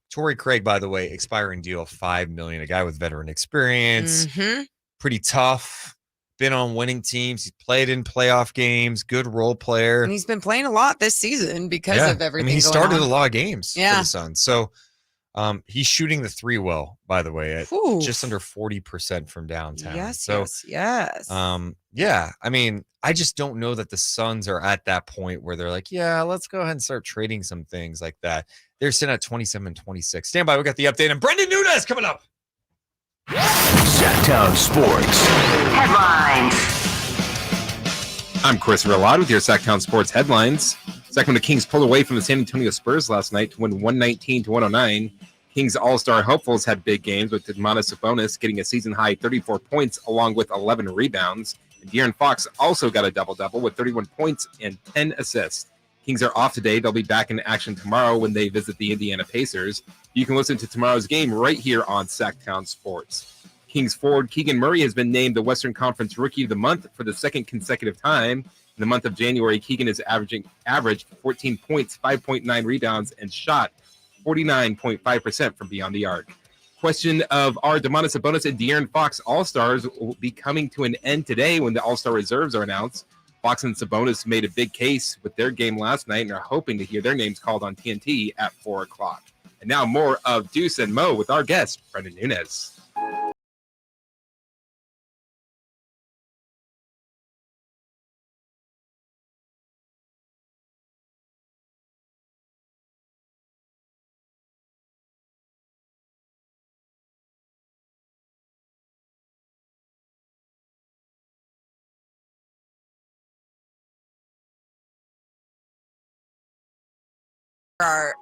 Torrey Craig, by the way, expiring deal of $5 million. A guy with veteran experience, pretty tough, been on winning teams. He's played in playoff games, good role player. And he's been playing a lot this season because of everything. He started a lot of games for the Suns. So He's shooting the three well, by the way, at Ooh. just under 40% from downtown. Yes, So, yes. yeah, I mean, I just don't know that the Suns are at that point where they're like, yeah, let's go ahead and start trading some things like that. They're sitting at 27-26. Stand by. We got the update. And Brenden Nunes coming up. Sactown Sports. Headlines. I'm Chris Rillard with your Sactown Sports headlines. Sacramento Kings pulled away from the San Antonio Spurs last night to win 119-109. Kings All-Star hopefuls had big games with Domantas Sabonis getting a season-high 34 points along with 11 rebounds. And De'Aaron Fox also got a double-double with 31 points and 10 assists. Kings are off today. They'll be back in action tomorrow when they visit the Indiana Pacers. You can listen to tomorrow's game right here on Sactown Sports. Kings forward Keegan Murray has been named the Western Conference Rookie of the Month for the second consecutive time. In the month of January, Keegan is averaged 14 points, 5.9 rebounds, and shot 49.5% from beyond the arc. Question of are Domantas Sabonis and De'Aaron Fox All-Stars will be coming to an end today when the All-Star reserves are announced. Fox and Sabonis made a big case with their game last night and are hoping to hear their names called on TNT at 4 o'clock. And now more of Deuce and Mo with our guest, Brenden Nunes.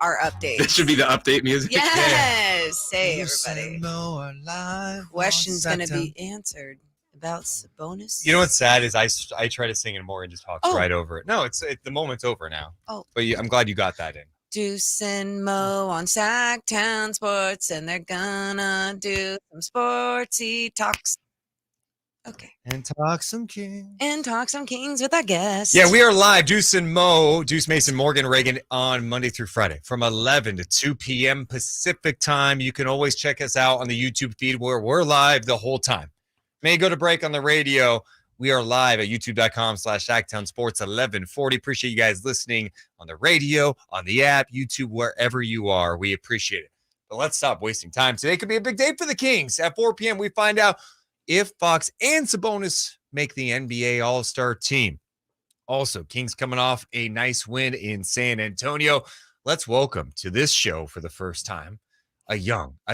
Our updates. This should be the update music. Yes. Hey, Deuce everybody. and Mo are live on Question's going to Sactown. be answered about Sabonis. You know what's sad is I try to sing it more and just talks Oh. right over it. No, the moment's over now. Oh. But I'm glad you got that in. Deuce and Mo on Sactown Sports, and they're gonna do some sportsy talks. Okay. And talk some King. And talk some Kings with our guests. Yeah, we are live. Deuce and Mo, Deuce Mason, Morgan Reagan on Monday through Friday from 11 to 2 p.m. Pacific time. You can always check us out on the YouTube feed where we're live the whole time. May go to break on the radio. We are live at youtube.com/Sactown Sports 1140. Appreciate you guys listening on the radio, on the app, YouTube, wherever you are. We appreciate it. But let's stop wasting time. Today could be a big day for the Kings. At 4 p.m., we find out if Fox and Sabonis make the NBA All-Star team. Also, Kings coming off a nice win in San Antonio. Let's welcome to this show for the first time a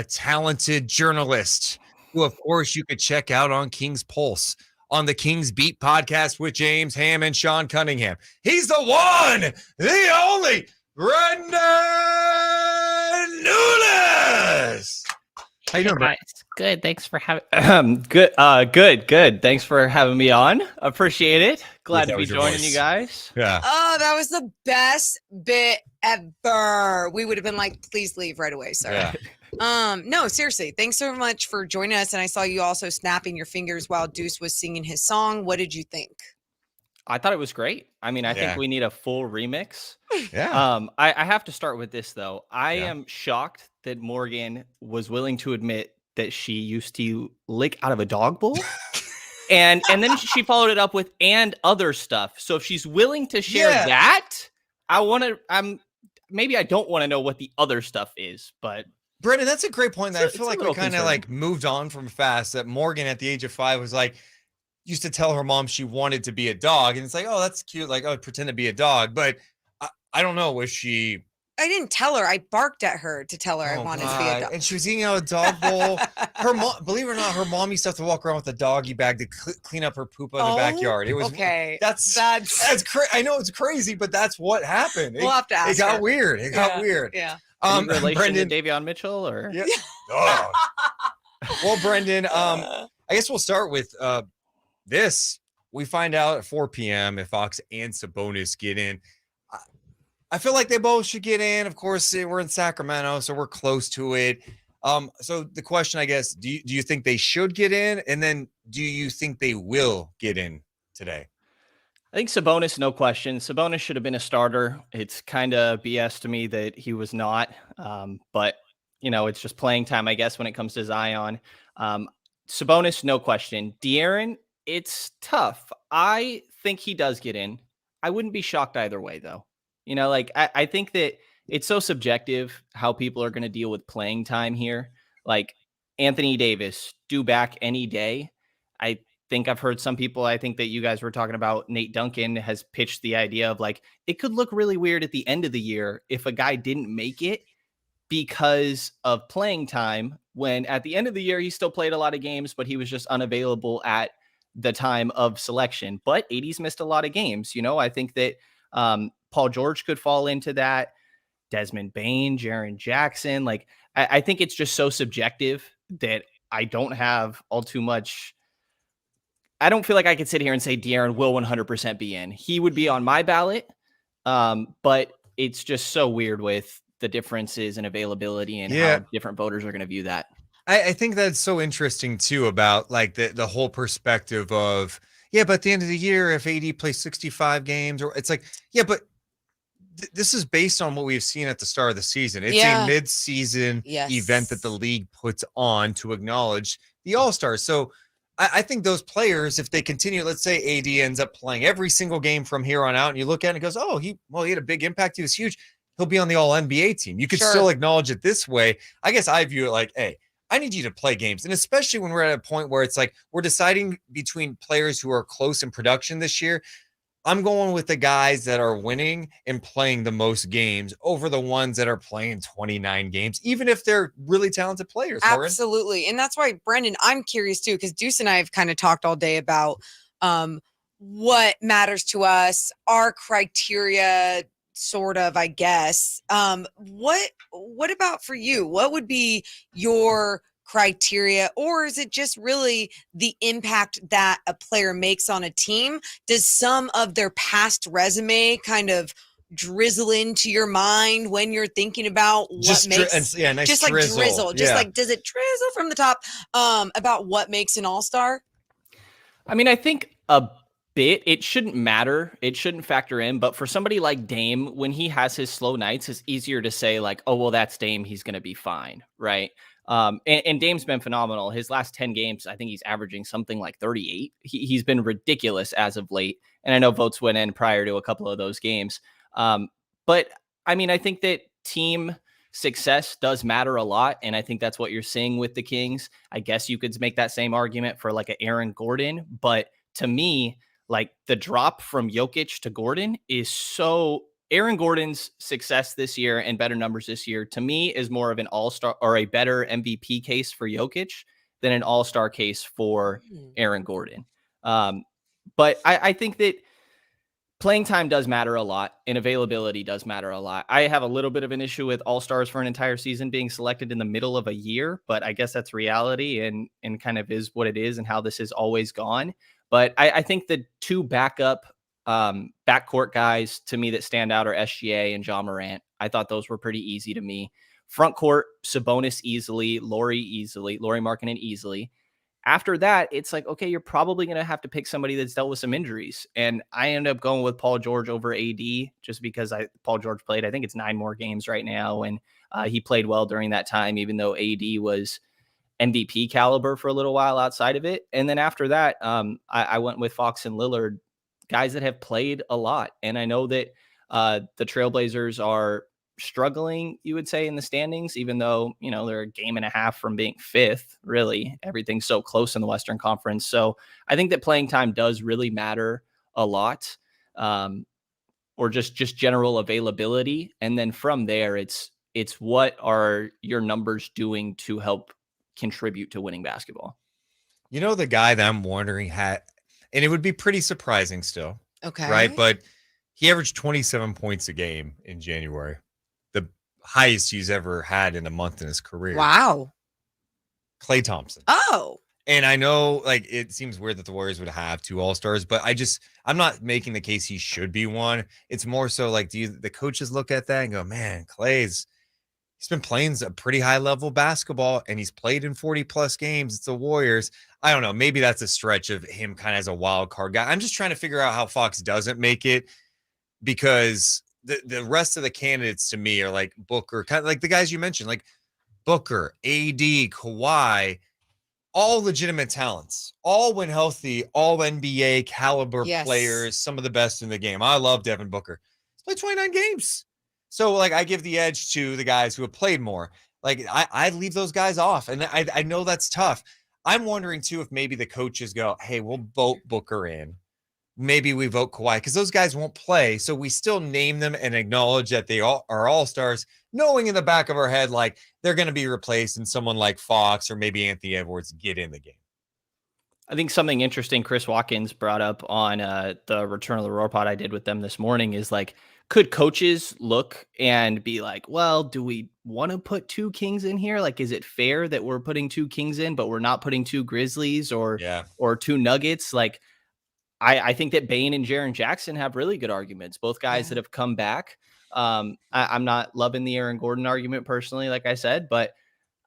talented journalist who, of course, you could check out on Kings Pulse, on the Kings Beat podcast with James Ham and Sean Cunningham. He's the one, the only, Brenden Nunes. How you doing, Brett? Good. Thanks for having. Good. Thanks for having me on. Appreciate it. Glad to be joining you guys. Yeah. Oh, that was the best bit ever. We would have been like, please leave right away. Sorry. Yeah. No, seriously. Thanks so much for joining us. And I saw you also snapping your fingers while Deuce was singing his song. What did you think? I thought it was great. I mean, I Yeah. think we need a full remix. Yeah. I have to start with this though. I am shocked that Morgan was willing to admit that she used to lick out of a dog bowl. and then she followed it up with and other stuff. So if she's willing to share that, maybe I don't want to know what the other stuff is, but Brenden, that's a great point that I feel like we kind of concerning. like moved on from fast. That Morgan at the age of 5 was like, used to tell her mom she wanted to be a dog. And it's like, oh, that's cute. Like, oh, pretend to be a dog. But I don't know. Was she? I didn't tell her. I barked at her to tell her I wanted to be a dog. And she was eating out of a dog bowl. Her mom, believe it or not, her mom used to have to walk around with a doggy bag to clean up her poop in the backyard. It was okay. That's I know it's crazy, but that's what happened. We'll have to ask It got her. weird. It got weird. Yeah. in relation Brenden, to Davion Mitchell or yeah. Oh. Well, Brenden, I guess we'll start with this. We find out at 4 p.m. if Fox and Sabonis get in. I feel like they both should get in. Of course, we're in Sacramento, so we're close to it. So the question, I guess, do you think they should get in? And then do you think they will get in today? I think Sabonis, no question. Sabonis should have been a starter. It's kind of BS to me that he was not. But, you know, it's just playing time, I guess, when it comes to Zion. Sabonis, no question. De'Aaron, it's tough. I think he does get in. I wouldn't be shocked either way, though. You know, like, I think that it's so subjective how people are going to deal with playing time here. Like Anthony Davis, due back any day. I think I've heard some people, I think that you guys were talking about, Nate Duncan has pitched the idea of like, it could look really weird at the end of the year if a guy didn't make it because of playing time, when at the end of the year, he still played a lot of games, but he was just unavailable at the time of selection. But 80's missed a lot of games. You know, I think that Paul George could fall into that. Desmond Bain, Jaren Jackson. Like, I think it's just so subjective that I don't have all too much. I don't feel like I could sit here and say De'Aaron will 100% be in. He would be on my ballot. But it's just so weird with the differences in availability and how different voters are going to view that. I think that's so interesting too, about like the whole perspective of, but at the end of the year, if AD plays 65 games, or it's like, but this is based on what we've seen at the start of the season. It's a mid-season event that the league puts on to acknowledge the All-Stars. So I think those players, if they continue, let's say AD ends up playing every single game from here on out, and you look at it and goes, oh, he had a big impact. He was huge. He'll be on the All-NBA team. You could still acknowledge it this way. I guess I view it like, hey, I need you to play games. And especially when we're at a point where it's like we're deciding between players who are close in production this year, I'm going with the guys that are winning and playing the most games over the ones that are playing 29 games, even if they're really talented players. Absolutely. Lauren? And that's why, Brenden, I'm curious too, because Deuce and I have kind of talked all day about what matters to us, our criteria, sort of, I guess. What about for you? What would be your criteria, or is it just really the impact that a player makes on a team? Does some of their past resume kind of drizzle into your mind when you're thinking about what just makes nice just drizzle. Like drizzle, just like, does it drizzle from the top about what makes an all-star? I mean, I think a bit. It shouldn't matter. It shouldn't factor in. But for somebody like Dame, when he has his slow nights, it's easier to say like, oh, well, that's Dame. He's going to be fine. Right. And Dame's been phenomenal. His last 10 games, I think he's averaging something like 38. He's been ridiculous as of late. And I know votes went in prior to a couple of those games. But I mean, I think that team success does matter a lot. And I think that's what you're seeing with the Kings. I guess you could make that same argument for like an Aaron Gordon. But to me, like the drop from Jokic to Gordon is so... Aaron Gordon's success this year and better numbers this year, to me, is more of an all-star or a better MVP case for Jokic than an all-star case for Aaron Gordon. But I think that playing time does matter a lot and availability does matter a lot. I have a little bit of an issue with all-stars for an entire season being selected in the middle of a year, but I guess that's reality and kind of is what it is and how this has always gone. But I think the two backcourt guys to me that stand out are SGA and John Morant. I thought those were pretty easy to me. Front court, Sabonis easily, Laurie Markkanen easily. After that, it's like, okay, you're probably going to have to pick somebody that's dealt with some injuries. And I end up going with Paul George over AD just because Paul George played, I think it's 9 more games right now. And he played well during that time, even though AD was MVP caliber for a little while outside of it. And then after that, I went with Fox and Lillard, guys that have played a lot. And I know that the Trailblazers are struggling, you would say, in the standings, even though, you know, they're a game and a half from being 5th, really. Everything's so close in the Western Conference. So I think that playing time does really matter a lot, or just general availability. And then from there, it's what are your numbers doing to help contribute to winning basketball? You know, the guy that I'm wondering and it would be pretty surprising still. Okay. Right. But he averaged 27 points a game in January, the highest he's ever had in a month in his career. Wow. Klay Thompson. Oh. And I know, like, it seems weird that the Warriors would have 2 All-Stars, but I'm not making the case he should be one. It's more so like, the coaches look at that and go, man, he's been playing a pretty high level basketball and he's played in 40 plus games. It's the Warriors. I don't know. Maybe that's a stretch of him kind of as a wild card guy. I'm just trying to figure out how Fox doesn't make it, because the rest of the candidates to me are like Booker, kind of like the guys you mentioned, like Booker, AD, Kawhi, all legitimate talents, all when healthy, all NBA caliber players, some of the best in the game. I love Devin Booker. He's played 29 games. So like I give the edge to the guys who have played more. Like I leave those guys off, and I know that's tough. I'm wondering too if maybe the coaches go, hey, we'll vote Booker in. Maybe we vote Kawhi because those guys won't play. So we still name them and acknowledge that they are all-stars, knowing in the back of our head, like they're going to be replaced and someone like Fox or maybe Anthony Edwards get in the game. I think something interesting Chris Watkins brought up on the Return of the Roar pod I did with them this morning is like, could coaches look and be like, well, do we want to put 2 Kings in here? Like, is it fair that we're putting 2 Kings in, but we're not putting 2 Grizzlies or 2 Nuggets? Like, I think that Bane and Jaren Jackson have really good arguments. Both guys that have come back. I'm not loving the Aaron Gordon argument personally, like I said, but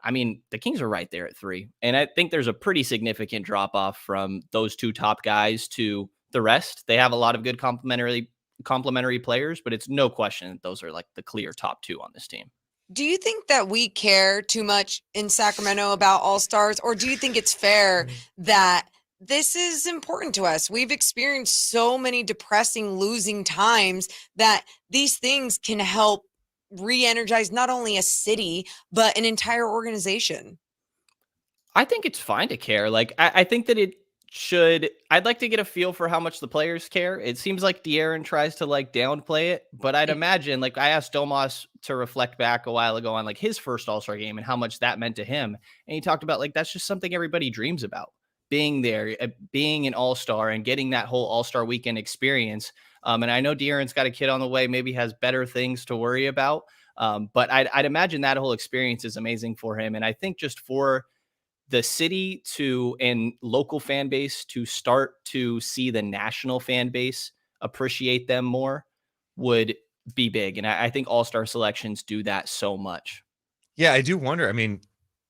I mean, the Kings are right there at 3. And I think there's a pretty significant drop off from those 2 top guys to the rest. They have a lot of good complementary players, but it's no question that those are like the clear top 2 on this team. Do you think that we care too much in Sacramento about all-stars, or do you think it's fair that this is important to us? We've experienced so many depressing losing times that these things can help re-energize not only a city, but an entire organization. I think it's fine to care. Like, I think that it should. I'd like to get a feel for how much the players care. It seems like De'Aaron tries to like downplay it, but I'd imagine, like, I asked Domas to reflect back a while ago on like his first All-Star game and how much that meant to him. And he talked about like, that's just something everybody dreams about, being there, being an All-Star and getting that whole All-Star weekend experience. And I know De'Aaron's got a kid on the way, maybe has better things to worry about. But I'd imagine that whole experience is amazing for him. And I think just for the city and local fan base to start to see the national fan base appreciate them more would be big. And I think all-star selections do that so much. Yeah, I do wonder. I mean,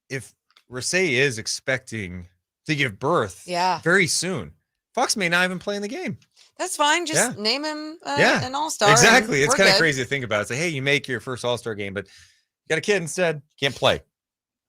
if Rasay is expecting to give birth very soon, Fox may not even play in the game. That's fine. Just name him an all-star. Exactly. It's kind of crazy to think about. It's like, hey, you make your first all-star game, but you got a kid instead, can't play.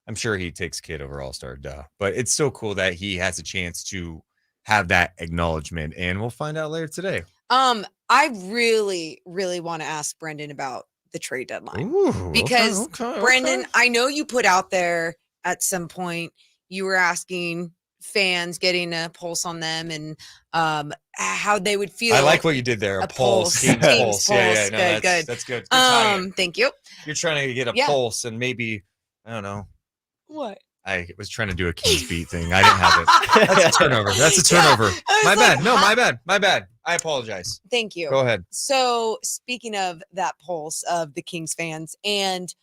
I'm sure he takes kid over all-star, but it's so cool that he has a chance to have that acknowledgement, and we'll find out later today. I really, really want to ask Brenden about the trade deadline. Ooh, because okay. Brenden, I know you put out there at some point, you were asking fans, getting a pulse on them and how they would feel. I like what you did there. A pulse. Team's pulse. Yeah, no, good. That's good. Thank you. You're trying to get a pulse, and maybe, I don't know. What? I was trying to do a Kings beat thing. I didn't have it. That's a turnover. That's a turnover. My bad. No, my bad. My bad. I apologize. Thank you. Go ahead. So speaking of that pulse of the Kings fans, and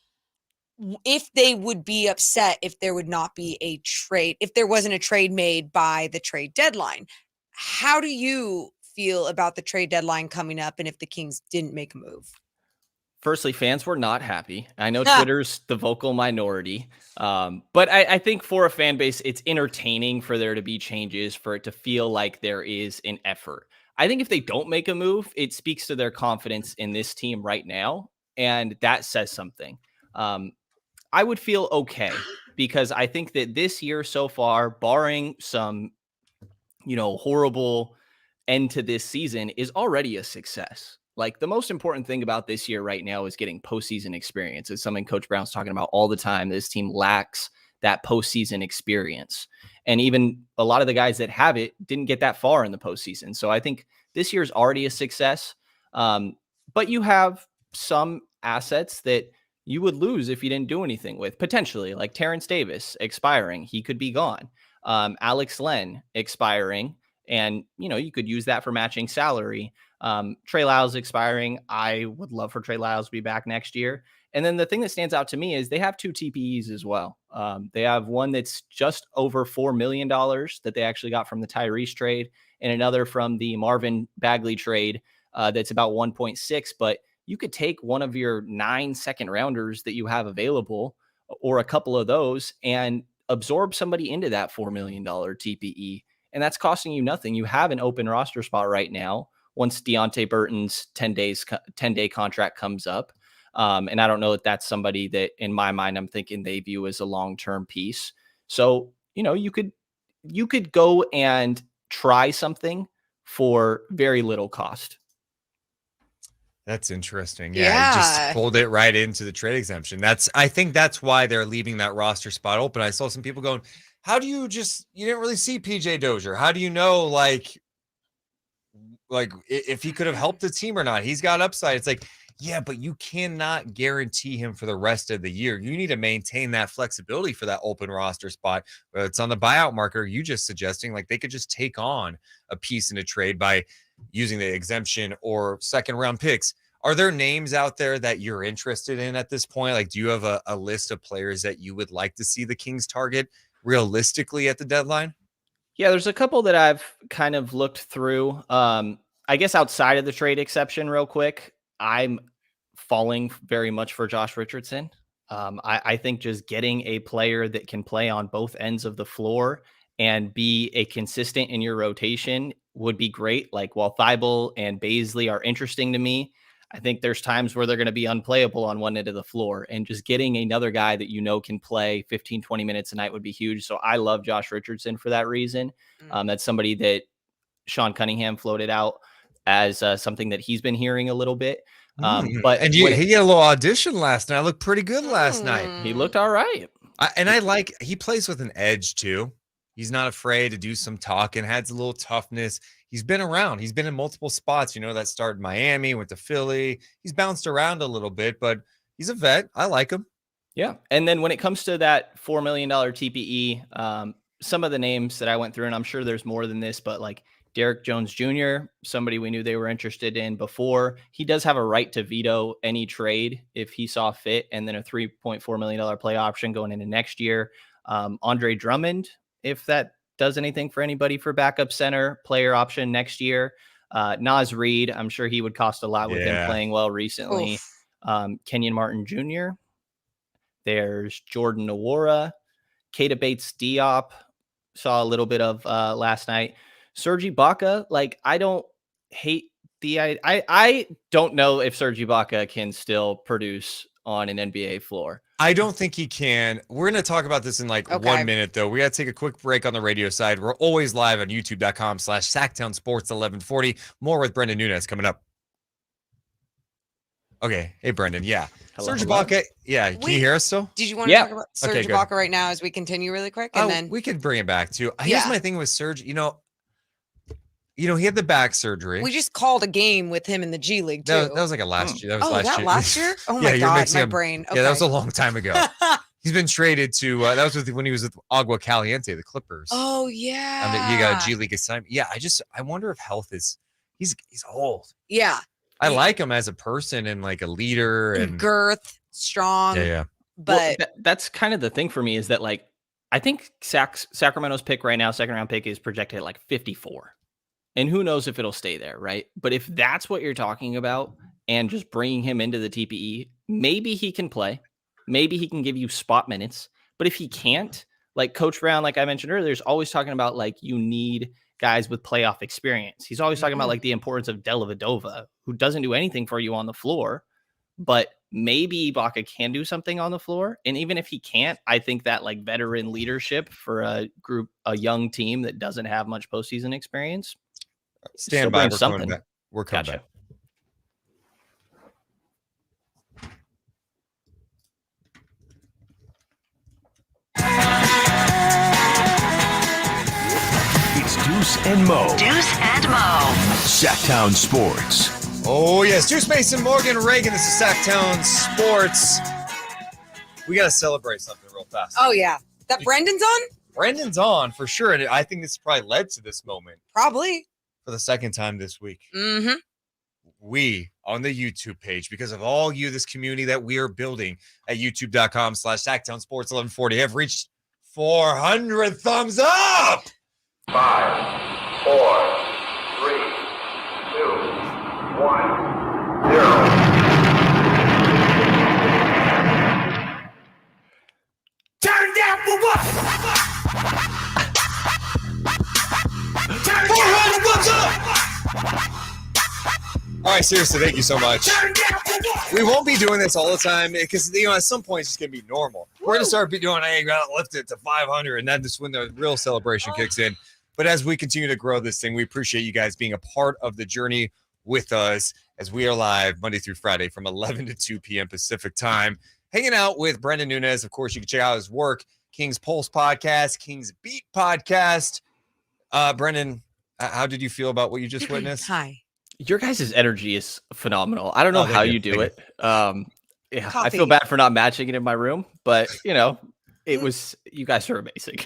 if they would be upset if there would not be a trade, if there wasn't a trade made by the trade deadline, how do you feel about the trade deadline coming up and if the Kings didn't make a move? Firstly, fans were not happy. I know Twitter's the vocal minority, but I think for a fan base, it's entertaining for there to be changes, for it to feel like there is an effort. I think if they don't make a move, it speaks to their confidence in this team right now, and that says something. I would feel okay because I think that this year so far, barring some, horrible end to this season, is already a success. Like, the most important thing about this year right now is getting postseason experience. It's something Coach Brown's talking about all the time. This team lacks that postseason experience. And even a lot of the guys that have it didn't get that far in the postseason. So I think this year is already a success. But you have some assets that you would lose if you didn't do anything with, potentially, like Terrence Davis expiring. He could be gone. Alex Len expiring. And, you could use that for matching salary. Trey Lyles expiring. I would love for Trey Lyles to be back next year. And then the thing that stands out to me is they have 2 TPEs as well. They have one that's just over $4 million that they actually got from the Tyrese trade, and another from the Marvin Bagley trade that's about 1.6. But you could take one of your 9 second rounders that you have available, or a couple of those, and absorb somebody into that $4 million TPE. And that's costing you nothing. You have an open roster spot right now once Deonte Burton's 10-day contract comes up. And I don't know if that's somebody that, in my mind, I'm thinking they view as a long-term piece. So, you could go and try something for very little cost. That's interesting. Yeah, he just pulled it right into the trade exemption. I think that's why they're leaving that roster spot open. I saw some people going, how do you didn't really see PJ Dozier? How do you know, like if he could have helped the team or not? He's got upside. It's like, yeah, but you cannot guarantee him for the rest of the year. You need to maintain that flexibility for that open roster spot, whether it's on the buyout market or you just suggesting like they could just take on a piece in a trade by using the exemption or second round picks. Are there names out there that you're interested in at this point? Like, do you have a list of players that you would like to see the Kings target realistically at the deadline? Yeah, there's a couple that I've kind of looked through. I guess outside of the trade exception real quick, I'm falling very much for Josh Richardson. I think just getting a player that can play on both ends of the floor and be a consistent in your rotation would be great. Like, while Thibault and Baisley are interesting to me, I think there's times where they're going to be unplayable on one end of the floor, and just getting another guy that can play 15, 20 minutes a night would be huge. So I love Josh Richardson for that reason. That's somebody that Sean Cunningham floated out as something that he's been hearing a little bit. But he had a little audition last night. Looked pretty good last night. He looked all right. He plays with an edge too. He's not afraid to do some talking, has a little toughness. He's been around. He's been in multiple spots, that started Miami, went to Philly. He's bounced around a little bit, but he's a vet. I like him. Yeah. And then when it comes to that $4 million TPE, some of the names that I went through, and I'm sure there's more than this, but like Derek Jones Jr., somebody we knew they were interested in before. He does have a right to veto any trade if he saw fit, and then a $3.4 million play option going into next year. Andre Drummond, if that does anything for anybody for backup center, player option next year. Naz Reid, I'm sure he would cost a lot with him playing well recently. Kenyon Martin Jr. There's Jordan Nwora. Keita Bates-Diop, saw a little bit of last night. Serge Ibaka, I don't hate I don't know if Serge Ibaka can still produce on an NBA floor. I don't think he can. We're going to talk about this in 1 minute, though. We got to take a quick break on the radio side. We're always live on youtube.com/Sactown Sports 1140. More with Brenden Nunes coming up. Okay. Hey, Brenden. Yeah. Serge Ibaka. Yeah. Can you hear us still? Did you want to talk about Serge Ibaka right now as we continue really quick? And then we could bring it back too. Here's my thing with Serge. He had the back surgery. We just called a game with him in the G League too. That was like last year. That was last year? Oh my God, my brain. Okay. Yeah, that was a long time ago. He's been traded to that was when he was with Agua Caliente, the Clippers. Oh yeah. He got a G League assignment. Yeah, I wonder if health is he's old. Yeah. I like him as a person and like a leader and girth, strong. Yeah. But that's kind of the thing for me is that I think Sacramento's pick right now, second round pick, is projected at 54. And who knows if it'll stay there, right? But if that's what you're talking about and just bringing him into the TPE, maybe he can play. Maybe he can give you spot minutes. But if he can't, Coach Brown, like I mentioned earlier, is always talking about you need guys with playoff experience. He's always talking about the importance of Dellavedova, who doesn't do anything for you on the floor, but maybe Ibaka can do something on the floor. And even if he can't, I think that veteran leadership for a young team that doesn't have much postseason experience. Stand by. We're coming back. It's Deuce and Mo. Deuce and Mo. Sactown Sports. Oh, yes. Deuce, Mason, Morgan, Reagan. This is Sactown Sports. We got to celebrate something real fast. Oh, yeah. That Brendan's on? Brendan's on for sure. And I think this probably led to this moment. Probably. For the second time this week. Mm-hmm. We on the YouTube page, because of all you, this community that we are building at youtube.com/Sactown Sports 1140, have reached 400 thumbs up. 5, 4, 3, 2, 1, 0. Turn down for what? 400 thumbs up! All right, seriously, thank you so much. We won't be doing this all the time because, at some point it's just going to be normal. We're going to start doing, lift it to 500, and that's when the real celebration kicks in. But as we continue to grow this thing, we appreciate you guys being a part of the journey with us. as we are live Monday through Friday from 11 to 2 p.m. Pacific time, hanging out with Brenden Nunes. Of course, you can check out his work, Kings Pulse podcast, Kings Beat podcast. Brenden, how did you feel about what you just witnessed? Hi. Your guys' energy is phenomenal. I don't know how you do it. Yeah, I Coffee. feel bad for not matching it in my room, but it was, you guys are amazing.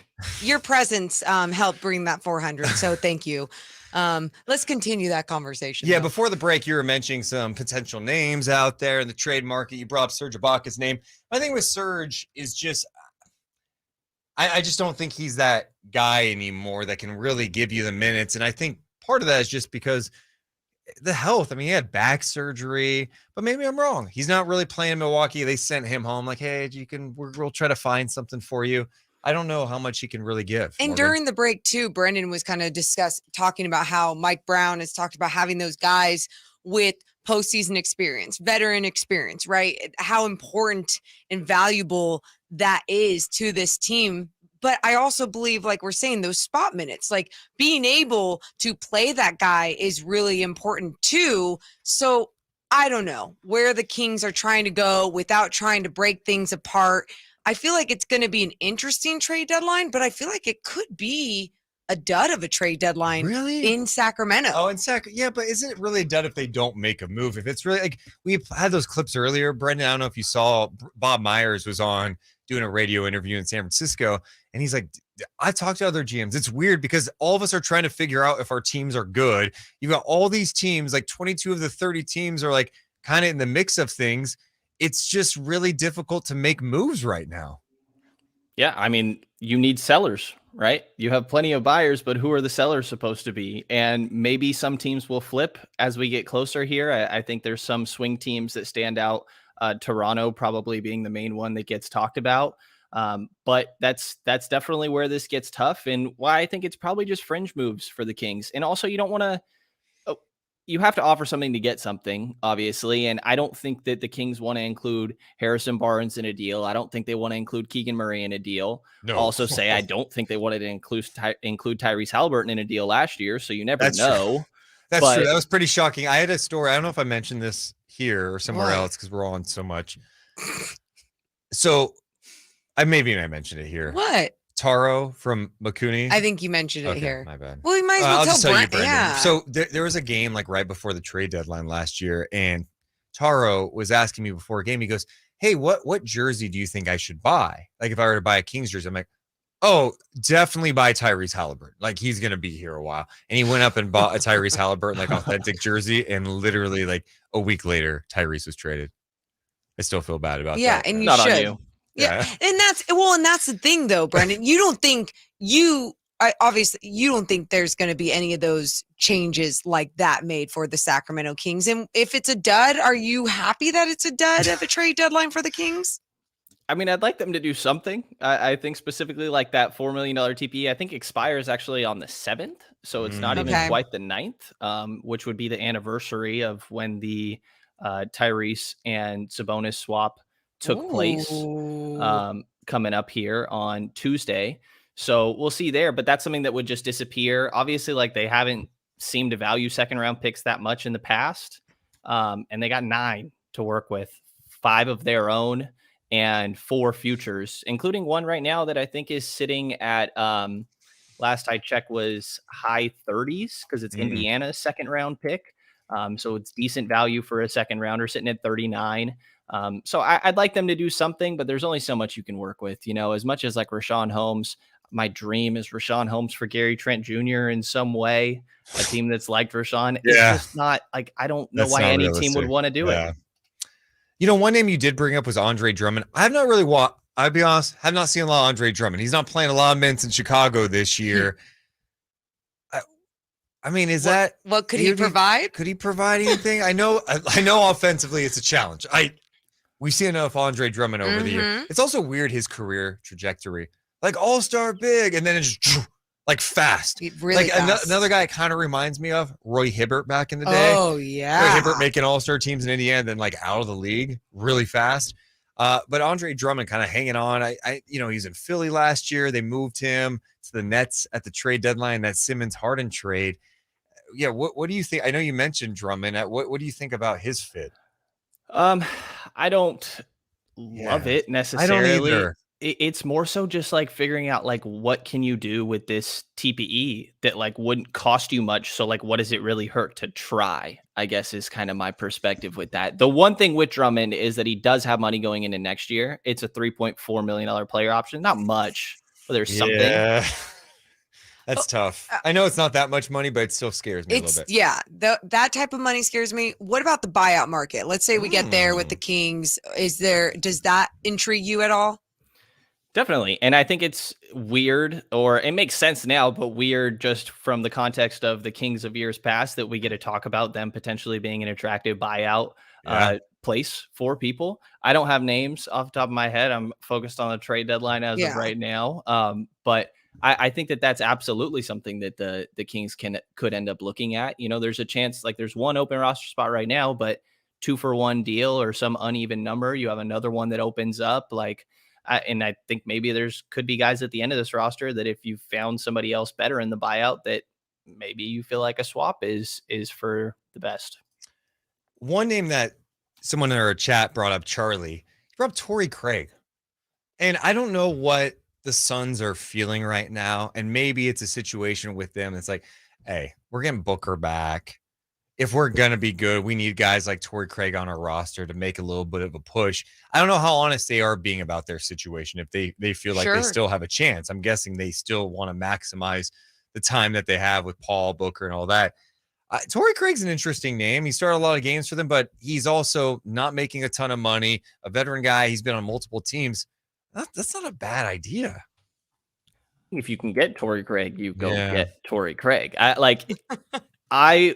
Your presence helped bring that 400. So thank you. Let's continue that conversation. Yeah, though. before the break, you were mentioning some potential names out there in the trade market. You brought up Serge Ibaka's name. My thing with Serge is just, I just don't think he's that guy anymore that can really give you the minutes. And I think part of that is just because the health. I mean, he had back surgery, but maybe I'm wrong. He's not really playing Milwaukee. They sent him home like, hey, we'll try to find something for you. I don't know how much he can really give. And Morgan. during the break too, Brenden was kind of talking about how Mike Brown has talked about having those guys with postseason experience, veteran experience, right? How important and valuable that is to this team. But I also believe, like we're saying, those spot minutes, like being able to play that guy is really important too. So I don't know where the Kings are trying to go without trying to break things apart. I feel like it's going to be an interesting trade deadline, but I feel like it could be a dud of a trade deadline in Sacramento. Oh, yeah, but isn't it really a dud if they don't make a move? If it's really like we had those clips earlier, Brenden, I don't know if you saw, Bob Myers was on doing a radio interview in San Francisco, and he's like, I talked to other GMs. It's weird because all of us are trying to figure out if our teams are good. You've got all these teams, like 22 of the 30 teams are like kind of in the mix of things. It's just really difficult to make moves right now. Yeah, I mean, you need sellers, right? You have plenty of buyers, but who are the sellers supposed to be? And maybe some teams will flip as we get closer here. I think there's some swing teams that stand out. Toronto probably being the main one that gets talked about. But that's definitely where this gets tough, and why I think it's probably just fringe moves for the Kings. And also, you don't want to. You have to offer something to get something, obviously. And I don't think that the Kings want to include Harrison Barnes in a deal. I don't think they want to include Keegan Murray in a deal. No. Also say, I don't think they wanted to include Tyrese Halliburton in a deal last year. So you never That's know. True. That's true. That was pretty shocking. I had a story. I don't know if I mentioned this here or somewhere else because we're on so much. So I mentioned it here. What? Taro from Makuni. I think you mentioned it here. My bad. Well, we might as well I'll just tell you, Brenden. Brenden. Yeah. So there was a game like right before the trade deadline last year, and Taro was asking me before a game. He goes, "Hey, what jersey do you think I should buy? Like if I were to buy a Kings jersey?" I'm like, "Oh, definitely buy Tyrese Halliburton. Like he's gonna be here a while." And he went up and bought a Tyrese Halliburton like authentic jersey, and literally like a week later, Tyrese was traded. I still feel bad about that. Yeah, and you Not should. on you. Yeah. And that's the thing though, Brenden. You don't think obviously you don't think there's going to be any of those changes like that made for the Sacramento Kings. And if it's a dud, are you happy that it's a dud of a trade deadline for the Kings? I mean, I'd like them to do something. I think specifically like that $4 million TPE, I think expires actually on the 7th. So it's not even quite the 9th, which would be the anniversary of when the Tyrese and Sabonis swap took place coming up here on Tuesday. So we'll see there, but that's something that would just disappear. Obviously, like they haven't seemed to value second round picks that much in the past. And they got 9 to work with, 5 of their own and 4 futures, including one right now that I think is sitting at, last I checked was high 30s because it's Indiana's second round pick. So it's decent value for a second rounder sitting at 39. So I'd like them to do something, but there's only so much you can work with, as much as like Rashawn Holmes. My dream is Rashawn Holmes for Gary Trent Jr. in some way, a team that's liked Rashawn. It's just not like, I don't know why any team would want to do it. One name you did bring up was Andre Drummond. I've not really I'll be honest, have not seen a lot of Andre Drummond. He's not playing a lot of minutes in Chicago this year. I mean, what could he provide? Could he provide anything? I know offensively it's a challenge. We see enough Andre Drummond over the year. It's also weird his career trajectory. Like all-star big, and then it's just like fast. Really like fast. Another guy kind of reminds me of Roy Hibbert back in the day. Oh, yeah. Roy Hibbert making all-star teams in Indiana, then like out of the league really fast. But Andre Drummond kind of hanging on. He's in Philly last year. They moved him to the Nets at the trade deadline, that Simmons-Harden trade. yeah, what do you think? I know you mentioned Drummond. What do you think about his fit? I don't love it I necessarily. don't either. It's more so just like figuring out like what can you do with this TPE that like wouldn't cost you much. So like, what does it really hurt to try? I guess is kind of my perspective with that. The one thing with Drummond is that he does have money going into next year. It's a $3.4 million player option, not much, but there's something. Yeah. That's tough. I know it's not that much money, but it still scares me a little bit. Yeah, that type of money scares me. What about the buyout market? Let's say we get there with the Kings. Does that intrigue you at all? Definitely. And I think it's weird, or it makes sense now, but weird just from the context of the Kings of years past that we get to talk about them potentially being an attractive buyout place for people. I don't have names off the top of my head. I'm focused on the trade deadline as of right now. But I think that that's absolutely something that the Kings could end up looking at. You know, there's a chance, like there's one open roster spot right now, but 2-for-1 deal or some uneven number. You have another one that opens up and I think maybe could be guys at the end of this roster that if you found somebody else better in the buyout, that maybe you feel like a swap is for the best. One name that someone in our chat brought up, Charlie, he brought up Torrey Craig. And I don't know what the Suns are feeling right now. And maybe it's a situation with them. It's like, hey, we're getting Booker back. If we're going to be good, we need guys like Torrey Craig on our roster to make a little bit of a push. I don't know how honest they are being about their situation. If they feel like they still have a chance, I'm guessing they still want to maximize the time that they have with Paul, Booker, and all that. Torrey Craig's an interesting name. He started a lot of games for them, but he's also not making a ton of money. A veteran guy. He's been on multiple teams. That's not a bad idea. If you can get Torrey Craig, you go get Torrey Craig.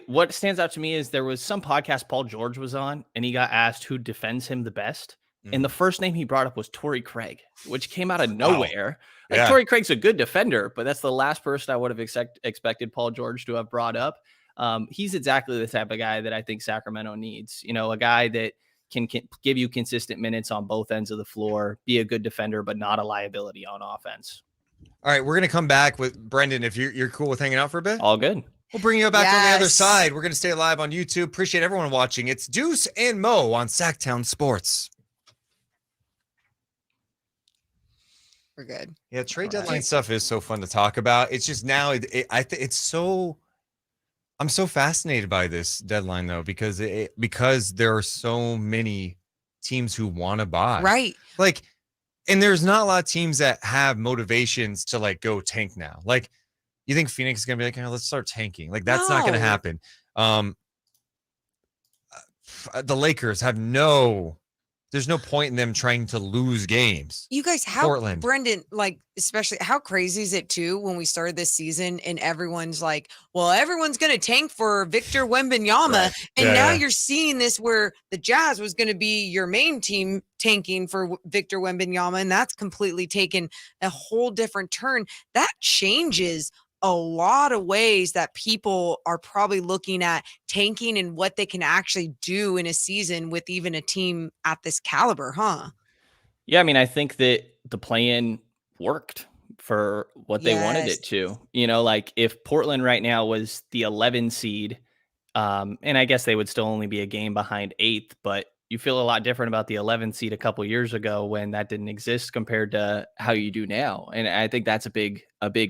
What stands out to me is there was some podcast Paul George was on, and he got asked who defends him the best. And the first name he brought up was Torrey Craig, which came out of nowhere. Like, Torrey Craig's a good defender, but that's the last person I would have expected Paul George to have brought up. He's exactly the type of guy that I think Sacramento needs. You know, a guy that can give you consistent minutes on both ends of the floor, be a good defender, but not a liability on offense. All right, we're going to come back with Brenden. If you're cool with hanging out for a bit. All good. We'll bring you back on the other side. We're going to stay live on YouTube. Appreciate everyone watching. It's Deuce and Mo on Sactown Sports. We're good. Yeah, trade deadline stuff is so fun to talk about. It's just now, I'm so fascinated by this deadline though, because there are so many teams who want to buy. Right. Like, and there's not a lot of teams that have motivations to like go tank now. Like, you think Phoenix is going to be like, oh, let's start tanking? Like, that's not going to happen. The Lakers have there's no point in them trying to lose games. You guys, Portland. Brenden, like, especially how crazy is it too when we started this season and everyone's like, well, everyone's going to tank for Victor Wembanyama. Right. And now you're seeing this where the Jazz was going to be your main team tanking for Victor Wembanyama. And that's completely taken a whole different turn. That changes a lot of ways that people are probably looking at tanking and what they can actually do in a season with even a team at this caliber, huh? Yeah, I mean, I think that the play-in worked for what they wanted it to. You know, like if Portland right now was the 11 seed, and I guess they would still only be a game behind 8th, but you feel a lot different about the 11 seed a couple years ago when that didn't exist compared to how you do now. And I think that's a big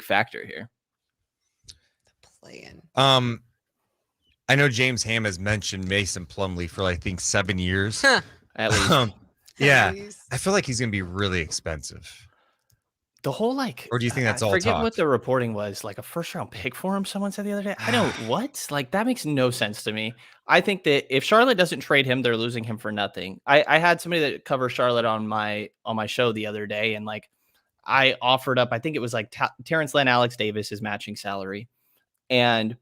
factor here. I know James Ham has mentioned Mason Plumlee for I think 7 years. At least. Yeah. I feel like he's going to be really expensive. The whole or do you think that's all forget talk? What the reporting was, like a first-round pick for him, someone said the other day. I don't what? Like, that makes no sense to me. I think that if Charlotte doesn't trade him, they're losing him for nothing. I had somebody that covers Charlotte on my show the other day, and like I offered up, I think it was like Terrence Lynn, Alex Davis is matching salary, and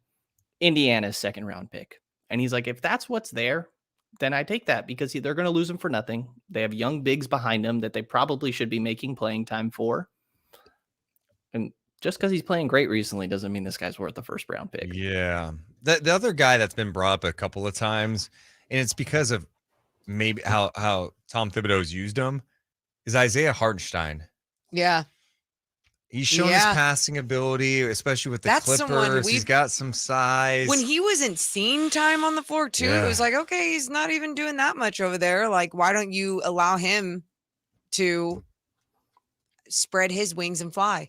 Indiana's second round pick. And he's like, if that's what's there, then I take that because they're going to lose him for nothing. They have young bigs behind them that they probably should be making playing time for. And just because he's playing great recently doesn't mean this guy's worth the first round pick. Yeah. The other guy that's been brought up a couple of times, and it's because of maybe how Tom Thibodeau's used him, is Isaiah Hartenstein. Yeah. He's shown his passing ability, especially with the Clippers. He's got some size. When he wasn't seeing time on the floor too, it was like, okay, he's not even doing that much over there. Like, why don't you allow him to spread his wings and fly?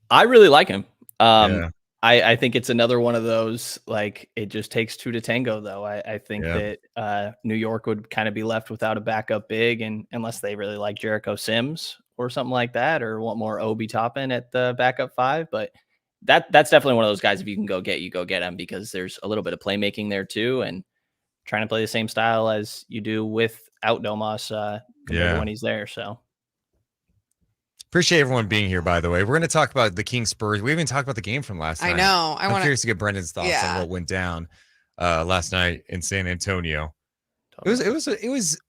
I really like him. I think it's another one of those, like, it just takes two to tango, though. I think that New York would kind of be left without a backup big, and unless they really like Jericho Sims or something like that, or want more Obi Toppin at the backup 5. But that's definitely one of those guys, if you can go get him, because there's a little bit of playmaking there too, and trying to play the same style as you do without Domas compared to when he's there. So appreciate everyone being here, by the way. We're going to talk about the Kings Spurs. We haven't talked about the game from last night. I know. I'm curious to get Brendan's thoughts on what went down last night in San Antonio. It was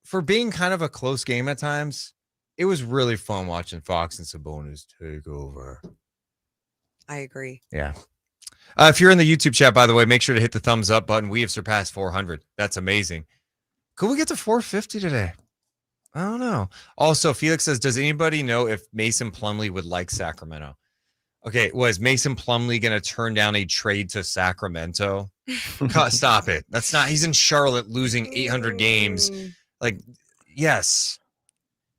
for being kind of a close game at times. It was really fun watching Fox and Sabonis take over. I agree. Yeah. If you're in the YouTube chat, by the way, make sure to hit the thumbs up button. We have surpassed 400. That's amazing. Could we get to 450 today? I don't know. Also, Felix says, does anybody know if Mason Plumlee would like Sacramento? Okay, was Mason Plumlee going to turn down a trade to Sacramento? Stop it. That's not. He's in Charlotte losing 800 games. Like, yes.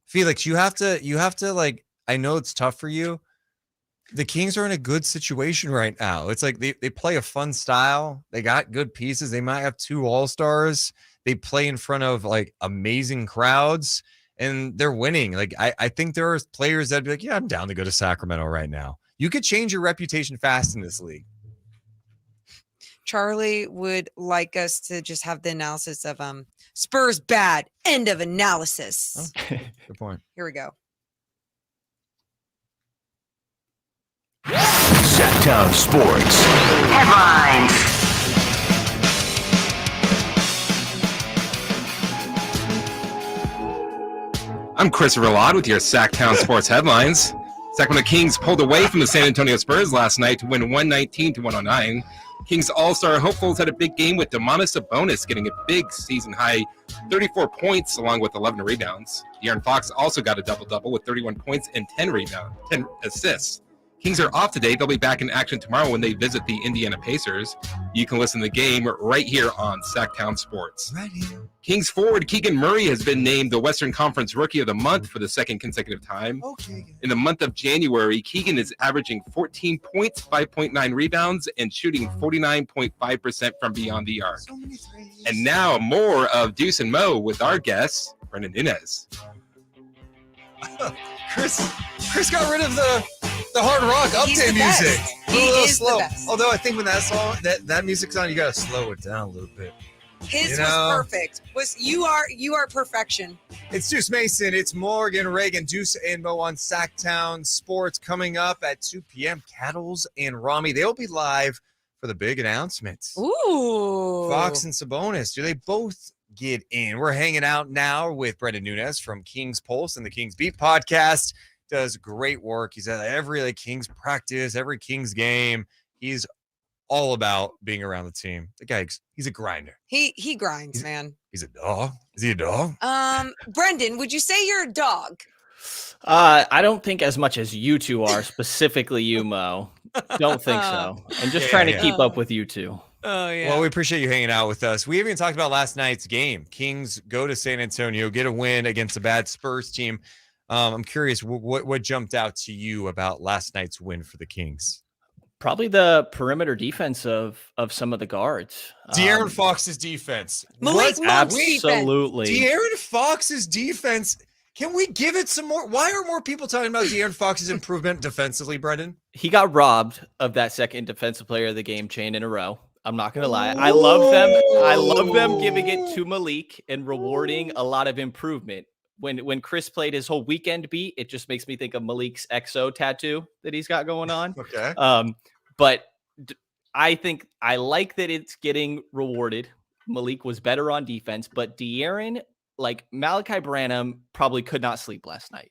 Felix, you have to like, I know it's tough for you. The Kings are in a good situation right now. It's like they play a fun style. They got good pieces. They might have 2 all-stars. They play in front of like amazing crowds, and they're winning. Like, I think there are players that'd be like, yeah, I'm down to go to Sacramento right now. You could change your reputation fast in this league. Charlie would like us to just have the analysis of Spurs bad, end of analysis. Oh, good point. Here we go. Sactown Sports Headlines. I'm Christopher Ladd with your Sactown Sports headlines. Sacramento Kings pulled away from the San Antonio Spurs last night to win 119-109. Kings All-Star hopefuls had a big game with Sabonis getting a big season-high 34 points along with 11 rebounds. De'Aaron Fox also got a double-double with 31 points and 10 assists. Kings are off today. They'll be back in action tomorrow when they visit the Indiana Pacers. You can listen to the game right here on Sactown Sports. Right here. Kings forward Keegan Murray has been named the Western Conference Rookie of the Month for the second consecutive time. Okay. In the month of January, Keegan is averaging 14 points, 5.9 rebounds, and shooting 49.5% from beyond the arc. So many threes. And now more of Deuce and Mo with our guest, Brenden Nunes. Chris got rid of the hard rock update music. A little slow. Although I think when that song that music's on, you gotta slow it down a little bit. His was perfect. You are perfection. It's Deuce Mason. It's Morgan Reagan. Deuce and Mo on Sactown Sports coming up at 2 p.m. Cattles and Rami. They'll be live for the big announcements. Ooh. Fox and Sabonis. Do they both get in? We're hanging out now with Brenden Nunes from Kings Pulse and the Kings Beat podcast. Does great work. He's at every Kings practice, every Kings game. He's all about being around the team. The guy, he's a grinder. He grinds, man. He's a dog. Is he a dog? Brenden, would you say you're a dog? I don't think as much as you two are, specifically you, Mo. Don't think so. I'm just trying to keep up with you two. Oh, yeah. Well, we appreciate you hanging out with us. We haven't even talked about last night's game. Kings go to San Antonio, get a win against a bad Spurs team. I'm curious, what jumped out to you about last night's win for the Kings? Probably the perimeter defense of some of the guards. De'Aaron Fox's defense. Malik Monk's absolutely. De'Aaron Fox's defense. Can we give it some more? Why are more people talking about De'Aaron Fox's improvement defensively, Brenden? He got robbed of that second defensive player of the game chain in a row. I'm not going to lie. I love them. I love them giving it to Malik and rewarding a lot of improvement. When Chris played his whole weekend beat, it just makes me think of Malik's XO tattoo that he's got going on. Okay. But I think I like that it's getting rewarded. Malik was better on defense, but De'Aaron, like Malachi Branham, probably could not sleep last night.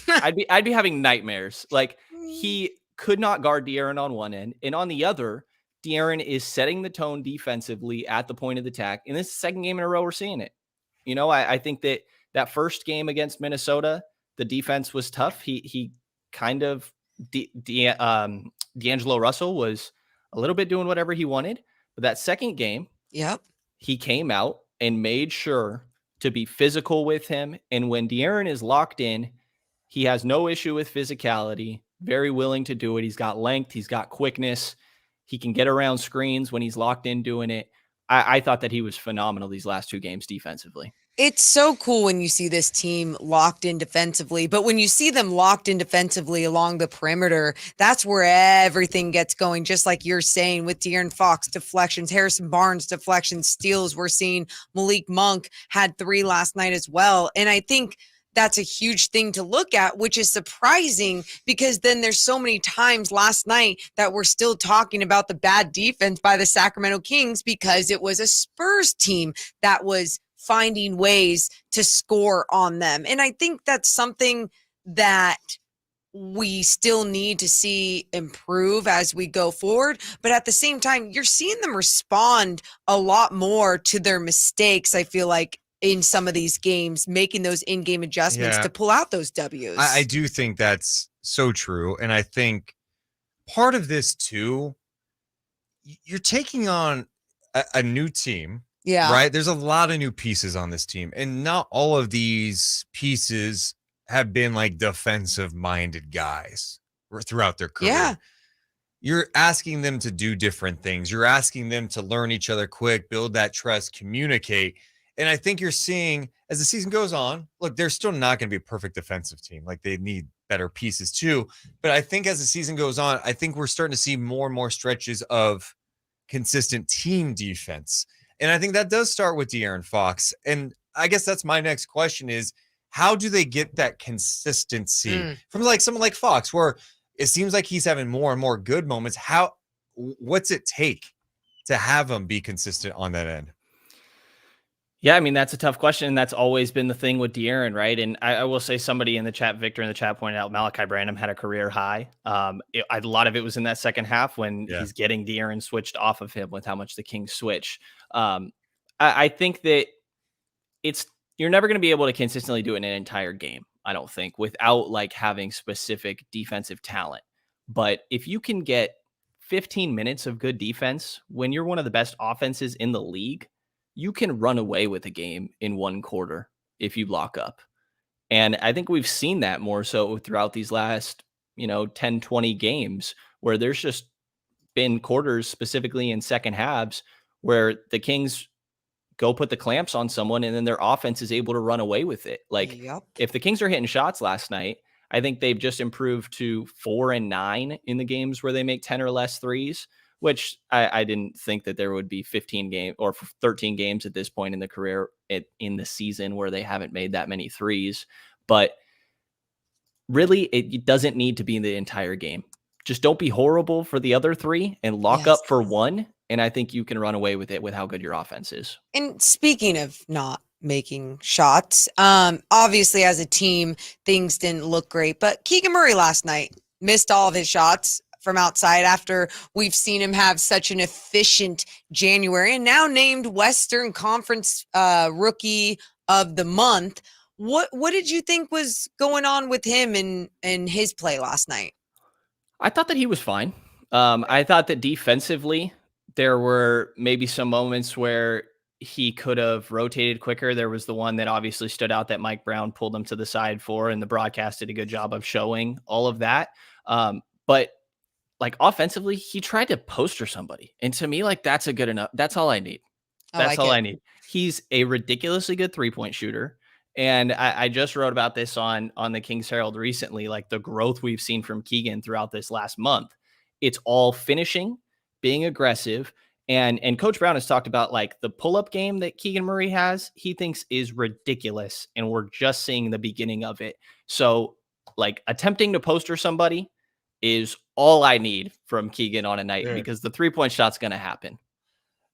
I'd be having nightmares. Like, he could not guard De'Aaron on one end, and on the other, De'Aaron is setting the tone defensively at the point of attack. And this is the second game in a row we're seeing it. You know, I think that first game against Minnesota, the defense was tough. He kind of D'Angelo Russell was a little bit doing whatever he wanted. But that second game, he came out and made sure to be physical with him. And when De'Aaron is locked in, he has no issue with physicality, very willing to do it. He's got length. He's got quickness. He can get around screens when he's locked in doing it. I thought that he was phenomenal these last 2 games defensively. It's so cool when you see this team locked in defensively, but when you see them locked in defensively along the perimeter, that's where everything gets going. Just like you're saying with De'Aaron Fox deflections, Harrison Barnes deflections, steals. We're seeing Malik Monk had 3 last night as well. And I think that's a huge thing to look at, which is surprising because then there's so many times last night that we're still talking about the bad defense by the Sacramento Kings because it was a Spurs team that was finding ways to score on them. And I think that's something that we still need to see improve as we go forward. But at the same time, you're seeing them respond a lot more to their mistakes, I feel like, in some of these games, making those in-game adjustments to pull out those W's. I do think that's so true. And I think part of this too, you're taking on a new team. Yeah. Right. There's a lot of new pieces on this team. And not all of these pieces have been like defensive minded guys throughout their career. Yeah. You're asking them to do different things. You're asking them to learn each other quick, build that trust, communicate. And I think you're seeing as the season goes on, look, they're still not going to be a perfect defensive team. Like they need better pieces too. But I think as the season goes on, I think we're starting to see more and more stretches of consistent team defense. And I think that does start with De'Aaron Fox. And I guess that's my next question is how do they get that consistency from like someone like Fox, where it seems like he's having more and more good moments? What's it take to have him be consistent on that end? Yeah, I mean, that's a tough question. And that's always been the thing with De'Aaron, right? And I will say somebody in the chat, Victor in the chat pointed out Malachi Branham had a career high. A lot of it was in that second half when he's getting De'Aaron switched off of him with how much the Kings switch. I think that you're never going to be able to consistently do it in an entire game, I don't think, without like having specific defensive talent. But if you can get 15 minutes of good defense when you're one of the best offenses in the league, you can run away with a game in one quarter if you lock up. And I think we've seen that more so throughout these last, 10, 20 games where there's just been quarters, specifically in second halves, where the Kings go put the clamps on someone and then their offense is able to run away with it. Like if the Kings are hitting shots last night, I think they've just improved to 4 and 9 in the games where they make 10 or less threes, which I didn't think that there would be 15 games or 13 games at this point in the career in the season where they haven't made that many threes. But really, it doesn't need to be in the entire game. Just don't be horrible for the other 3 and lock up for 1. And I think you can run away with it with how good your offense is. And speaking of not making shots, obviously as a team, things didn't look great. But Keegan Murray last night missed all of his shots from outside after we've seen him have such an efficient January and now named Western Conference Rookie of the Month. What did you think was going on with him in his play last night? I thought that he was fine. I thought that defensively, there were maybe some moments where he could have rotated quicker. There was the one that obviously stood out that Mike Brown pulled him to the side for, and the broadcast did a good job of showing all of that. But like offensively, he tried to poster somebody. And to me, like that's a good enough. That's all I need. That's all I need. He's a ridiculously good 3-point shooter. And I just wrote about this on the Kings Herald recently, like the growth we've seen from Keegan throughout this last month. It's all finishing, being aggressive. And Coach Brown has talked about like the pull-up game that Keegan Murray has, he thinks is ridiculous. And we're just seeing the beginning of it. So like attempting to poster somebody is all I need from Keegan on a night because the 3-point shot's going to happen.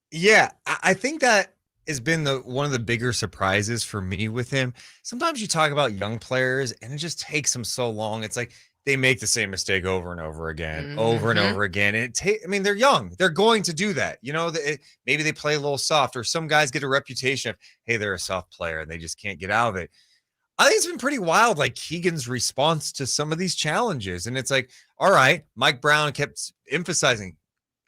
Yeah, I think that has been one of the bigger surprises for me with him. Sometimes you talk about young players and it just takes them so long. It's like they make the same mistake over and over again, over and over again. And I mean, they're young. They're going to do that. Maybe they play a little soft, or some guys get a reputation of, hey, they're a soft player and they just can't get out of it. I think it's been pretty wild, like Keegan's response to some of these challenges. And it's like, all right, Mike Brown kept emphasizing,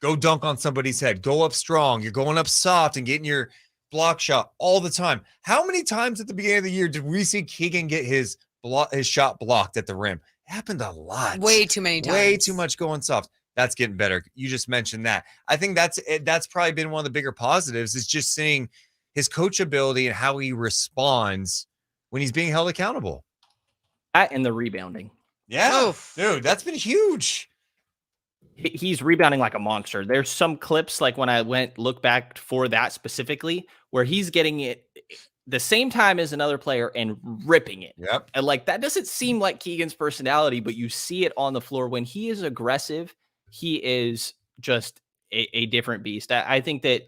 go dunk on somebody's head, go up strong. You're going up soft and getting your block shot all the time. How many times at the beginning of the year did we see Keegan get his shot blocked at the rim? It happened a lot. Way too many times. Way too much going soft. That's getting better. You just mentioned that. I think that's probably been one of the bigger positives is just seeing his coachability and how he responds when he's being held accountable. That and the rebounding. Yeah, dude, that's been huge. He's rebounding like a monster. There's some clips like when I look back for that specifically where he's getting it the same time as another player and ripping it. Yep. And like that doesn't seem like Keegan's personality, but you see it on the floor. When he is aggressive, he is just a different beast. I think that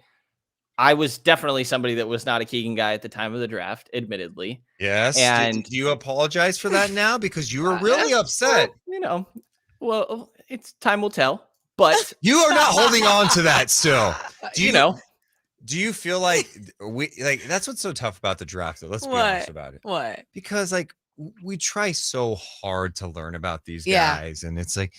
I was definitely somebody that was not a Keegan guy at the time of the draft, admittedly. Yes. And do you apologize for that now? Because you were really upset. Well, it's time will tell. But you are not holding on to that still. Do you feel like that's what's so tough about the draft, though? Let's be honest about it. What? Because we try so hard to learn about these guys, and it's like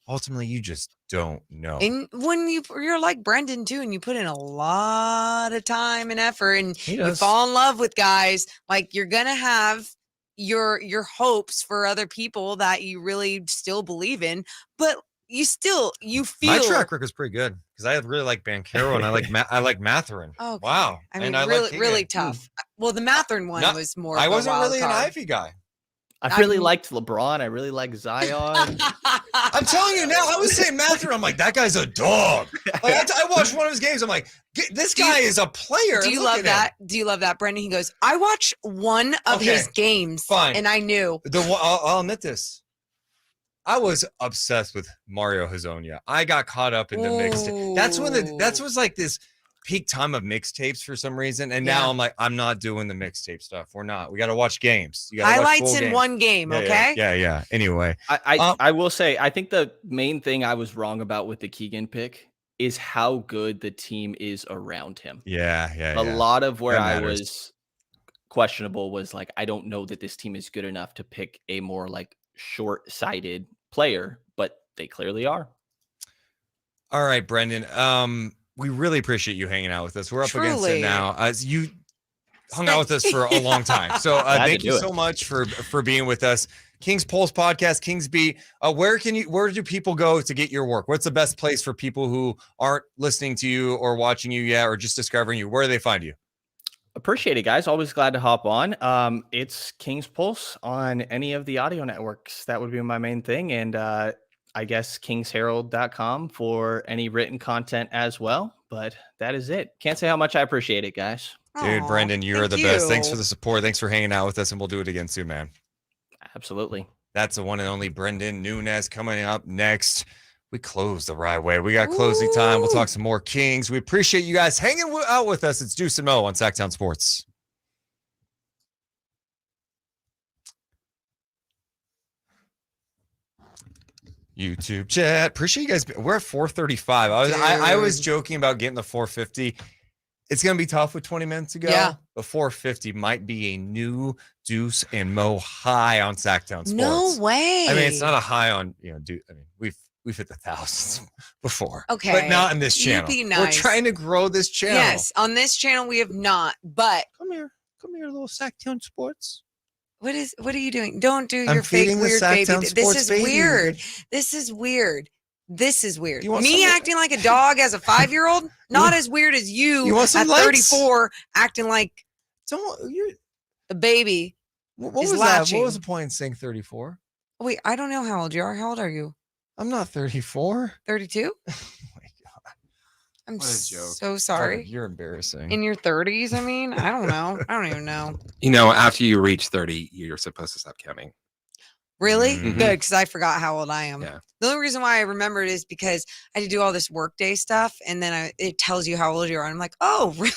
ultimately you just don't know. And when you're like Brenden too, and you put in a lot of time and effort, and you fall in love with guys, like you're gonna have your hopes for other people that you really still believe in, but you feel my track record is pretty good because I really like Banchero and I like Mathurin. Oh wow! I mean, and really tough. Well, the Mathurin one was more. I of a wasn't wild really card. an Ivy guy. I really liked LeBron. I really liked Zion. I'm telling you now, I was saying Mathurin. I'm like, that guy's a dog. Like, I watched one of his games. I'm like, this guy is a player. Do you love that? Do you love that, Brenden? He goes, I watched one of his games, and I knew. I'll admit this. I was obsessed with Mario Hezonja. I got caught up in the mixtape. That was like this peak time of mixtapes for some reason. And now I'm like, I'm not doing the mixtape stuff. We're not. We got to watch games. Highlights in one game, okay? Yeah. Anyway. I will say, I think the main thing I was wrong about with the Keegan pick is how good the team is around him. Yeah. A lot of where I was questionable was like, I don't know that this team is good enough to pick a more like short-sighted player, but they clearly are. All right, Brenden. We really appreciate you hanging out with us. We're up against it now. You hung out with us for a long time. So thank you so much for being with us. Kings Pulse Podcast, Kings Beat. Where do people go to get your work? What's the best place for people who aren't listening to you or watching you yet or just discovering you? Where do they find you? Appreciate it, guys. Always glad to hop on. It's Kings Pulse on any of the audio networks. That would be my main thing. And I guess kingsherald.com for any written content as well. But that is it. Can't say how much I appreciate it, guys. Dude, Brenden, you're the best. Thanks for the support. Thanks for hanging out with us, and we'll do it again soon, man. Absolutely. That's the one and only Brenden Nunes coming up next. We close the right way. We got closing time. We'll talk some more Kings. We appreciate you guys hanging out with us. It's Deuce and Mo on Sactown Sports. YouTube chat. Appreciate you guys. We're at 435. I was joking about getting the 450. It's going to be tough with 20 minutes to go. Yeah. The 450 might be a new Deuce and Mo high on Sactown Sports. No way. I mean, it's not a high on, Dude, I mean, we've hit the thousands before. Okay. But not in this channel. Be nice. We're trying to grow this channel. Yes, on this channel we have not, but Come here, little Sactown Sports. What are you doing? Don't do your fake weird baby. This is weird. This is weird. This is weird. Me acting like a dog as a 5-year-old, not as weird as you at 34 acting like a baby. What was that? What was the point in saying 34? Wait, I don't know how old you are. How old are you? I'm not 34. 32? Oh my God. I'm what a joke. So sorry. You're embarrassing. In your 30s, I mean? I don't know. I don't even know. After you reach 30, you're supposed to stop counting. Really? Mm-hmm. Good, because I forgot how old I am. Yeah. The only reason why I remembered is because I had to do all this workday stuff, and then it tells you how old you are. And I'm like, oh, really?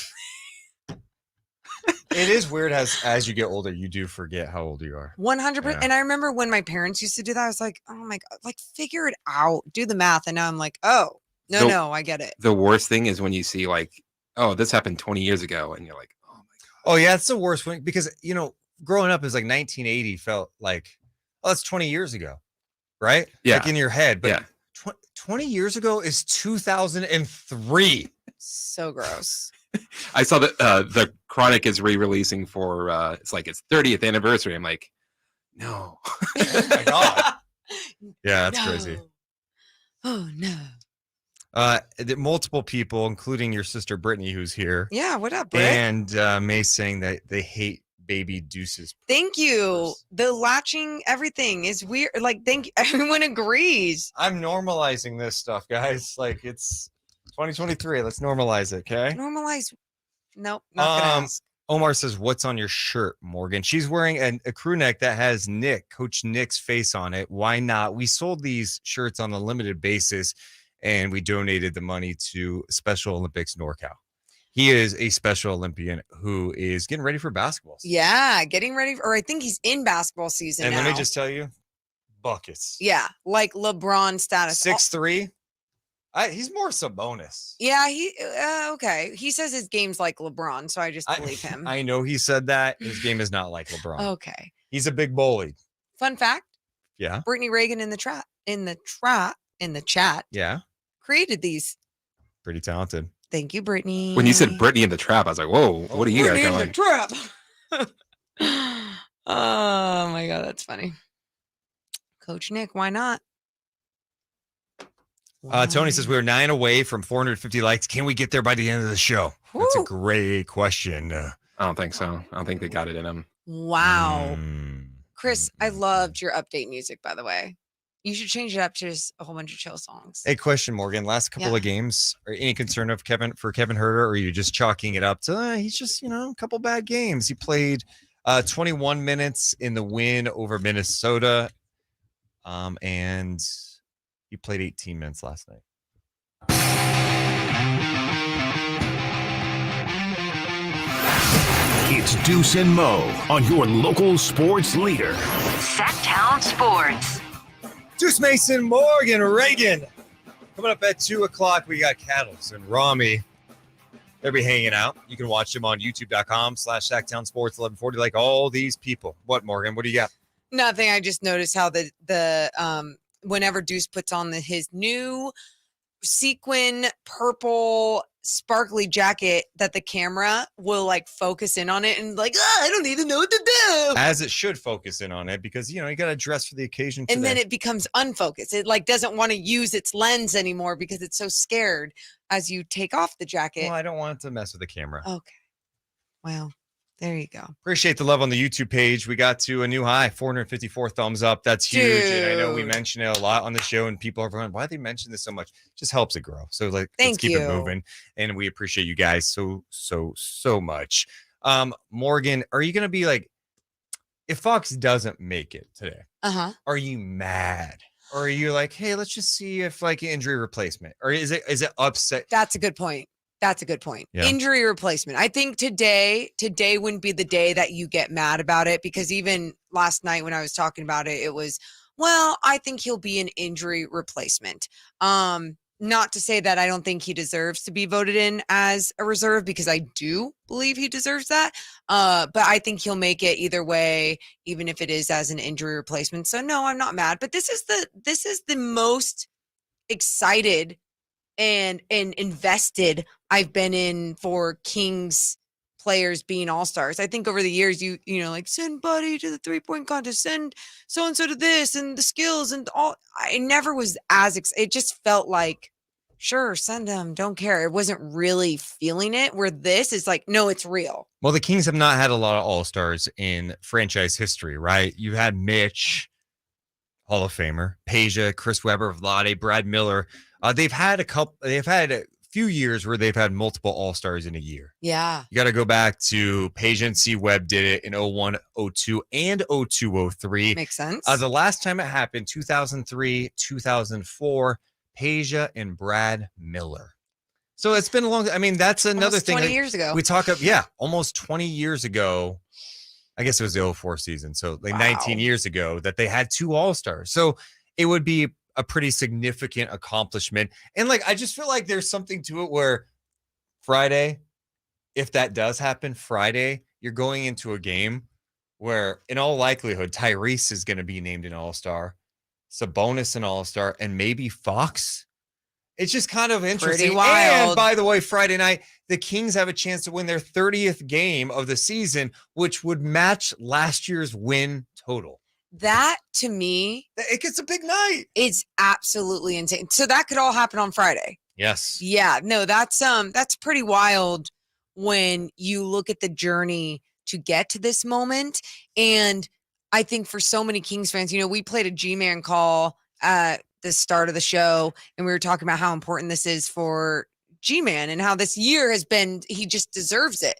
It is weird as you get older, you do forget how old you are. 100%. Yeah. And I remember when my parents used to do that, I was like, oh my God, like figure it out, do the math. And now I'm like, oh, no, I get it. The worst thing is when you see like, oh, this happened 20 years ago. And you're like, oh my God. Oh yeah, it's the worst one because, growing up, it was like 1980 felt like, oh, that's 20 years ago, right? Yeah. Like in your head. But Yeah. 20 years ago is 2003. So gross. I saw that the Chronic is re-releasing for it's like its 30th anniversary. I'm like, no. Oh my God. Yeah, that's crazy. Oh no. Multiple people, including your sister Brittany, who's here, Yeah, what up, Britt? and May saying that they hate baby Deuce's. Thank you. The latching, everything is weird. Like, thank you. Everyone agrees. I'm normalizing this stuff, guys. Like, it's 2023. Let's normalize it, okay? Normalize. Nope, not gonna ask. Omar says, "What's on your shirt, Morgan?" She's wearing a crew neck that has Coach Nick's face on it. Why not? We sold these shirts on a limited basis, and we donated the money to Special Olympics NorCal. He is a Special Olympian who is getting ready for basketball season. Yeah, getting ready or I think he's in basketball season And now. let me just tell you, buckets. Yeah, like LeBron status. 6'3". He's more Sabonis. Yeah, he okay. He says his game's like LeBron, so I just believe him. I know he said that. His game is not like LeBron. Okay. He's a big bully. Fun fact, Yeah. Brittany Reagan in the chat Yeah. created these. Pretty talented. Thank you, Brittany. When you said Brittany in the trap, I was like, whoa, what are you guys Brittany in the doing? trap. Oh my God, that's funny. Coach Nick, why not? Tony says we're 9 away from 450 likes. Can we get there by the end of the show? That's a Woo. great question. I don't think so. I don't think they got it in them. Wow. Chris, I loved your update music, by the way. You should change it up to just a whole bunch of chill songs. Hey, question, Morgan. Last couple of games, are any concern of Kevin Huerter, or are you just chalking it up to he's just a couple bad games? He played 21 minutes in the win over Minnesota, and he played 18 minutes last night. It's Deuce and Mo on your local sports leader. Sactown Sports. Deuce Mason, Morgan, Reagan. Coming up at 2 o'clock, we got Cattles and Rami. They'll be hanging out. You can watch them on youtube.com/Sactown Sports 1140, like all these people. What, Morgan? What do you got? Nothing. I just noticed how the whenever Deuce puts on his new sequin purple sparkly jacket, that the camera will like focus in on it and like, I don't even know what to do. As it should focus in on it, because you got to dress for the occasion today. And then it becomes unfocused. It like doesn't want to use its lens anymore because it's so scared as you take off the jacket. Well, I don't want it to mess with the camera. Okay. Well, there you go. Appreciate the love on the YouTube page. We got to a new high, 454 thumbs up. That's huge. And I know we Dude. mention it a lot on the show, and people are going, why do they mention this so much? It just helps it grow. So let's Thank keep you. it moving. And we appreciate you guys so much. Morgan, are you going to be like, if Fox doesn't make it today, are you mad? Or are you like, hey, let's just see if like injury replacement, or is it upset? That's a good point. That's a good point. Yeah. Injury replacement. I think today wouldn't be the day that you get mad about it, because even last night when I was talking about it, it was, well, I think he'll be an injury replacement. Not to say that I don't think he deserves to be voted in as a reserve, because I do believe he deserves that. But I think he'll make it either way, even if it is as an injury replacement. So no, I'm not mad. But this is the most excited and invested I've been in for Kings players being all-stars. I think over the years, you know, like send Buddy to the 3-point contest, send so-and-so to this and the skills and all. I never was as it just felt like, sure, send them, don't care. It wasn't really feeling it, where this is like, no, it's real. Well, the Kings have not had a lot of all-stars in franchise history, right? You had Mitch, Hall of Famer, Peja, Chris Webber, Vlade, Brad Miller. They've had a few years where they've had multiple all-stars in a year. Yeah. You got to go back to Peja and C. Webb did it in 01, 02, and 02, 03. Makes sense. The last time it happened, 2003, 2004, Peja and Brad Miller. So it's been a long. I mean, that's another Almost thing. 20 years ago. We talk of, almost 20 years ago. I guess it was the 04 season. So like 19 years ago that they had 2 all-stars. So it would be a pretty significant accomplishment. And like, I just feel like there's something to it where Friday, if that does happen Friday, you're going into a game where in all likelihood, Tyrese is going to be named an all-star, Sabonis an all-star, and maybe Fox. It's just kind of interesting. Pretty wild. And by the way, Friday night, the Kings have a chance to win their 30th game of the season, which would match last year's win total. That to me, It gets a big night. it's absolutely insane. So that could all happen on Friday. Yes. Yeah, no, that's pretty wild when you look at the journey to get to this moment. And I think for so many Kings fans, we played a G-Man call at the start of the show, and we were talking about how important this is for G-Man and how this year has been, he just deserves it.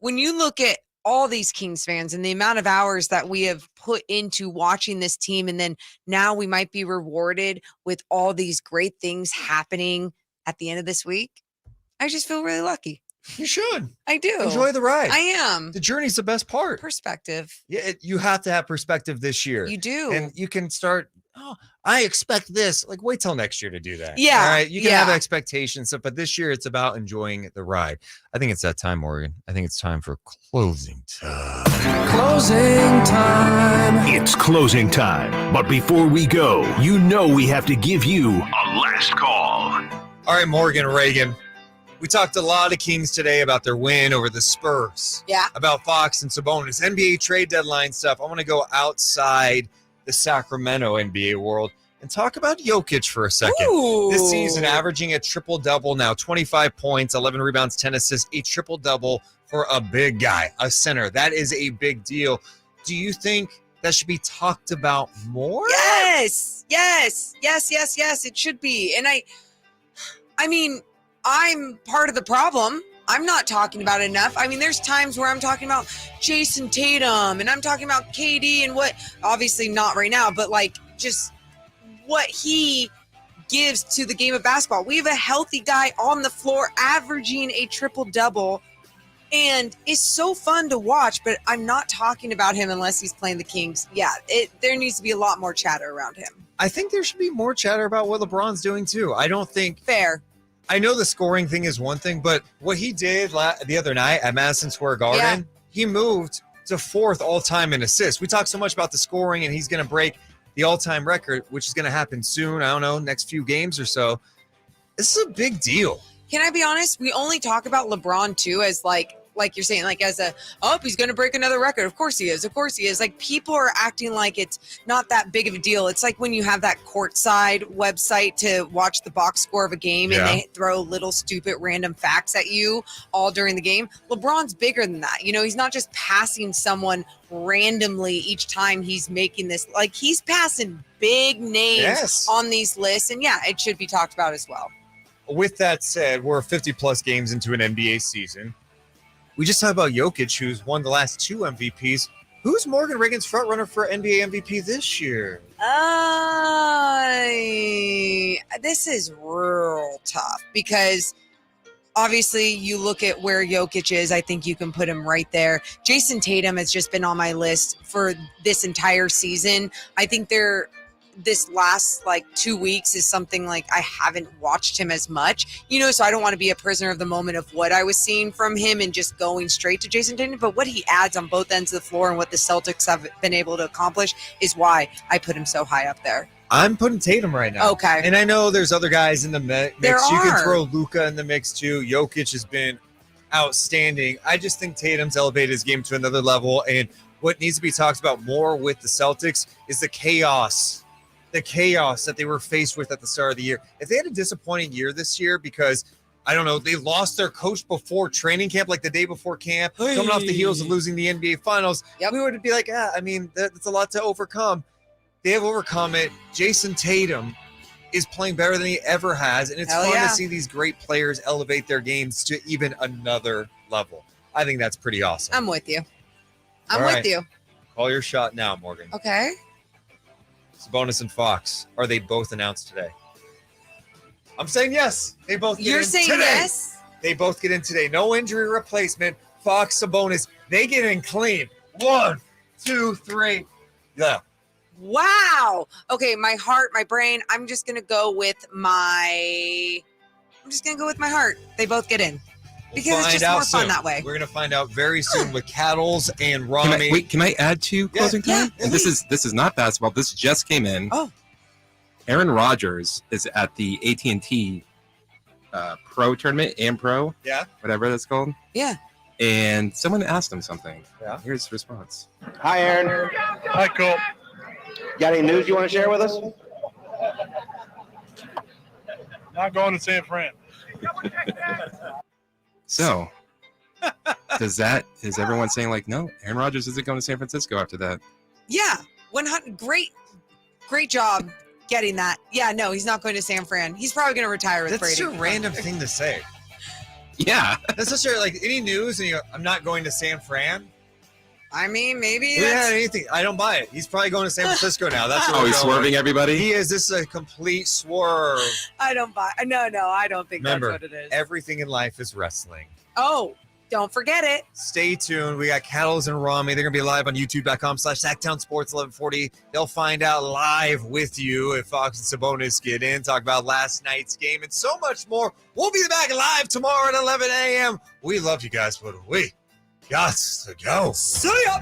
When you look at all these Kings fans and the amount of hours that we have put into watching this team, and then now we might be rewarded with all these great things happening at the end of this week, I just feel really lucky. You should. I do. Enjoy the ride. I am. The journey's the best part. Perspective. Yeah, you have to have perspective this year. You do. And you can start, I expect this. Like, wait till next year to do that. Yeah, All right. You can have yeah. expectations, but this year it's about enjoying the ride. I think it's that time, Morgan. I think it's time for closing time. Closing time. It's closing time. But before we go, we have to give you a last call. All right, Morgan Reagan. We talked a lot of Kings today about their win over the Spurs. Yeah. About Fox and Sabonis, NBA trade deadline stuff. I want to go outside the Sacramento NBA world and talk about Jokic for a second. Ooh. This season, averaging a triple-double now, 25 points, 11 rebounds, 10 assists, a triple-double for a big guy, a center. That is a big deal. Do you think that should be talked about more? Yes. It should be. And I mean, I'm part of the problem. I'm not talking about it enough. I mean, there's times where I'm talking about Jason Tatum and I'm talking about KD and what, obviously not right now, but like just what he gives to the game of basketball. We have a healthy guy on the floor averaging a triple-double, and it's so fun to watch, but I'm not talking about him unless he's playing the Kings. Yeah, there needs to be a lot more chatter around him. I think there should be more chatter about what LeBron's doing too. I don't think... Fair. I know the scoring thing is one thing, but what he did the other night at Madison Square Garden, he moved to fourth all-time in assists. We talk so much about the scoring, and he's going to break the all-time record, which is going to happen soon. I don't know, next few games or so. This is a big deal. Can I be honest? We only talk about LeBron too as like you're saying, like as he's going to break another record. Of course he is. Like people are acting like it's not that big of a deal. It's like when you have that courtside website to watch the box score of a game and they throw little stupid random facts at you all during the game. LeBron's bigger than that. He's not just passing someone randomly each time he's making this. Like he's passing big names on these lists. And yeah, it should be talked about as well. With that said, we're 50-plus games into an NBA season. We just talked about Jokic, who's won the last 2 MVPs. Who's Morgan Reagan's front runner for NBA MVP this year? This is real tough because obviously you look at where Jokic is. I think you can put him right there. Jason Tatum has just been on my list for this entire season. I think this last 2 weeks is something like I haven't watched him as much, so I don't want to be a prisoner of the moment of what I was seeing from him and just going straight to Jason Tatum. But what he adds on both ends of the floor and what the Celtics have been able to accomplish is why I put him so high up there. I'm putting Tatum right now. Okay. And I know there's other guys in the mix. There You can are. throw Luka in the mix too. Jokic has been outstanding. I just think Tatum's elevated his game to another level. And what needs to be talked about more with the Celtics is the chaos that they were faced with at the start of the year. If they had a disappointing year this year because, I don't know, they lost their coach before training camp, like the day before camp, coming off the heels of losing the NBA Finals, we would be like, that's a lot to overcome. They have overcome it. Jason Tatum is playing better than he ever has, and it's fun to see these great players elevate their games to even another level. I think that's pretty awesome. I'm with you. Call your shot now, Morgan. Okay. Sabonis and Fox, are they both announced today? I'm saying yes. They both get in today. You're saying yes? They both get in today. No injury replacement. Fox, Sabonis, they get in clean. 1, 2, 3. Yeah. Wow. Okay, my heart, my brain, I'm just going to go with my heart. They both get in. Because it's find just out more fun soon. that way. We're gonna find out very soon with Cattles and Rami. Can I add to closing time? Yeah, And this is not basketball. This just came in. Oh. Aaron Rodgers is at the AT&T Pro tournament, Pro. Yeah. Whatever that's called. Yeah. And someone asked him something. Yeah. Here's his response. Hi, Aaron. Hi, Cole. Got any news you want to share with us? Not going to San Fran. So, is everyone saying like, no, Aaron Rodgers isn't going to San Francisco after that? Yeah. 100. Great job getting that. Yeah, no, he's not going to San Fran. He's probably going to retire with That's Brady. such a random thing to say. Yeah. That's such a, like, any news and you go, I'm not going to San Fran. I mean, maybe Yeah, that's... anything. I don't buy it. He's probably going to San Francisco now. That's where Oh, we're he's going. swerving everybody? He is. This is a complete swerve. I don't buy... No, I don't think Remember, that's what it is. everything in life is wrestling. Oh, don't forget it. Stay tuned. We got Cattles and Rami. They're going to be live on youtube.com/Sactown Sports 1140. They'll find out live with you if Fox and Sabonis get in, talk about last night's game, and so much more. We'll be back live tomorrow at 11 a.m. We love you guys, but we got to go. See ya.